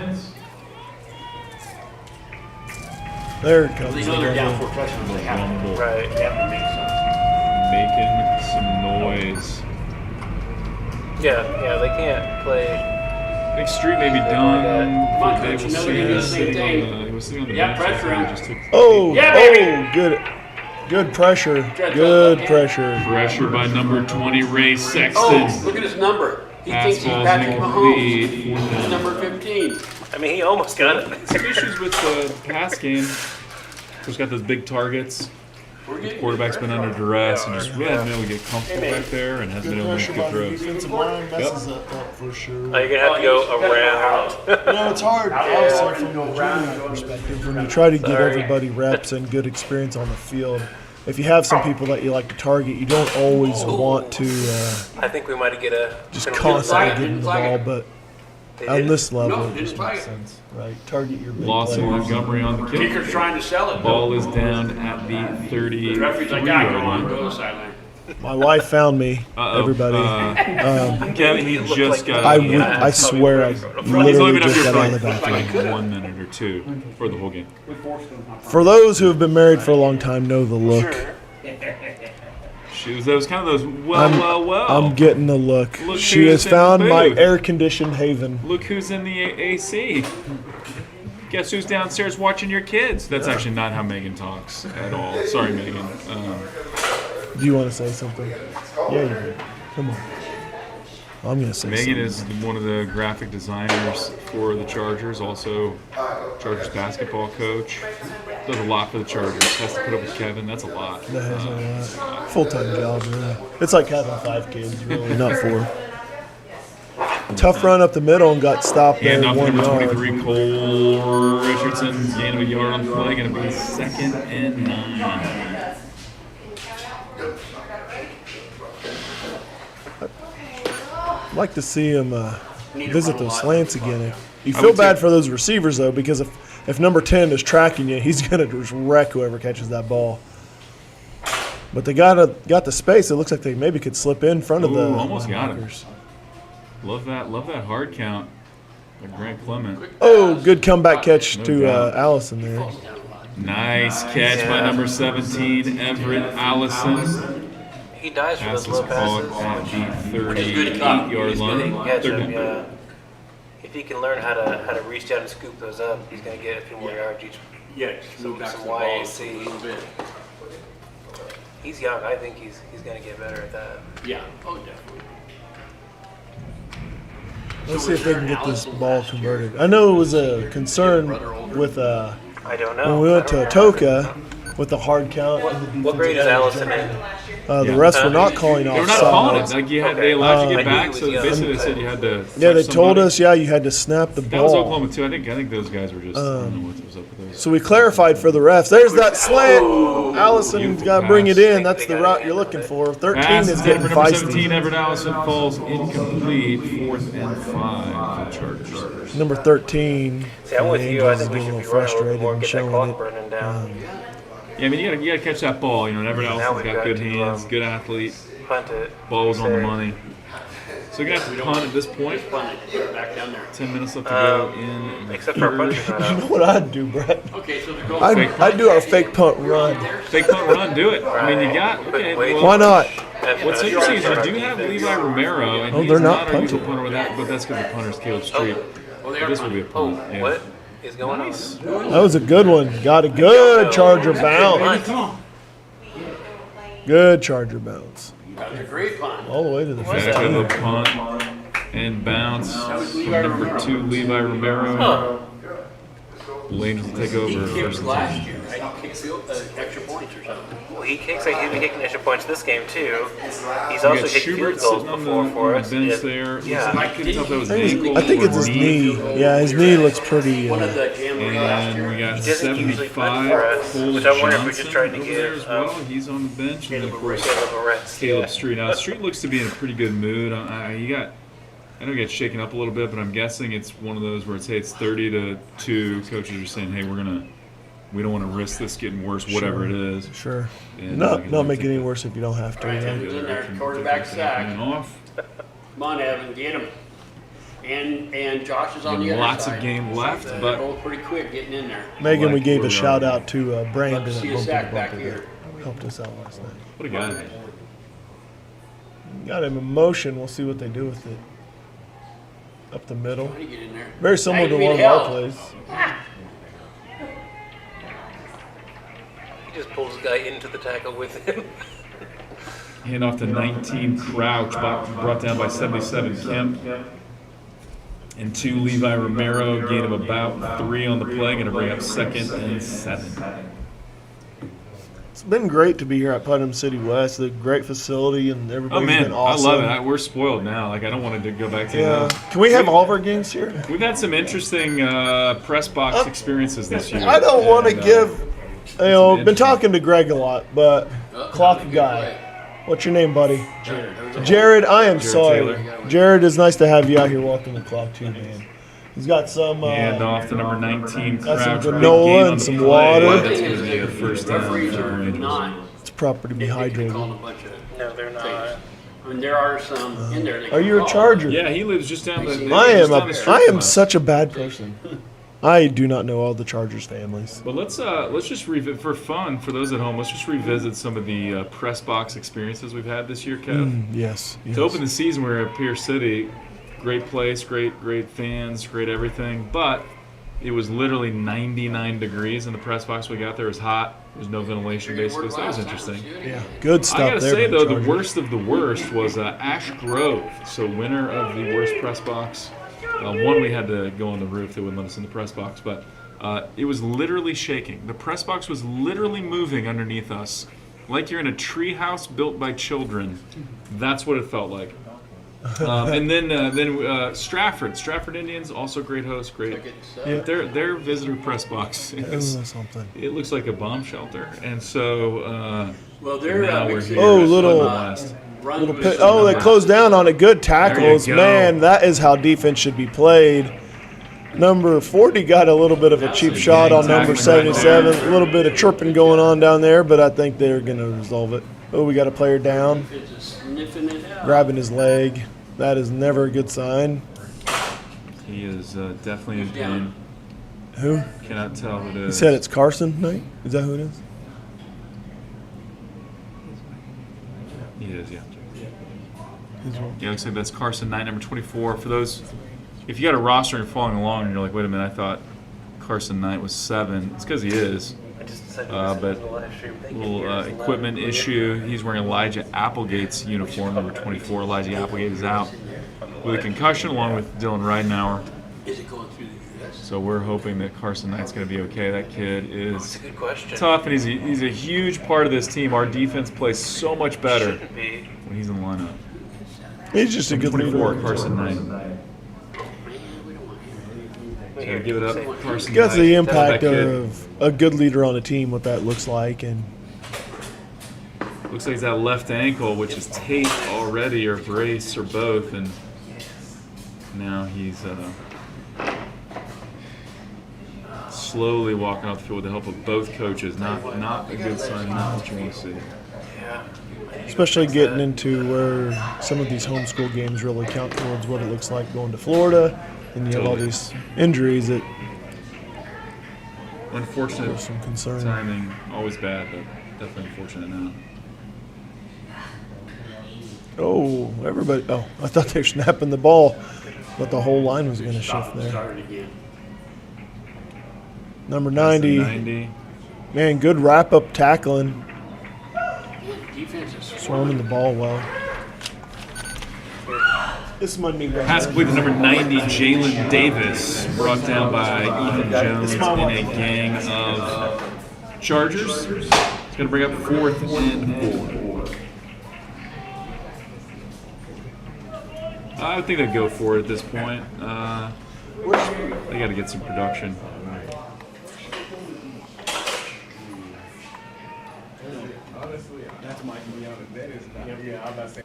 There it comes. they know they're down 4 touchdowns. They have to, Right. they have to make Making some noise. Yeah, they can't play. Big Street may be done Come for on, the day. coach, We'll you know see. they're He doing was the same sitting on thing. the, he was sitting on the Yeah, bench. pressure him. Just took Oh, Yeah, oh, baby. good pressure. Good pressure. pressure by number 20, Ray Sexton. Oh, look at his number. He Pass thinks he's ball's Patrick incomplete. Mahomes. He's number 15. I mean, he almost got it. Some issues with the pass game. He's got those big targets. We're getting Quarterback's been under duress and just really hasn't been able to get comfortable back there and hasn't Good been able to pressure make by good the throws. defensive line messes that up for sure. Oh, you're gonna have to go around. No, it's hard also from a junior perspective when you try to get Sorry. everybody reps and good experience on the field. If you have some people that you like to target, you don't always want to I think we might get a just penalty. constantly flag it, give them the flag ball, it. but They on didn't. this level, No, it didn't just flag makes it. sense, right? Target your big Lawson players. Montgomery on the kick. Kicker's trying to sell it. Ball is down at the The referee's like, 33-yard "Ah, go on, line. go to the sideline." My wife found me, Uh-oh. everybody. Kevin, he looked just like got. I swear, I He's only literally been up just here got for out of the bathroom. like 1 minute or 2 for the whole game. We forced them. For those who have been married for a long time, know the look. That was kind of those well. I'm getting the look. Look She who's has in the found my booth. air-conditioned haven. Look who's in the AC. Guess who's downstairs watching your kids? That's actually not how Megan talks at all. Sorry, Megan. Do you want to say something? Yeah, you do. Come on. I'm going to say Megan something. is one of the graphic designers for the Chargers, also Chargers basketball coach. Does a lot for the Chargers. Has to put up with Kevin. That's a lot. That has a lot. Full-time job, really. It's like having 5 kids, really, not 4. Tough run up the middle and got stopped there And off 1 number yard. 23, Cole Richardson. Gain of a yard on the play. Going to be 2nd and 9. I'd like to see him visit those slants again. You I feel would bad too. for those receivers, though, because if number 10 is tracking you, he's going to just wreck whoever catches that ball. But they got the space. It looks like they maybe could slip in front of the Ooh, almost got him. blockers. Love that hard count by Grant Clement. Oh, good comeback catch No to doubt. Allison there. Nice catch by number 17, Everett Allison. He dies for Pass those is low caught passes. at the He's good to caught. 38-yard He's line. Catch Third him, down. yeah. If he can learn how to reach down and scoop those up, he's gonna get a few more yards each. Yeah, just move back to Some the ball YAC. a little bit. He's young. I think he's gonna get better at that. Yeah, oh, definitely. Let's see if they can get this ball converted. I know it was a concern with I don't know. when we went to Atoka with the hard count. What grade is Allison in? The refs were not calling They were not calling it. offside. Like they allowed you to get I knew back. he So was young. basically, they said you had to. Yeah, they touch told somebody. us, you had to snap the That was ball. Oklahoma too. I think those guys were just. I don't know what was up with those. So we clarified for the refs. There's that slant. Allison's got to bring it in. That's the route you're looking for. 13 Pass is is getting for number 17. feisty. Everett Allison falls incomplete. 4th and 5 for the Chargers. Number 13. See, I'm with the you. I Angels think we getting should a be little running a little frustrated more, and get that showing clock it. burning down. Yeah, I mean you gotta catch that ball. You know, Everett Now Allison's we've got got good to, hands, good athlete. Punt it. Ball was on the Say- money. So you're gonna have to punt at this point. Back down there. 10 minutes left to go in the Except for our third. puncher's not You know out. what I'd do, Brett? Okay, so the goal. I'd do our fake punt run. Fake punt run, do it. I mean, you got. Okay, well, Why not? What's interesting is you do have Levi Romero, and Oh, he's they're not not our usual punting. punter with that, but that's because the punter's Caleb Street. But this will be a Oh, punt. Yeah. what is going on? That was a good one. Got a good Charger bounce. Good Charger bounce. That was a great punt. All the way to the Back of the 15. punt and bounce from number 2, Levi Romero. The Angels will take over. He first kicked and last 10. year, right? He kicked extra points or something. Well, he kicks like he's been kicking extra points this game too. He's We also got kicked field Schubert goals sitting on before for the us. bench Yeah. there. Yeah. I couldn't tell if that was ankle I think or it's his knee. Yeah, his knee looks pretty. One of the jamborees last And we year. got He doesn't usually punt 75, for us, Cole which I wonder if we Johnson just tried to over get, there as well. He's on the bench. And then, of course, Caleb Moretz. Caleb Street. Now, Street looks to be in a pretty good mood. I know he got shaken up a little bit, but I'm guessing it's one of those where it's, hey, it's 30-2. Coaches are saying, hey, we don't want to risk this getting worse, whatever it is. Sure. And Not make it any worse if you don't have to. Right, right? who's in there? Quarterback sack. Coming off. Come on, Evan, get him. And Josh is on the other Lots side. of game left, They're but both pretty quick getting in there. Megan, we gave a Like, shout out to Brandon Love to at see a Bumper sack to back Bumper here. that helped us out last night. what a guy. Got him in motion. We'll see what they do with it. Up the middle. How do you get in there? Very similar Now to you one need of our help. plays. He just pulls the guy into the tackle with him. Hand off to 19 Crouch, brought down by 77 Kemp. And 2 Levi Romero, gain of about 3 on the play, going to bring up 2nd and 7. It's been great to be here at Putnam City West. A great facility, and Oh everybody's man, been awesome. I love it. We're spoiled now. Like I don't want to go back to. Yeah. Can we have all of our games here? We've had some interesting press box experiences this year. I don't want to And, give. Been interesting. talking to Greg a lot, but clock guy. What's your name, buddy? Jared. I am sorry. Taylor. Jared, it's nice to have you out here walking the clock too, man. He's got some. Hand off to number 19 got some Crouch. Big granola gain on and the some play. water. That's going to be the first down for Referees are our Angels. not. It's proper to be They can hydrated. call a bunch of No, they're not. things. I mean, there are some in there. they Are can you a call. Charger? Yeah, he lives just down the. I just am down the street I from am us. such a bad person. I do not know all the Chargers families. But let's just revisit for fun for those at home. Let's just revisit some of the press box experiences we've had this year, Kev. Yes. To open the season, we were at Pierce City. Great place, great fans, great everything. But it was literally 99 degrees in the press box we got there. It was hot. There's no ventilation, basically. So that was interesting. Yeah. Good stuff I gotta there. say by though, the Chargers. worst of the worst was Ash Grove. So winner of the worst press box. One, we had to go on the roof. They wouldn't let us in the press box, but it was literally shaking. The press box was literally moving underneath us, like you're in a tree house built by children. That's what it felt like. And then Stratford Indians, also great host, great. Yeah. Their visitor press box. Something. It looks like a bomb shelter, and so Well, they're now we're mixing here. Oh, at little- Putnam West. run Little position pit. Oh, they number- closed down on it. Good tackles. go. Man, that is how defense should be played. Number 40 got a little bit of a cheap shot on number tackling right 77. there. A little bit of chirping going on down there, but I think they're going to resolve it. Oh, we got a player down, It's just sniffing it out. grabbing his leg. That is never a good sign. He is definitely in down. pain. Who? Cannot tell who it He is. said it's Carson Knight. Is that who it is? He is, yeah. Yeah, looks like that's Carson Knight, number 24. For those, if you got a roster and you're following along and you're like, wait a minute, I thought Carson Knight was 7. It's because he is. I just decided But to live stream. Thank you. little Here's equipment 11. issue. He's wearing Elijah Applegate's uniform, number 24. Elijah Applegate is out with a concussion, along with Dylan Ridenauer. Is it going through the So we're hoping that Carson Knight's going to be okay. That kid That's is a good question. tough, and he's a huge part of this team. Our defense plays so much better Shouldn't be. when he's in the lineup. He's just a good 24, leader. Carson Knight. So give it up, Carson That's Knight. the impact That kid of a good leader on a team, what that looks like. And looks like he's that left ankle, which is taped already, or brace, or both, and now he's slowly walking off the field with the help of both coaches. Not a good sign. Not what you want to see. Yeah. especially getting into where some of these homeschool games really count towards what it looks like going to Florida, and you have all these injuries that Unfortunate there's some concern. timing, always bad, but definitely unfortunate now. Oh, everybody! Oh, I thought they were snapping the ball, but the whole line was going to shift there. Number 90, man, good wrap-up tackling. Swarming the ball well. This is my new guy. Pass complete to number 90, Jalen Davis, brought down by Ethan Jones in a gang of Chargers. It's going to bring up 4th and 4. I think they'd go for it at this point. They got to get some production. That's Mike Leon. That is not. Yeah, I'm about to say.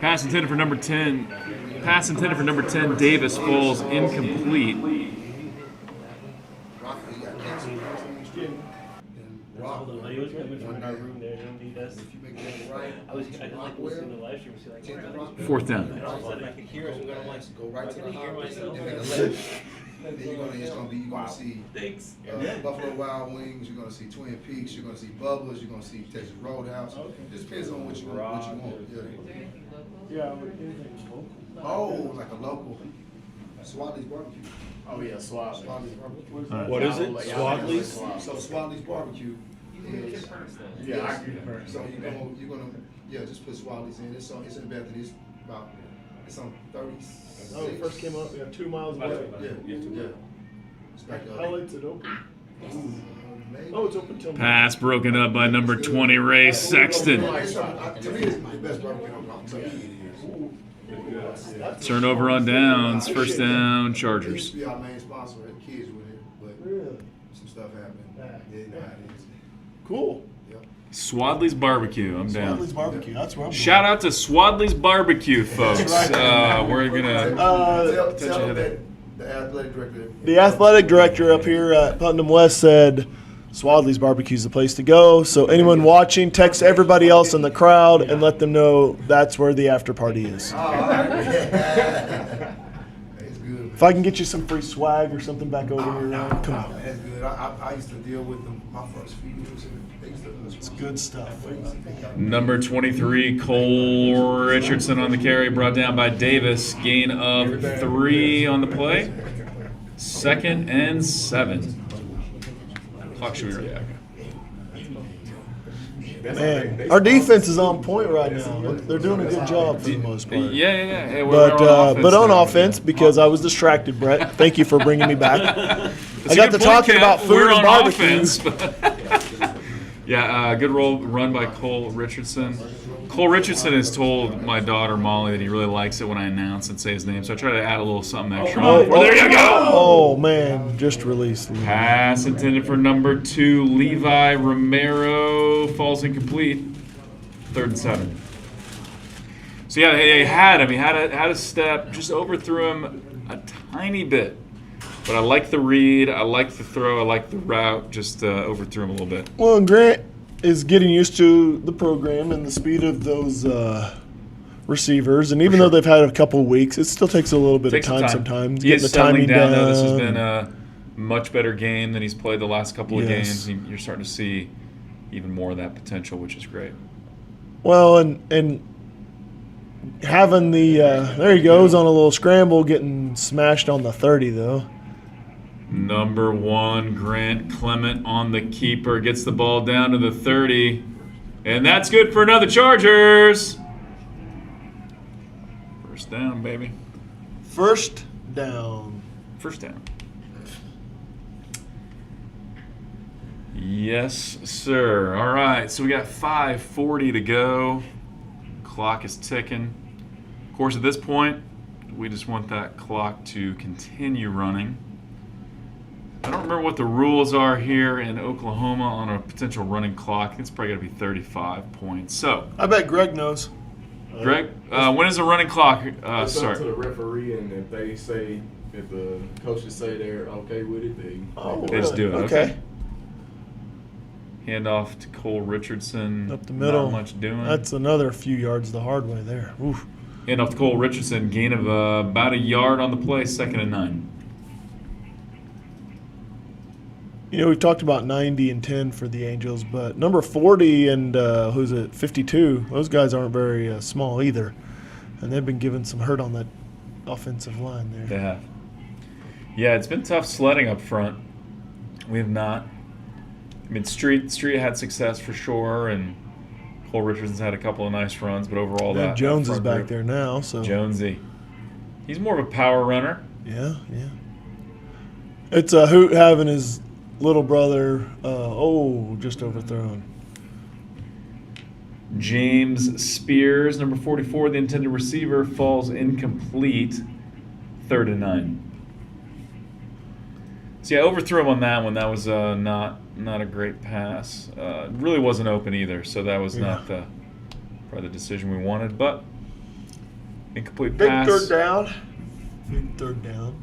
Pass intended for number 10. Pass intended for number 10. Davis falls incomplete. Fourth down. Then you're gonna see Buffalo Wild Wings, you're gonna see Twin Peaks, you're gonna see Bubba's, you're gonna see Texas Roadhouse. Just depends on what you want. Yeah. Oh, like a local Swadley's barbecue. Oh yeah, Swadley's barbecue. What is it? Swadley's. So Swadley's barbecue is So you're gonna just put Swadley's in. It's in Bethany. It's on 30. Oh, it first came up. We have 2 miles away. Yeah. How late's it open? Oh, it's open till. Pass broken up by number 20, Ray Sexton. To me, it's the best barbecue. I'm telling you. Turnover on downs. First down, Chargers. It used to be our main sponsor, had kids with it, but some stuff happened. Yeah, Cool. Swadley's Barbecue. I'm down. Swadley's Barbecue. That's where I'm Shout out to Swadley's Barbecue, folks. We're gonna tell that the athletic director. The athletic director up here at Putnam West said Swadley's Barbecue is the place to go. So anyone watching, text everybody else in the crowd and let them know that's where the after party is. If I can get you some free swag or something back over here, Ryan, come on. That's good. I used to deal with them my first few years. It's good stuff. Number 23, Cole Richardson on the carry, brought down by Davis. Gain of 3 on the play. 2nd and 7. Clock should be right back. Man, our defense is on point right now. They're doing a good job for the most part. Yeah. Hey, we're on offense but on now. offense, because I was distracted, Brett. Thank you for bringing me back. That's I a got good to point, talking Ken. about food We're and on barbecue. offense, but good run by Cole Richardson. Cole Richardson has told my daughter Molly that he really likes it when I announce and say his name, so I try to add a little something extra on. There you go! Oh, man, just released. Pass intended for number 2, Levi Romero, falls incomplete. 3rd and 7. So yeah, they had him. He had a step, just overthrew him a tiny bit. But I like the read, I like the throw, I like the route, just overthrew him a little bit. Well, and Grant is getting used to the program and the speed of those receivers. And even though they've had a couple of weeks, it still takes a little bit of time sometimes. He is Getting the settling timing down, down. though. This has been a much better game than he's played the last couple of games. You're starting to see even more of that potential, which is great. Well, and having the there he goes on a little scramble, getting smashed on the 30 though. Number 1, Grant Clement on the keeper, gets the ball down to the 30, and that's good for another Chargers. First down, baby. First down. First down. Yes, sir. All right, so we got 5:40 to go. Clock is ticking. Of course, at this point, we just want that clock to continue running. I don't remember what the rules are here in Oklahoma on a potential running clock. It's probably got to be 35 points. So, I bet Greg knows. Greg, when is the running clock? It's up Start? to the referee, and if they say, if the coaches say they're okay with it, They just do it. Okay. Hand off to Cole Richardson. Up the middle. Not much doing. That's another few yards the hard way there. Oof. Hand off to Cole Richardson. Gain of about a yard on the play. 2nd and 9. You know, we've talked about 90 and 10 for the Angels, but number 40 and who's it, 52, those guys aren't very small either. And they've been given some hurt on that offensive line there. They have. Yeah, it's been tough sledding up front. We have not. I mean, Street had success for sure, and Cole Richardson's had a couple of nice runs, but overall Yeah, that Jones that is front back group- there now, so Jonesy. He's more of a power runner. yeah. It's a hoot having his little brother. Just overthrown. James Spears, number 44, the intended receiver, falls incomplete. 3rd and 9. So yeah, overthrew him on that one. That was not a great pass. Really wasn't open either, so that was not probably the decision we wanted. But incomplete Big pass. third down. Big third down.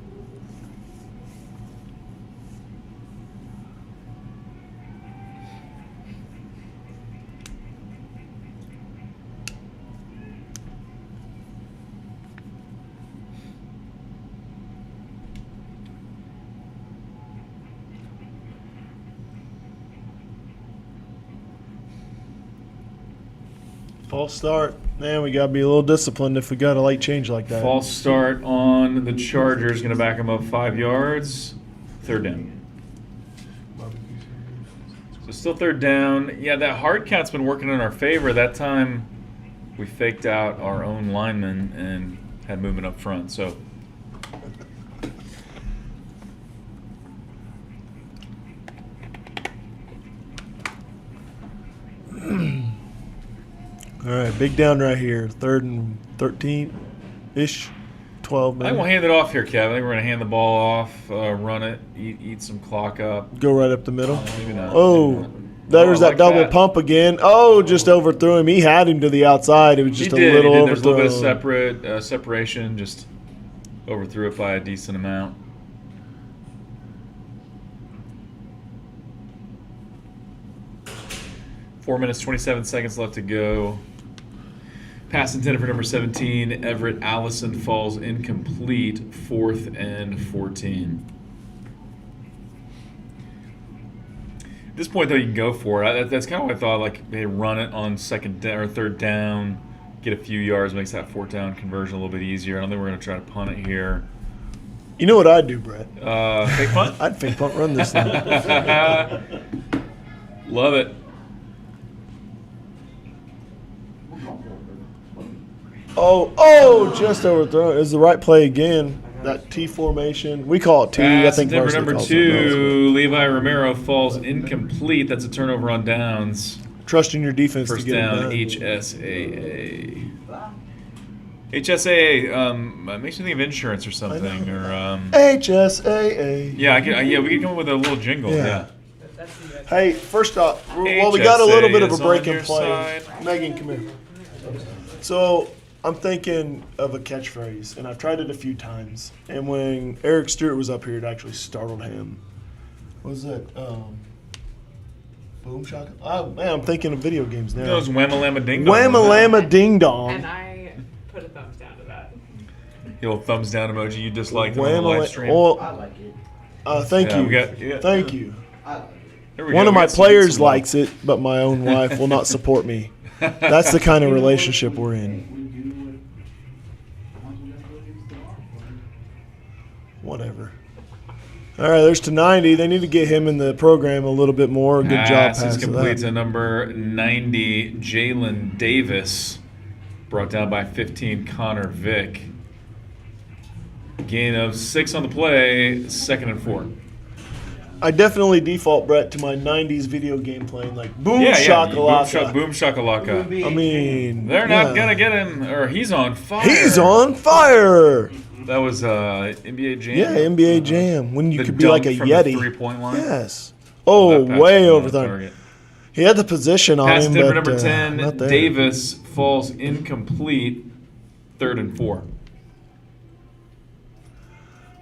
False start. Man, we got to be a little disciplined if we got a late change like that. False start on the Chargers. Going to back them up 5 yards. 3rd down. So still 3rd down. Yeah, that hard count's been working in our favor. That time we faked out our own lineman and had movement up front. So All right, big down right here. 3rd and 13-ish, 12 I maybe. think we'll hand it off here, Kev. I think we're going to hand the ball off, run it, eat some clock up. Go right up the middle. Maybe not. Oh, there's I that like double that. pump again. Oh, just overthrew him. He had him to the outside. It was just He did. a little He did. There's a overthrown. little bit of separation. Just overthrew it by a decent amount. Four minutes, 27 seconds left to go. Pass intended for number 17, Everett Allison, falls incomplete. 4th and 14. At this point, though, you can go for it. That's kind of what I thought. Like, they run it on 2nd or 3rd down, get a few yards, makes that 4th down conversion a little bit easier. I don't think we're going to try to punt it here. You know what I'd do, Brett? Fake punt? I'd fake punt run this thing. Love it. Just overthrown. It was the right play again. That T formation. We call it T. I Pass think intended for Varsity number calls it 2, Levi Romero, falls incomplete. That's a turnover on downs. Trusting your defense First to get down, it done. HSAA. HSAA makes me think of insurance or something, or HSAA. yeah, we could come up with a little jingle. Yeah. Hey, first off, well, we got a little bit of a break in play. side. Megan, come here. So I'm thinking of a catchphrase, and I've tried it a few times. And when Eric Stewart was up here, it actually startled him. What was that? Boom shaka? Oh, man, I'm thinking of video games now. Those Whammalama Ding Dong. Whammalama Ding Dong. And I put a thumbs down to that. The old thumbs down emoji you disliked on the live stream. I like it. Thank Yeah, you. we got- yeah. Thank you. I like it. There we One go. of We my got some- players some likes it, but my own wife will not support me. That's the kind of relationship we're in. Whatever. All right, there's to 90. They need to get him in the program a little bit more. Good job, Pass is pass to complete that. to number 90, Jalen Davis. Brought down by 15, Connor Vick. Gain of 6 on the play, 2nd and 4. I definitely default, Brett, to my 90s video game playing, like boom Boom, shakalaka. boom shakalaka. I mean, They're not going to get him, or he's on fire. He's on fire. That was NBA Jam. Yeah, NBA Jam. When you The could be like a dunk from Yeti. the three-point line. Yes. Oh, That pass way was over on time. target. He had the position on Pass him, intended for but number 10, not there. Davis falls incomplete, 3rd and 4.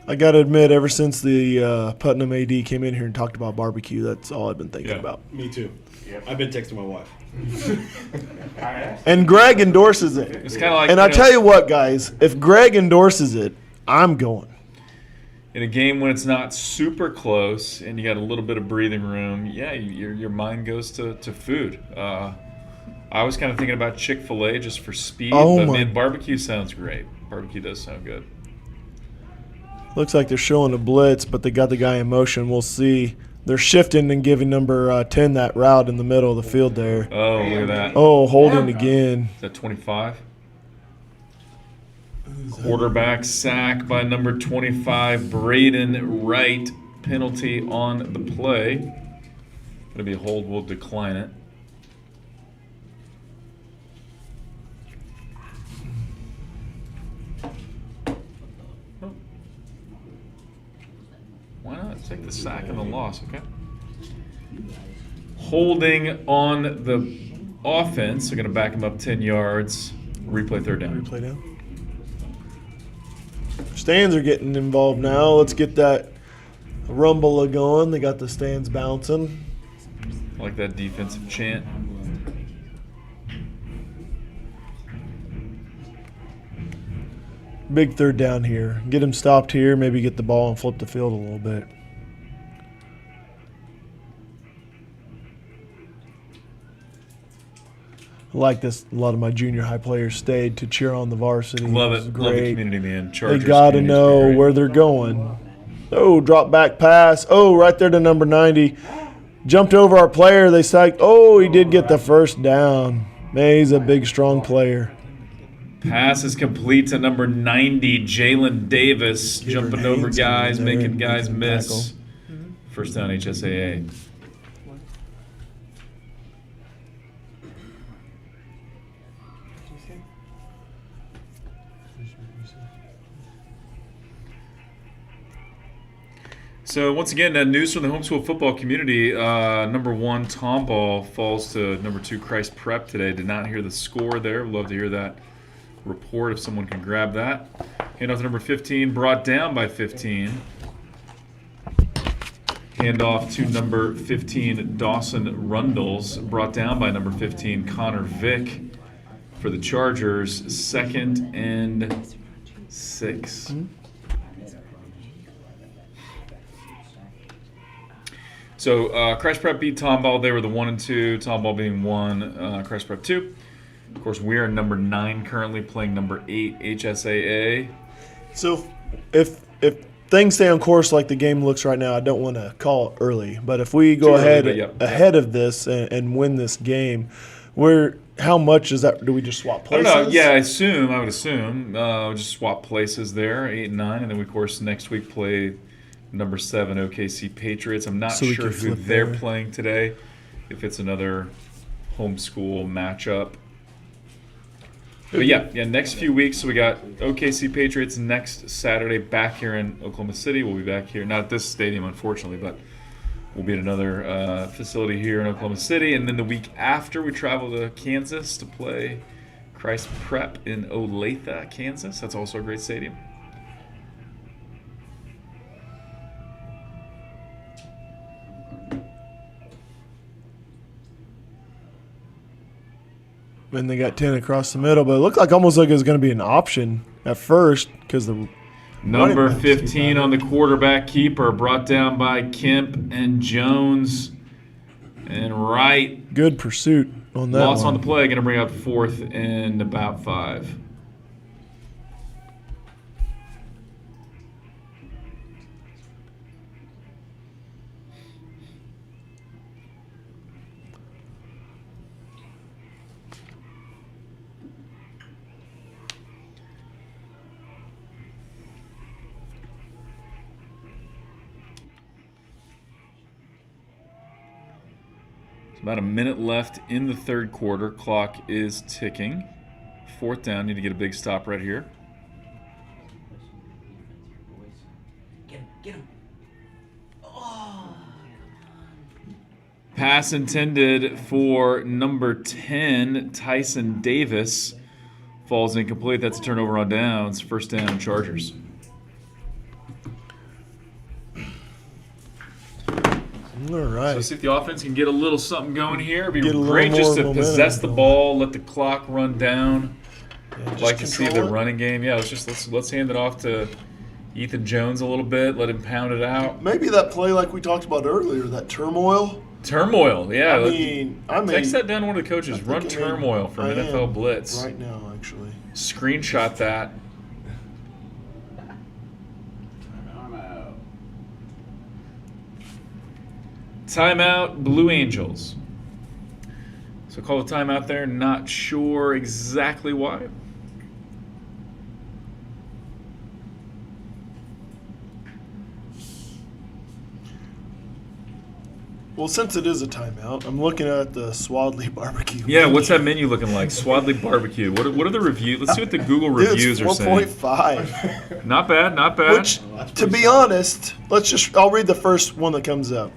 I got to admit, ever since the Putnam AD came in here and talked about barbecue, that's all I've been thinking about. Me too. I've been texting my wife. And Greg endorses it. It's kind of like, And I tell you what, guys, if Greg endorses it, I'm going. in a game when it's not super close and you got a little bit of breathing room, yeah, your mind goes to food. I was kind of thinking about Chick-fil-A just for speed, but man, barbecue sounds great. Barbecue does sound good. Looks like they're showing a blitz, but they got the guy in motion. We'll see. They're shifting and giving number 10 that route in the middle of the field there. Oh, look at that. Oh, holding again. Is that 25? Quarterback sack by number 25, Braden Wright. Penalty on the play. Going to be a hold. We'll decline it. Why not take the sack and the loss, okay? Holding on the offense. They're going to back him up 10 yards. Replay 3rd down. Replay down. Stands are getting involved now. Let's get that rumble going. They got the stands bouncing. I like that defensive chant. Big 3rd down here. Get him stopped here. Maybe get the ball and flip the field a little bit. I like this. A lot of my junior high players stayed to cheer on the varsity. Love was it. Love the great. community, man. They Chargers got to community's know great. where they're going. Oh, drop back pass. Oh, right there to number 90. Jumped over our player. They sacked. Oh, he did get the 1st down. Man, he's a big, strong player. Pass is complete to number 90, Jalen Davis, Get her jumping over hands guys, in there making and guys tackle. miss. 1st down, HSAA. So once again, news from the homeschool football community. Number 1, Tomball falls to number 2, Christ Prep today. Did not hear the score there. Would love to hear that report if someone can grab that. Handoff to number 15, brought down by 15. Handoff to number 15, Dawson Rundles, brought down by number 15, Connor Vick for the Chargers. 2nd and 6. So Christ Prep beat Tomball. They were the 1 and 2. Tomball being 1, Christ Prep 2. Of course, we are number 9 currently, playing number 8 HSAA. So if things stay on course like the game looks right now, I don't want to call it early, but if we go ahead of this and win this game, how much is that? Do we just swap places? I don't know. Yeah, I would assume. We'll just swap places there, 8 and 9, and then we, of course, next week play number 7 OKC Patriots. I'm not sure who they're playing today. If it's another homeschool matchup. But yeah, next few weeks. So we got OKC Patriots next Saturday back here in Oklahoma City. We'll be back here, not at this stadium, unfortunately, but we'll be at another facility here in Oklahoma City. And then the week after, we travel to Kansas to play Christ Prep in Olathe, Kansas. That's also a great stadium. And they got 10 across the middle, but it looked like almost like it was going to be an option at first because the Number 15 on the quarterback keeper, brought down by Kemp and Jones. And right. Good pursuit on that Loss one. on the play. Going to bring up 4th and about 5. About a minute left in the third quarter. Clock is ticking. 4th down. Need to get a big stop right here. Get him. Pass intended for number 10, Tyson Davis. Falls incomplete. That's a turnover on downs. 1st down, Chargers. All right. So see if the offense can get a little something going here. It'd be Get a little great just more to momentum possess the going. ball, let the clock run down. Yeah, just Like to see the control it. running game. Yeah, let's hand it off to Ethan Jones a little bit. Let him pound it out. Maybe that play like we talked about earlier, that turmoil. Turmoil, yeah. I mean, text that down to one of the coaches. I Run think, I mean, turmoil from I NFL am Blitz. right now, actually. Screenshot that. I'm out. Timeout, Blue Angels. So call the timeout there. Not sure exactly why. Well, since it is a timeout, I'm looking at the Swadley barbecue. Yeah, what's that menu looking like? Swadley Barbecue. What are the reviews? Let's see what the Google Dude, reviews it's are saying. 4.5. Not bad, not bad. Which, to be honest, I'll read the first one that comes up.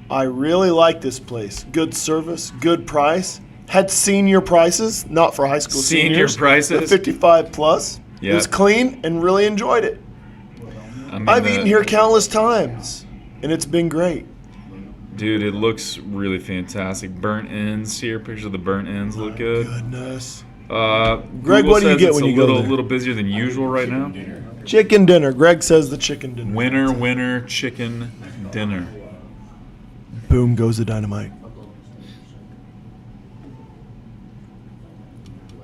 I really like this place. Good service, good price. Had senior prices, not for high school Senior seniors. prices? The 55 plus. Yeah. It was clean and really enjoyed it. I mean, I've eaten here countless times, and it's been great. Dude, it looks really fantastic. Burnt ends here. Pictures of the burnt ends look good. Goodness. Greg, what do you get when you go there? there? A little busier than usual right now. Chicken dinner. Greg says the chicken dinner. Winner, chicken dinner. Boom goes the dynamite.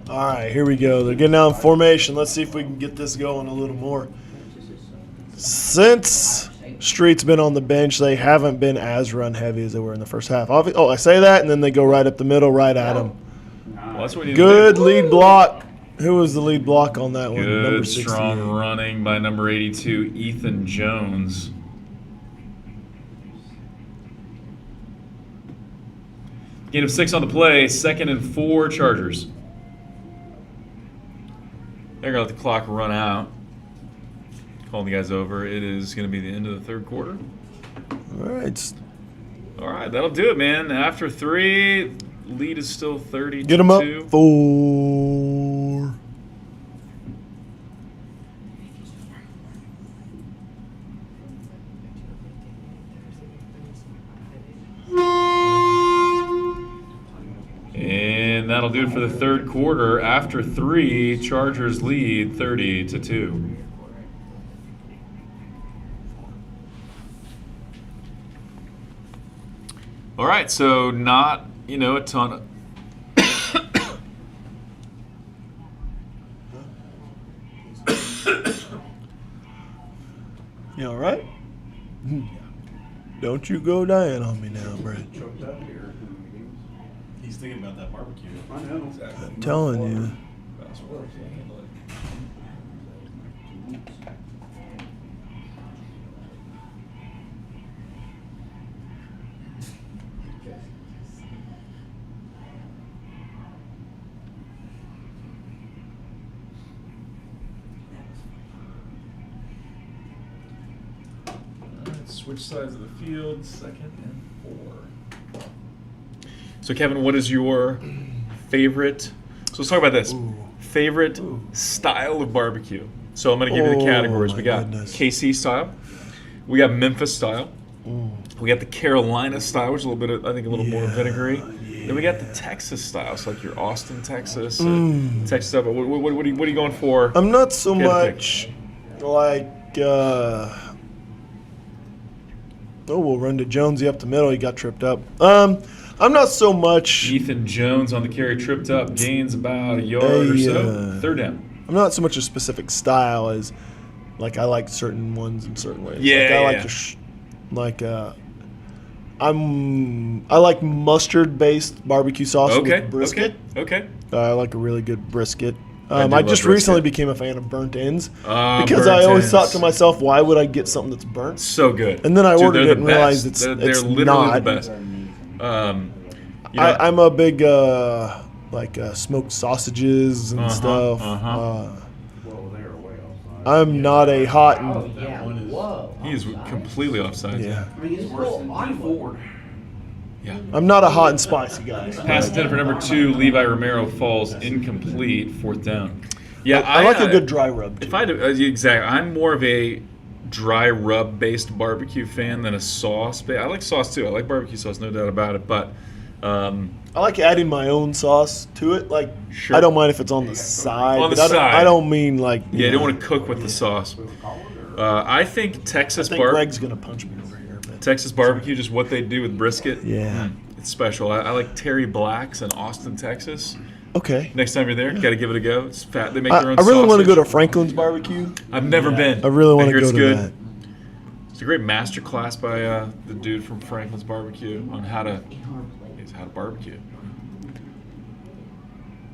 All right, here we go. They're getting out in formation. Let's see if we can get this going a little more. Since Street's been on the bench, they haven't been as run heavy as they were in the first half. Oh, I say that, and then they go right up the middle, right at him. Well, that's what we need Good to do. lead block. Who was the lead block on that one? Number Good, 68. strong running by number 82, Ethan Jones. Gain of 6 on the play. 2nd and 4, Chargers. They're going to let the clock run out. Calling the guys over. It is going to be the end of the third quarter. All right. All right, that'll do it, man. After 3, lead is still 30-2. Get them up. 4. And that'll do it for the third quarter. After 3, Chargers lead 30-2. All right, so not, a ton of... You all right? Don't you go dying on me now, Brett. He's thinking about that barbecue. I know. I'm telling you. Switch sides of the field, 2nd and 4. So, Kevin, what is your favorite? So let's talk about this. Favorite style of barbecue. So I'm going to give you the categories. We got KC style. We got Memphis style. We got the Carolina style, which is a little bit, I think, a little more vinegary. Then we got the Texas style, so like your Austin, Texas, Texas style. But what are you going for? I'm not so Get a pick. much like Oh, we'll run to Jonesy up the middle. He got tripped up. I'm not so much. Ethan Jones on the carry, tripped up, gains about a yard or so. Third down. I'm not so much a specific style as, like, I like certain ones in certain ways. Yeah, like, I like mustard-based barbecue sauce with brisket. Okay. I like a really good brisket. I I do just love recently brisket. became a fan of burnt ends Burnt because I always ends. thought to myself, why would I get something that's burnt? So good. And then I Dude, ordered they're it the and realized best. it's they're literally not. the best. I'm a big smoked sausages and stuff. I'm not a hot and He is completely offside. yeah. I mean, it's worse than D Ford. Yeah. I'm not a hot and spicy guy. Pass attempt for number 2, Levi Romero falls incomplete, 4th down. Yeah, I like a good dry rub. Too. If I do, exactly, I'm more of a dry rub based barbecue fan than a sauce. I like sauce too. I like barbecue sauce, no doubt about it. But I like adding my own sauce to it. Like Sure. I don't mind if it's on the side. On the but side. I don't mean like yeah, you don't want to cook with the sauce. I think Texas Greg's gonna punch me over here. But Texas barbecue, just what they do with brisket. Yeah. It's special. I like Terry Black's in Austin, Texas. Okay. Next time you're there, got to give it a go. It's fat. They make their own I really want to sausage. go to Franklin's barbecue. I've never been. I really want to hear go it's to good. that. It's a great master class by the dude from Franklin's Barbecue on how to barbecue.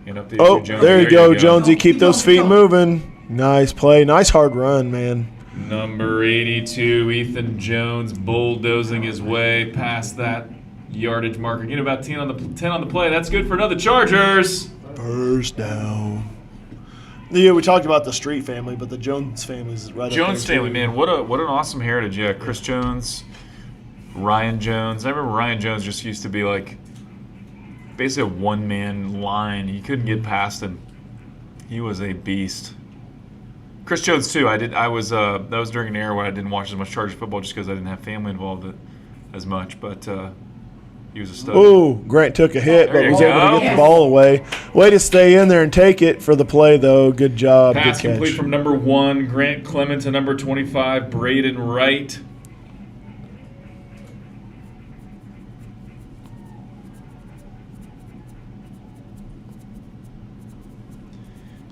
And up the Oh, Jonesy. there you go, Jonesy. Keep those feet moving. Nice play. Nice hard run, man. Number 82, Ethan Jones, bulldozing his way past that yardage marker. Getting about 10 on the play. That's good for another Chargers. First down. Yeah, we talked about the Street family, but the Jones family is right Jones up there, family, man, what an awesome heritage. Yeah, Chris Jones, Ryan Jones. I remember Ryan Jones just used to be like basically a one-man line. You couldn't get past him. He was a beast. Chris Jones too. That was during an era where I didn't watch as much Chargers football just because I didn't have family involved as much. But he was a stud. Ooh, Grant took a hit, There but you was able to go. get the ball away. Way to stay in there and take it for the play, though. Good job. Pass Good complete catch. from number 1, Grant Clement, to number 25, Braden Wright.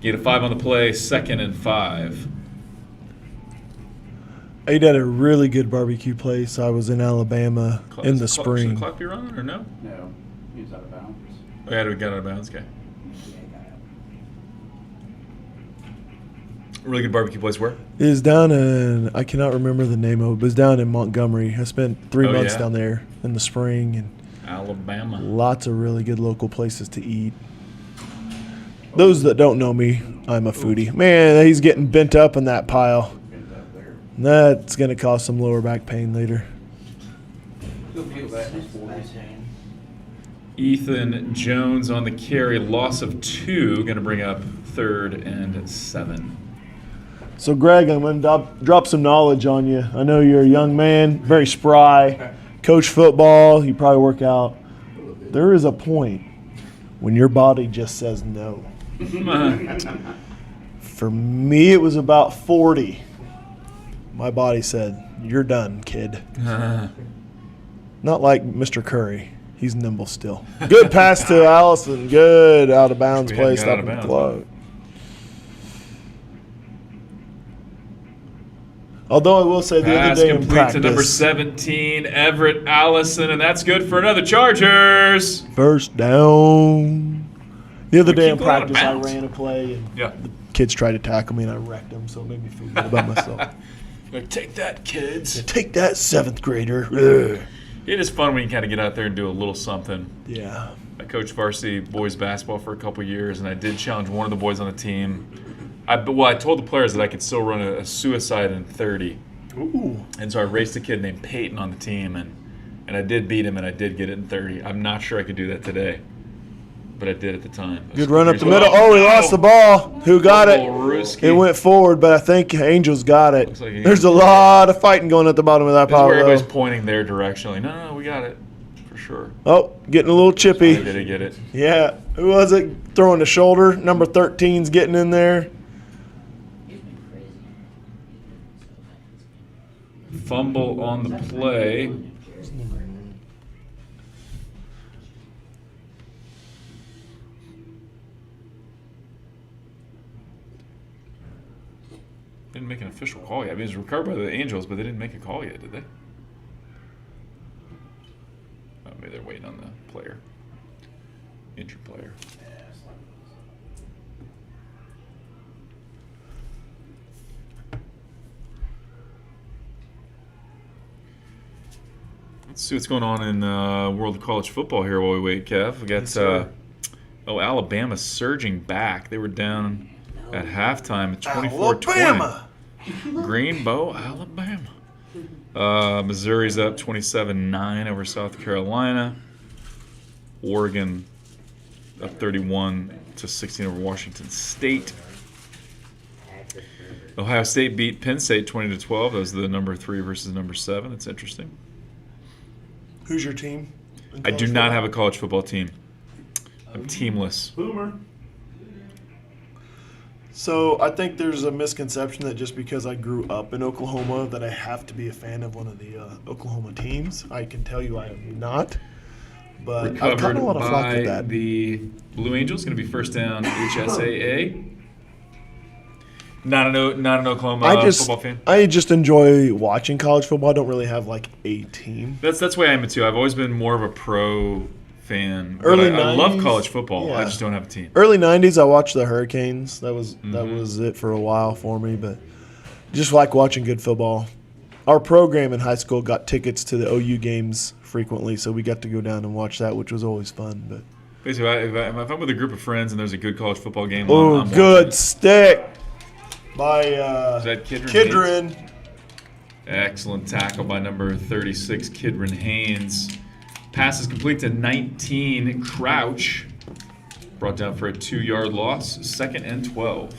Get a 5 on the play, 2nd and 5. I ate at a really good barbecue place. I was in Alabama in the Should spring. the clock be running or no? No, he's out of bounds. Oh, yeah, we got out of bounds. Okay. Really good barbecue place. Where? It was down in, I cannot remember the name of it, but it was down in Montgomery. I spent 3 months yeah? down there in the spring, and Alabama. lots of really good local places to eat. Those that don't know me, I'm a foodie. Man, he's getting bent up in that pile. That's going to cause some lower back pain later. He'll feel that in his 40s. Ethan Jones on the carry, loss of 2, going to bring up 3rd and 7. So, Greg, I'm going to drop some knowledge on you. I know you're a young man, very spry, coach football, you probably work out. There is a point when your body just says no. For me, it was about 40. My body said, "You're done, kid." Not like Mr. Curry. He's nimble still. Good pass to Allison. Good out of bounds We play. hadn't got out Stop of the bounds. clock. Although I will say the Pass other day in complete practice, to number 17, Everett Allison, and that's good for another Chargers. first down. The other day in keep going out of practice, I bounds. ran a play and Yeah. the kids tried to tackle me and I wrecked them, so it made me feel good about myself. Like, take that, kids. Take that, 7th grader. Ugh. It is fun when you kind of get out there and do a little something. Yeah. I coached varsity boys basketball for a couple years, and I did challenge one of the boys on the team. I told the players that I could still run a suicide in 30. Ooh. And so I raced a kid named Peyton on the team, and I did beat him, and I did get it in 30. I'm not sure I could do that today, but I did at the time. Good run up the middle. Oh, he lost the ball. Who got it? Ruski. It went forward, but I think Angels got it. Looks like There's a lot of fighting going at the bottom of that This is pile. where everybody's though. pointing their direction. Like, no, we got it for sure. Oh, getting a little I chippy. did get it. Yeah. Who was it? Throwing the shoulder. Number 13's getting in there. Fumble on the play. Didn't make an official call yet. I mean, it was recovered by the Angels, but they didn't make a call yet, did they? Oh, maybe they're waiting on the player. Injured player. Let's see what's going on in world of college football here while we wait, Kev. We got Alabama surging back. They were down at halftime at 24-20. Greenbow, Alabama. Missouri's up 27-9 over South Carolina. Oregon up 31-16 over Washington State. Ohio State beat Penn State 20-12. That was the number 3 versus number 7. That's interesting. Who's your team? I do not have a college football team. I'm teamless. Boomer. So I think there's a misconception that just because I grew up in Oklahoma that I have to be a fan of one of the Oklahoma teams. I can tell you I am not. But I've gotten a lot of flack with that. The Blue Angels going to be first down HSAA. Not an Oklahoma football fan. I just enjoy watching college football. I don't really have like a team. That's the way I am too. I've always been more of a pro fan. Early I 90s, love college football. yeah. I just don't have a team. Early 90s, I watched the Hurricanes. That was it for a while for me. But just like watching good football. Our program in high school got tickets to the OU games frequently, so we got to go down and watch that, which was always fun. But basically, if I'm with a group of friends and there's a good college football game, oh, I'm good stick by is that Kidron. Excellent tackle by number 36, Kidron Haynes. Pass is complete to 19, Crouch. Brought down for a 2-yard loss, 2nd and 12.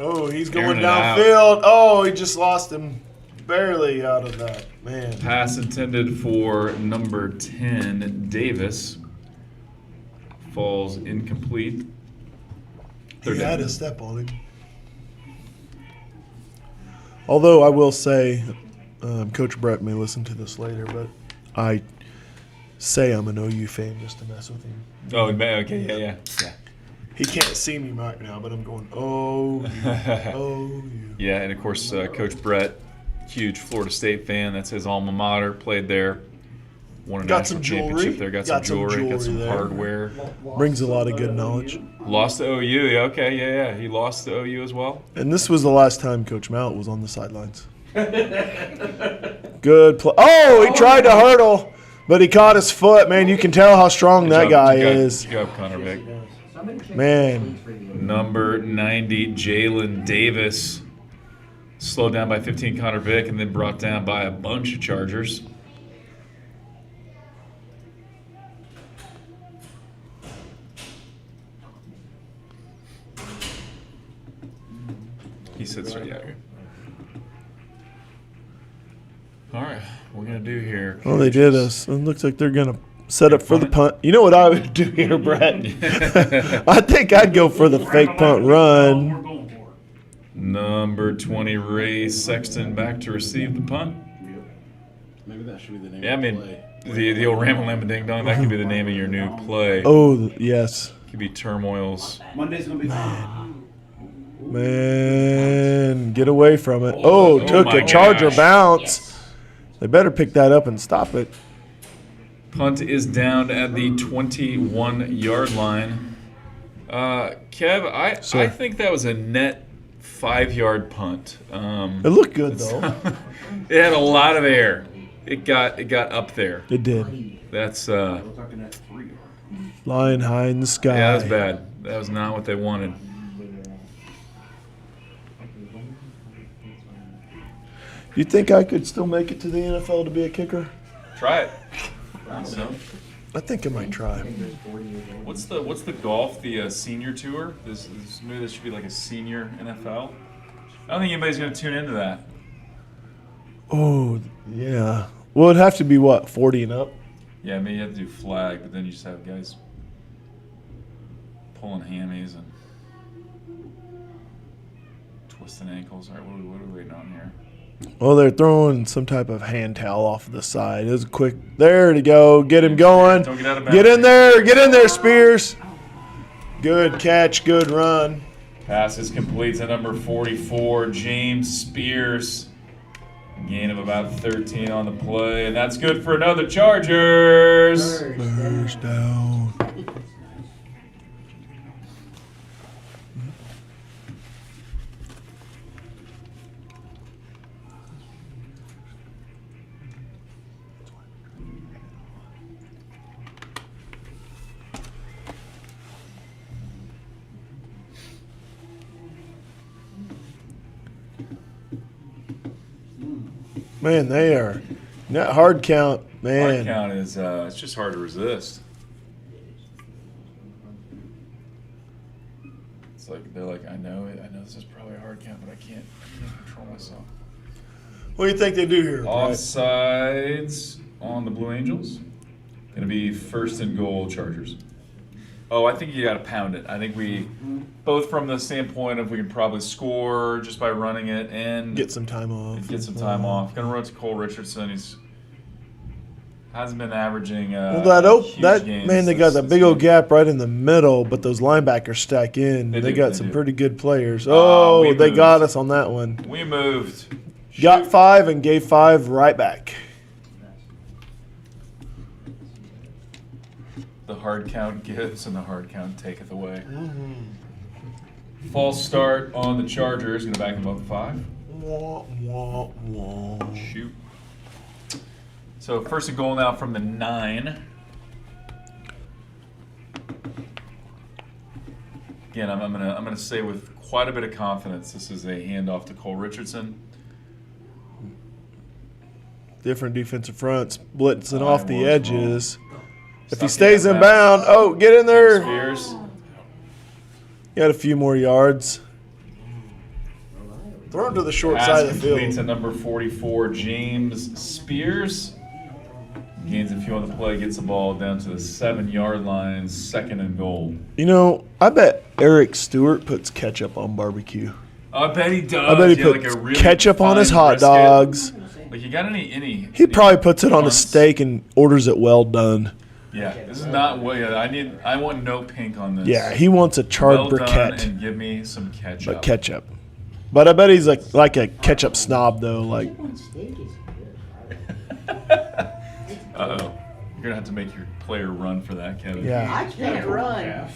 Oh, he's going Airing it out. downfield. Oh, he just lost him barely out of that. Man. Pass intended for number 10, Davis. Falls incomplete. He had a step on him. Although I will say, Coach Brett may listen to this later, but I say I'm an OU fan just to mess with him. Oh, okay, yeah. He can't see me right now, but I'm going, oh, you. Yeah, and of course, Coach Brett, huge Florida State fan. That's his alma mater. Played there. Won a national championship there. Got some jewelry. Got some hardware. Brings a lot of good knowledge. Lost to OU. Yeah, okay, yeah. He lost to OU as well. And this was the last time Coach Mallet was on the sidelines. Good play. Oh, he tried to hurdle, but he caught his foot. Man, you can tell how strong that guy is. Good job, Connor Vick. Man. Number 90, Jalen Davis. Slowed down by 15, Connor Vick, and then brought down by a bunch of Chargers. He sits right out here. All right, we're going to do here. Oh, they did us. It looks like they're going to set up for the punt. You know what I would do here, Brett? I think I'd go for the fake punt run. Number 20, Ray Sexton back to receive the punt. Maybe that should be the name Yeah, I of the mean, play. the old Ramble Lamba Ding Dong, that could be the name of your new play. Oh, yes. Could be Turmoil's. Monday's going to be fun. Man, get away from it. Oh, took a Charger bounce. They better pick that up and stop it. Punt is down at the 21-yard line. Kev, I think that was a net 5-yard punt. It looked good, though. It had a lot of air. It got up there. It did. That's Flying high in the sky. yeah, that was bad. That was not what they wanted. You think I could still make it to the NFL to be a kicker? Try it. So, I think I might try. What's the golf, the senior tour? Maybe this should be like a senior NFL. I don't think anybody's going to tune into that. Oh, yeah. Well, it'd have to be, what, 40 and up? Yeah, maybe you have to do flag, but then you just have guys pulling hammies and twisting ankles. All right, what are we waiting on here? Well, they're throwing some type of hand towel off the side. It was a quick. There to go. Get him going. Don't get out of bounds. Get in there. Get in there, Spears. Good catch. Good run. Pass is complete to number 44, James Spears. A gain of about 13 on the play, and that's good for another Chargers. First down. Man, they are not hard count, man. Hard count is it's just hard to resist. It's like they're like, I know this is probably a hard count, but I can't control myself. What do you think they do here? Offsides on the Blue Angels. Gonna be first and goal Chargers. Oh, I think you got to pound it. I think we, both from the standpoint of we can probably score just by running it and Get some time off. Get some time off. Gonna run to Cole Richardson. He's hasn't been averaging. Well, huge that gains man, they got that big old gap right in the middle, but those linebackers stack in. They got some pretty good players. Oh, we they moved. got us on that one. We moved. Got 5 and gave 5 right back. The hard count gives and the hard count taketh away. False start on the Chargers. Gonna back them up to 5. Wah, wah, wah. Shoot. So first and goal now from the 9. Again, I'm gonna say with quite a bit of confidence, this is a handoff to Cole Richardson. Different defensive fronts, blitzing I off the was edges. If he Stop stays getting in that bound, oh, get in there. Spears. Got a few more yards. Throw him to the short Pass side of the complete field. to number 44, James Spears. Gains a few on the play, gets the ball down to the 7-yard line, second and goal. You know, I bet Eric Stewart puts ketchup on barbecue. I bet he does. I bet he Yeah, puts like a really ketchup on his fine hot brisket. dogs. Like, you got any He probably puts it on a ones? steak and orders it well done. Yeah, this is not what. Yeah, I want no pink on this. Yeah, he wants a charred well done, briquette, and give me some ketchup. but ketchup. But I bet he's like a ketchup snob though. Like, Uh-oh. You're gonna have to make your player run for that, Kevin. yeah, I can't run.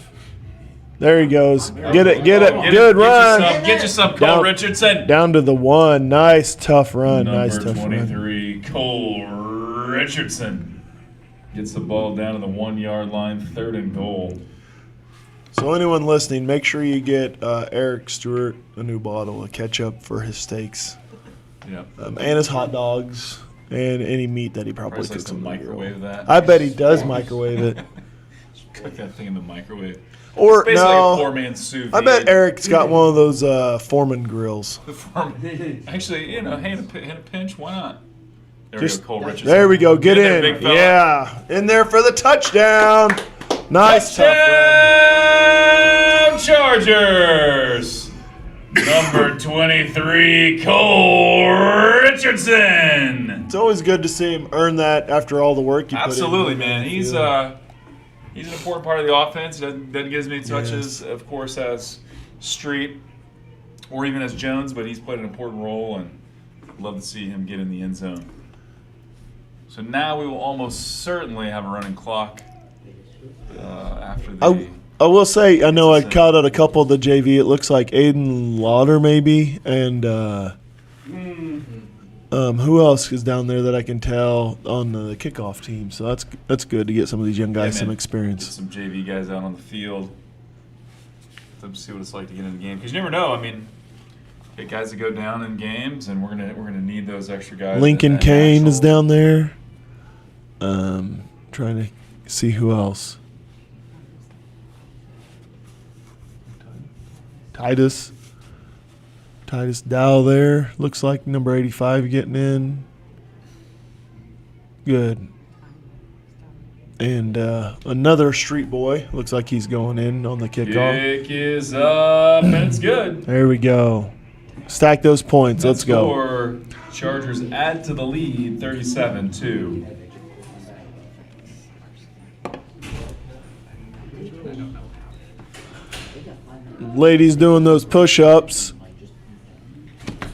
there he goes. Get it, Get good run. Get you some Cole Down- Richardson. Down to the 1. Nice tough run. Nice Number tough run. 23, Cole Richardson. Gets the ball down to the 1-yard line, third and goal. So anyone listening, make sure you get Eric Stewart a new bottle of ketchup for his steaks, Yep. and his hot dogs, and any meat that he probably Probably likes cooks to on the grill. microwave that. I bet he does microwave it. Cook that thing in the microwave. Or It's basically no, like a poor man's sous I bet vide. Eric's got one of those Foreman grills. The foreman. Actually, hey, in a pinch, why not? There we Just go, Cole Richardson. there we go. Get there, in. big fella. Yeah, in there for the touchdown. Nice tough run. Touchdown, Chargers. Number 23, Cole Richardson. It's always good to see him earn that after all the work you Absolutely, put in. man. He's an important part of the offense. Doesn't get as many touches, of course, as Street or even as Jones, but he's played an important role, and I'd love to see him get in the end zone. So now we will almost certainly have a running clock after the. I will say, I know I caught out a couple of the JV. It looks like Aiden Lauder maybe, and who else is down there that I can tell on the kickoff team. So that's good to get some of these young guys Yeah, some man. experience. Get some JV guys out on the field. Let's see what it's like to get in the game, because you never know. I mean, get guys that go down in games, and we're gonna need those extra guys. Lincoln at Kane is national. down there. Trying to see who else. Titus Dow there. Looks like number 85 getting in. Good. And another street boy. Looks like he's going in on the kickoff. Kick is up, and it's good. There we go. Stack those points. Let's go. Score. Chargers add to the lead, 37-2. Ladies doing those push-ups.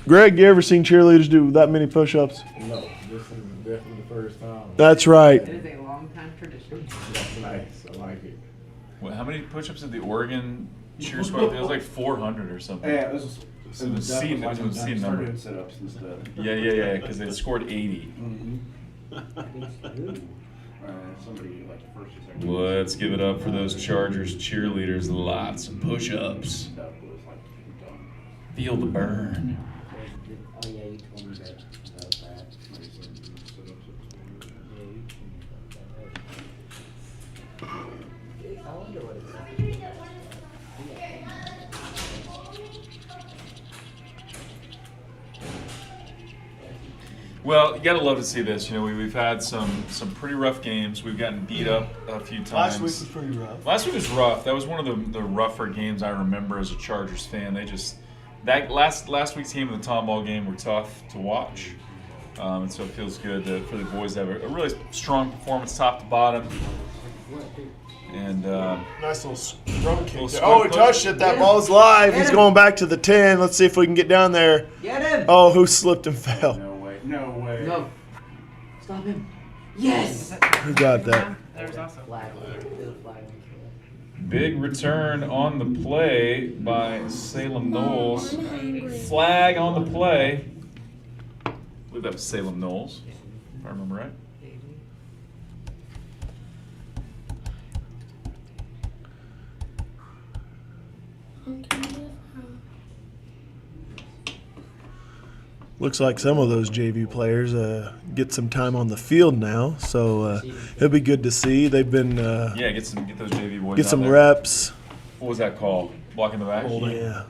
Greg, you ever seen cheerleaders do that many push-ups? No, this is definitely the first time. That's right. It is a long-time tradition. That's nice. I like it. Well, how many push-ups did the Oregon cheer squad? It was like 400 or something. Yeah, it was. So the seed number. Sit-ups instead. Yeah, because they scored 80. Somebody like the first or second. Let's give it up for those Chargers cheerleaders. Lots of push-ups. Feel the burn. Oh yeah, you told me that. I wonder what it's like. Well, you gotta love to see this. You know, we've had some pretty rough games. We've gotten beat up a few times. Last week was pretty rough. Last week was rough. That was one of the rougher games I remember as a Chargers fan. They just that last week's game and the Tomball game were tough to watch, and so it feels good for the boys to have a really strong performance, top to bottom. And nice little scrum kick. Little Oh, he scrum touched it. That ball's live. He's going back to the 10. Let's see if we can get down there. Get him! Oh, who slipped and fell? No way. No way. No. Stop him. Yes! Who got that? There's also flag. big return on the play by Salem Knowles. Flag on the play. I believe that was Salem Knowles, if I remember right. Looks like some of those JV players get some time on the field now, so it'll be good to see. They've been yeah, get those JV boys. Get out some there. reps. What was that called? Blocking the back? Holding. Yeah.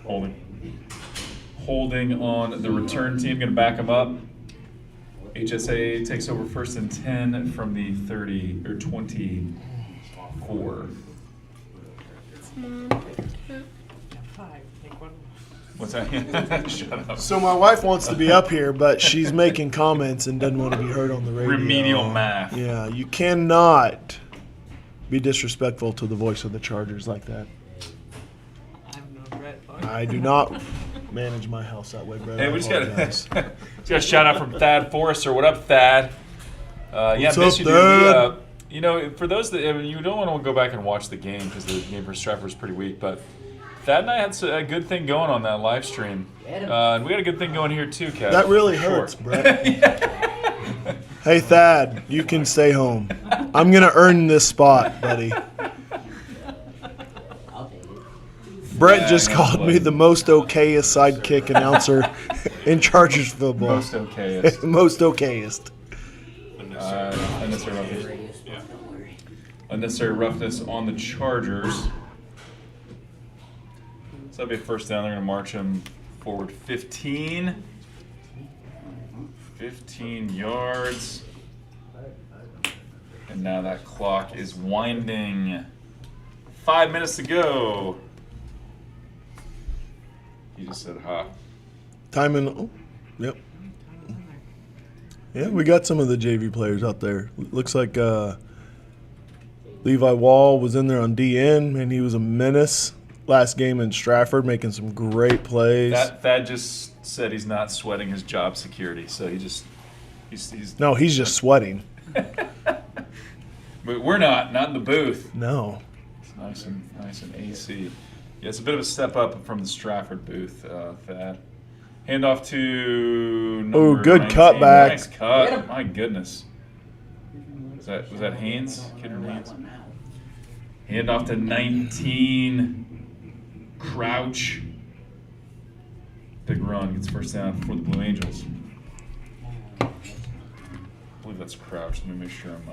Holding on the return team. Going to back them up. HSAA takes over 1st and 10 from the 30 or 24. What's that? Shut up. So my wife wants to be up here, but she's making comments and doesn't want to be heard on the radio. Remedial math. Yeah, you cannot be disrespectful to the voice of the Chargers like that. I do not manage my house that way, Brett. Hey, we just got a shout out from Thad Forrester. What up, Thad? What's miss up, you, Thad? dude. You know, for those that you don't want to go back and watch the game because the game for Stratford was pretty weak, but Thad and I had a good thing going on that live stream. And we got a good thing going here too, Kev. That really hurts, Brett. Hey, Thad, you can stay home. I'm going to earn this spot, buddy. Brett just called me the most okayest sidekick announcer in Chargers football. Most okayest. Most okayest. Unnecessary roughness. Unnecessary roughness on the Chargers. So that'll be a first down. They're going to march him forward 15 yards. And now that clock is winding. 5 minutes to go. He just said, ha. Time in. Oh, yep. Yeah, we got some of the JV players out there. Looks like Levi Wall was in there on DN, and he was a menace last game in Stratford, making some great plays. Thad just said he's not sweating his job security, so he's No, he's just sweating. But we're not in the booth. No. It's nice and AC. Yeah, it's a bit of a step up from the Stratford booth, Thad. Handoff to number good 19. cutback. Nice cut. My goodness. Was that Haynes? Kidron Haynes? Handoff to 19. Crouch. Big run. Gets first down for the Blue Angels. I believe that's Crouch. Let me make sure I'm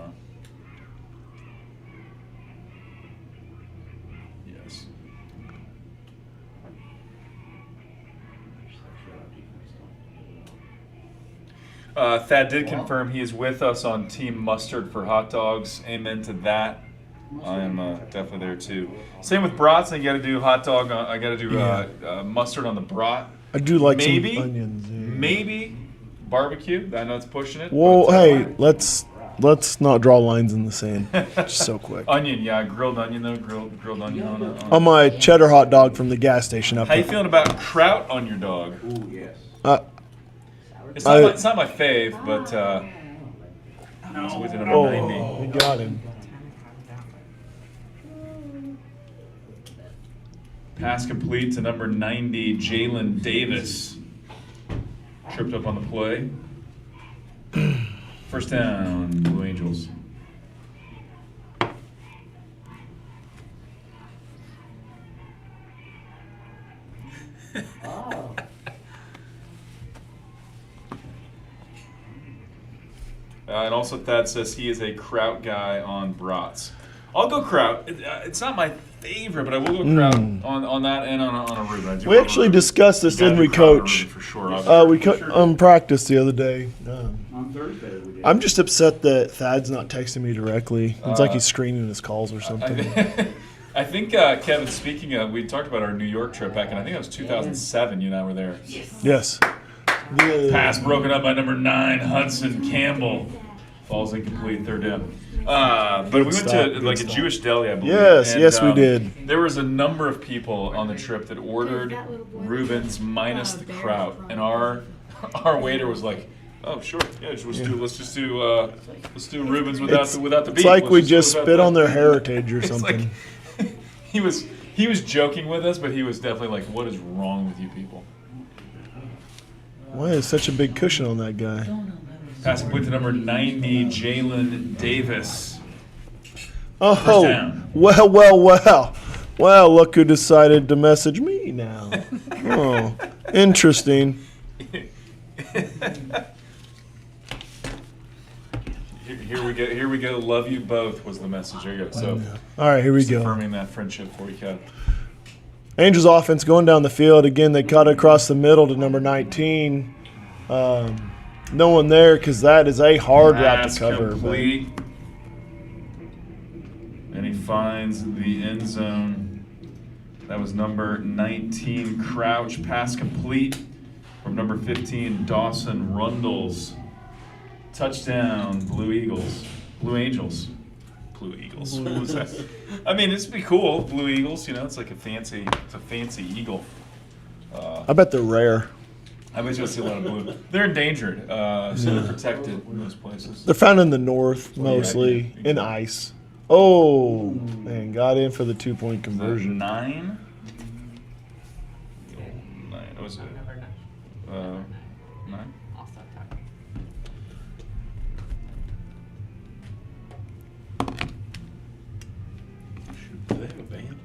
Thad did confirm he is with us on Team Mustard for hot dogs. Amen to that. I am definitely there too. Same with brats. I got to do hot dog. I got to do mustard on the brat. I do like maybe, some onions. Yeah. Maybe barbecue. I know it's pushing it. Well, but, hey, let's not draw lines in the sand just so quick. Onion, yeah, grilled onion though. Grilled onion On my cheddar hot dog from the gas station up How you there. feeling about kraut on your dog? Ooh, yes. It's not my fave, but it's with number 90. We got him. Pass complete to number 90, Jalen Davis. Tripped up on the play. First down, Blue Angels. Oh. And also Thad says he is a kraut guy on brats. I'll go kraut. It's not my favorite, but I will go kraut on that and on a Reuben. I do We love actually a discussed this, didn't we, Coach? For sure. We practiced the other day. On Thursday we did. I'm just upset that Thad's not texting me directly. It's like he's screening his calls or something. I think, Kevin, speaking of, we talked about our New York trip back in, I think it was 2007, you and I were there. Yes. Pass broken up by number 9, Hudson Campbell. Falls incomplete, third down. But we went to like a Jewish deli, I believe. Yes, and, yes, we did. There was a number of people on the trip that ordered Reuben's minus the kraut, and our waiter was like, "Oh, sure, yeah, let's just do Reuben's without the beef." It's like Let's we do just without spit that." on their heritage or It's something. like, he was joking with us, but he was definitely like, "What is wrong with you people?" Why is such a big cushion on that guy? Pass complete to number 90, Jalen Davis. Oh, down. well, look who decided to message me now. Oh, interesting. Here we go. Love you both was the message. There you go. So, All right, here we go. Confirming that friendship for you, Kev. Angels offense going down the field. Again, they cut across the middle to number 19. No one there because that is a hard route Pass to cover. complete. And he finds the end zone. That was number 19, Crouch. Pass complete from number 15, Dawson Rundles. Touchdown, Blue Angels. Blue Eagles. What was that? I mean, this would be cool. Blue Eagles, it's like a fancy eagle. I bet they're rare. I bet you'll see a lot of blue. They're endangered, so they're protected in those places. They're found in the north mostly, in ice. Oh, man, got in for the 2-point conversion. 9? 9. What was it? 9? Do they have a band?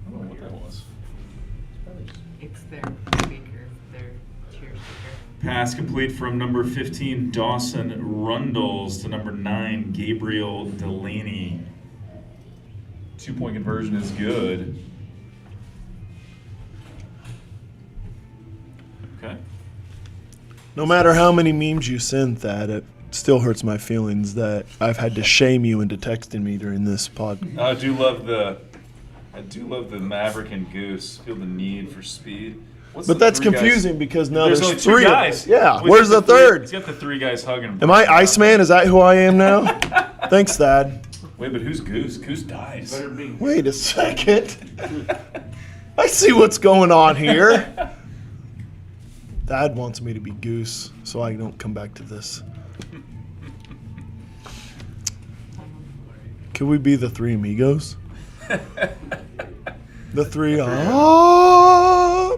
I don't know what that was. It's their speaker, their cheer speaker. Pass complete from number 15, Dawson Rundles, to number 9, Gabriel Delaney. 2-point conversion is good. Okay. No matter how many memes you send, Thad, it still hurts my feelings that I've had to shame you into texting me during this pod. I do love the Maverick and Goose. Feel the need for speed. What's But the that's 3 guys? confusing because now there's only 2 3 of guys. us. Yeah, Well, he's where's got the third? He's got the 3 guys hugging him. Am I Iceman? Is that who I am now? Thanks, Thad. Wait, but who's Goose? Goose dies. Wait a second. I see what's going on here. Thad wants me to be Goose so I don't come back to this. Could we be the 3 amigos? The 3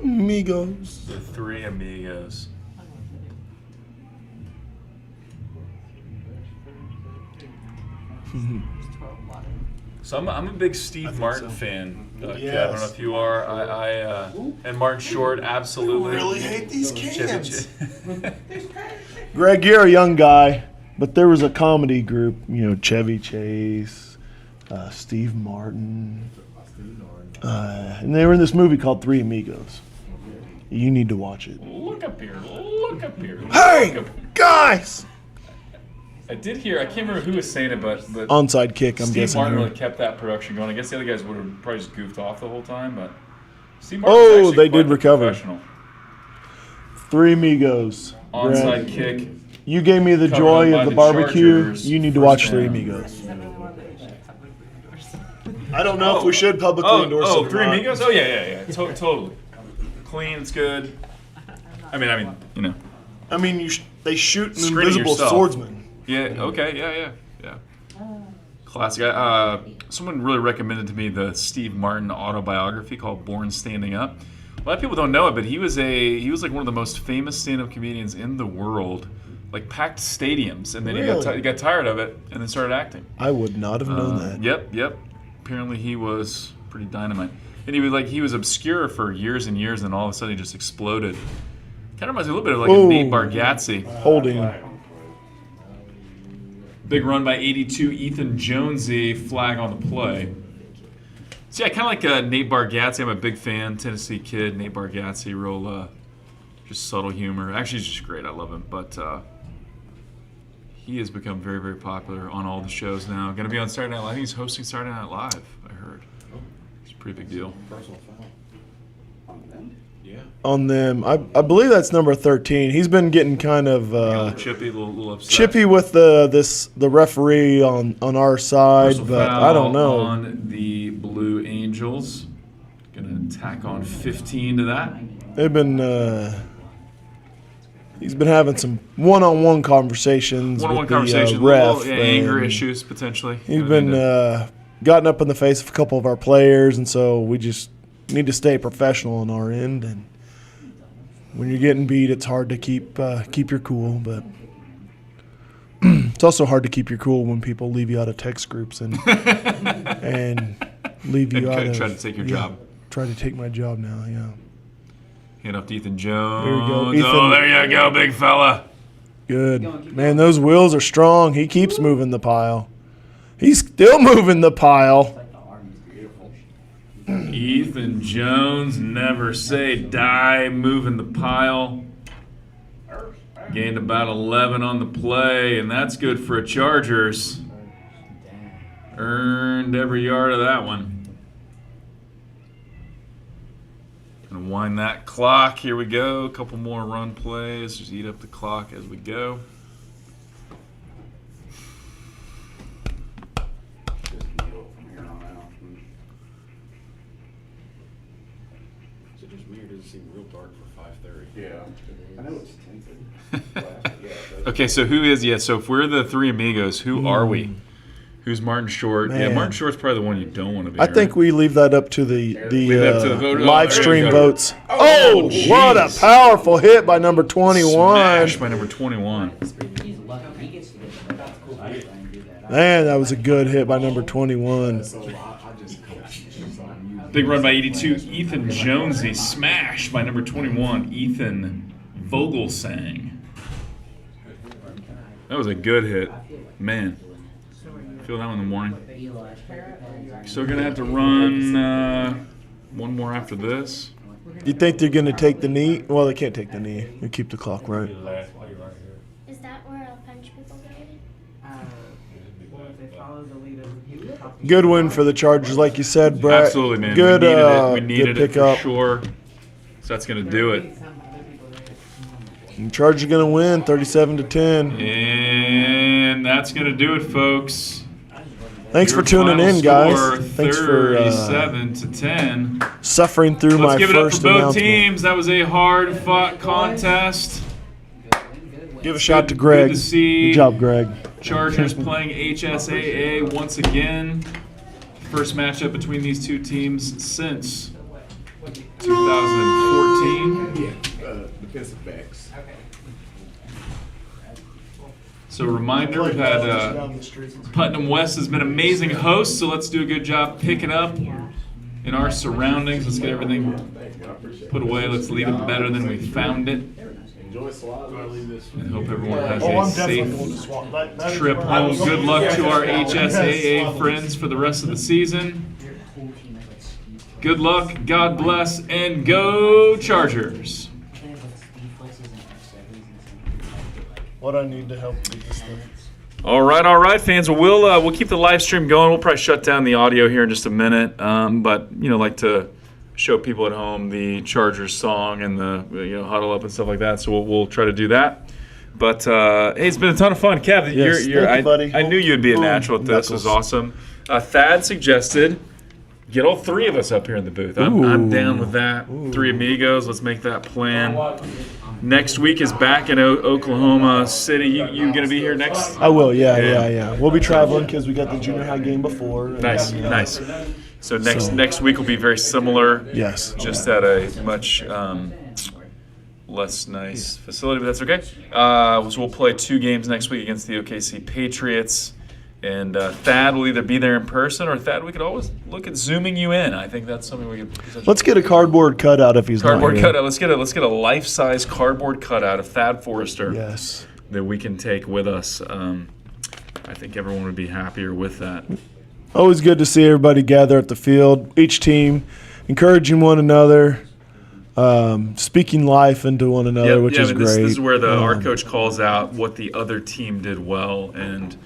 amigos. The 3 amigos. So I'm a big Steve Martin fan. Kev, I don't know if you are. And Martin Short, absolutely. I really hate these cans. Chevy Greg, you're a young guy, but there was a comedy group, Chevy Chase, Steve Martin, and they were in this movie called 3 Amigos. You need to watch it. Look up here. Look up here. Hey, Look up. guys! I did hear, I can't remember who was saying it, but Onside kick, I'm Steve guessing. Martin here. really kept that production going. I guess the other guys would have probably just goofed off the whole time, but Steve Martin was Oh, actually they quite did the recover. professional. Three Amigos. Onside Brad, kick. you gave me the Covered joy up by of the the barbecue. Chargers. You need to First watch Three down. Amigos. Is that the only one that you should publicly endorse? I don't know if we should publicly endorse it. or Three not. Amigos? Oh, yeah. Totally. Clean, it's good. I mean, you know. I mean, they shoot an Screening invisible yourself. swordsman. Yeah, okay, yeah. Classic. Someone really recommended to me the Steve Martin autobiography called Born Standing Up. A lot of people don't know it, but he was like one of the most famous stand-up comedians in the world. Like packed stadiums, and then Really? he got tired of it, and then started acting. I would not have known that. Yep. Apparently he was pretty dynamite, and he was obscure for years and years, and all of a sudden he just exploded. Kind of reminds me a little bit of like a Ooh. Nate Bargatze. Holding. Big run by 82 Ethan Jonesy, flag on the play. See, I kind of like Nate Bargatze. I'm a big fan, Tennessee kid. Nate Bargatze, real just subtle humor. Actually, he's just great. I love him, but he has become very, very popular on all the shows now. Going to be on Saturday Night Live. I think he's hosting Saturday Night Live, I heard. It's a pretty big deal. On them, I believe that's number 13. He's been getting kind of A little chippy, a little upset. chippy with the referee on our side, Personal but foul I don't know. on the Blue Angels. Going to tack on 15 to that. They've been he's been having some one-on-one conversations One-on-one with the conversation, ref. little, anger and issues potentially. He's been gotten up in the face of a couple of our players, and so we just need to stay professional on our end. And when you're getting beat, it's hard to keep your cool, but it's also hard to keep your cool when people leave you out of text groups and leave you out of try to take your job. Try to take my job now, yeah. Hand off to Ethan Jones. There you go, Oh, Ethan. there you go, big fella. Good. Man, those wheels are strong. He keeps moving the pile. He's still moving the pile. Ethan Jones, never say die, moving the pile. Gained about 11 on the play, and that's good for a Chargers. Earned every yard of that one. Gonna wind that clock. Here we go. A couple more run plays. Just eat up the clock as we go. So just weird, it doesn't seem real dark for 5:30. Yeah. I know it's tinted. Okay, so who is, so if we're the Three Amigos, who are we? Who's Martin Short? Yeah, Man. Martin Short's probably the one you don't want to be. I think we leave that up to the Leave that up to the vote. Oh, live there you stream go. votes. Oh, What a jeez. powerful hit by number 21. Smash by number 21. Man, that was a good hit by number 21. Big run by 82, Ethan Jonesy. Smash by number 21, Ethan Vogelsang. That was a good hit. Man. Feel that one in the morning. So we're going to have to run one more after this. You think they're going to take the knee? Well, they can't take the knee. They keep the clock right. Is that where I'll punch people go? If they follow the lead of the top. Good win for the Chargers, like you said, Brett. Absolutely, man. Good, we needed it. We good needed it for pickup. sure. So that's going to do it. And Chargers are going to win 37-10. And that's going to do it, folks. Thanks Your for tuning final in, guys. score, Thanks for 37-10. suffering through Let's my give it up first for both announcement. teams. That was a hard-fought contest. Give a shout to Greg. Good to see Good job, Greg. Chargers playing HSAA once again. First matchup between these two teams since 2014. Defensive backs. So reminder, we've had Putnam West has been amazing hosts, so let's do a good job picking up in our surroundings. Let's get everything put away. Let's leave it better than we found it. And hope everyone has a safe trip home. Good luck to our HSAA friends for the rest of the season. Good luck, God bless, and go Chargers. What I need to help with this stuff. All right, fans. Well, we'll keep the live stream going. We'll probably shut down the audio here in just a minute. But like to show people at home the Chargers song and the huddle up and stuff like that. So we'll try to do that. But hey, it's been a ton of fun, Kev. Yes, thank you, buddy. I knew you'd be a natural at this. It was awesome. Thad suggested get all three of us up here in the booth. I'm down with that. Three amigos. Let's make that plan. Next week is back in Oklahoma City. You gonna be here next? I will. Yeah. We'll be traveling because we got the junior high game before. Nice. So next week will be very similar. Yes. Just at a much less nice facility, but that's okay. So we'll play 2 games next week against the OKC Patriots. And Thad will either be there in person, or Thad, we could always look at zooming you in. I think that's something we could. Let's get a cardboard cutout if he's cardboard not here. cutout. Let's get a life-size cardboard cutout of Thad Forrester. Yes. That we can take with us. I think everyone would be happier with that. Always good to see everybody gather at the field. Each team encouraging one another, speaking life into one another, which is great. This is where our coach calls out what the other team did well, and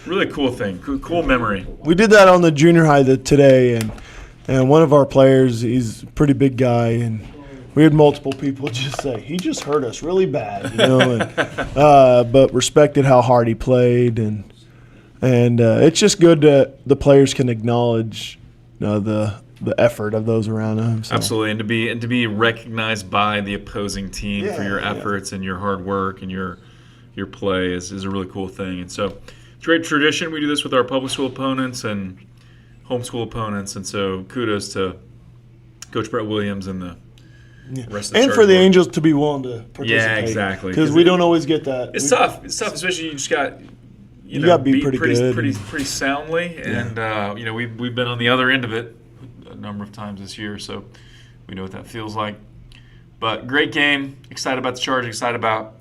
really cool thing, cool memory. We did that on the junior high today, and one of our players, he's a pretty big guy, and we had multiple people just say, he just hurt us really bad, but respected how hard he played, and it's just good that the players can acknowledge the effort of those around them. So. Absolutely, and to be recognized by the opposing team for your efforts and your hard work and your play is a really cool thing. And so it's a great tradition. We do this with our public school opponents and homeschool opponents, and so kudos to Coach Brett Williams and the rest of the and for the Angels to be willing to participate. Yeah, exactly. Because we don't always get that. It's tough. It's tough, especially you just got you got to be pretty good, pretty soundly, and we've been on the other end of it a number of times this year, so we know what that feels like. But great game. Excited about the Chargers. Excited about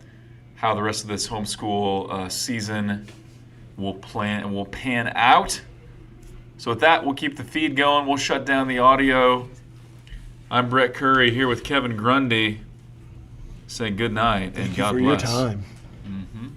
how the rest of this homeschool season will pan out. So with that, we'll keep the feed going. We'll shut down the audio. I'm Brett Curry here with Kevin Grundy saying good night and God bless. Thank you for your time. Mm-hmm.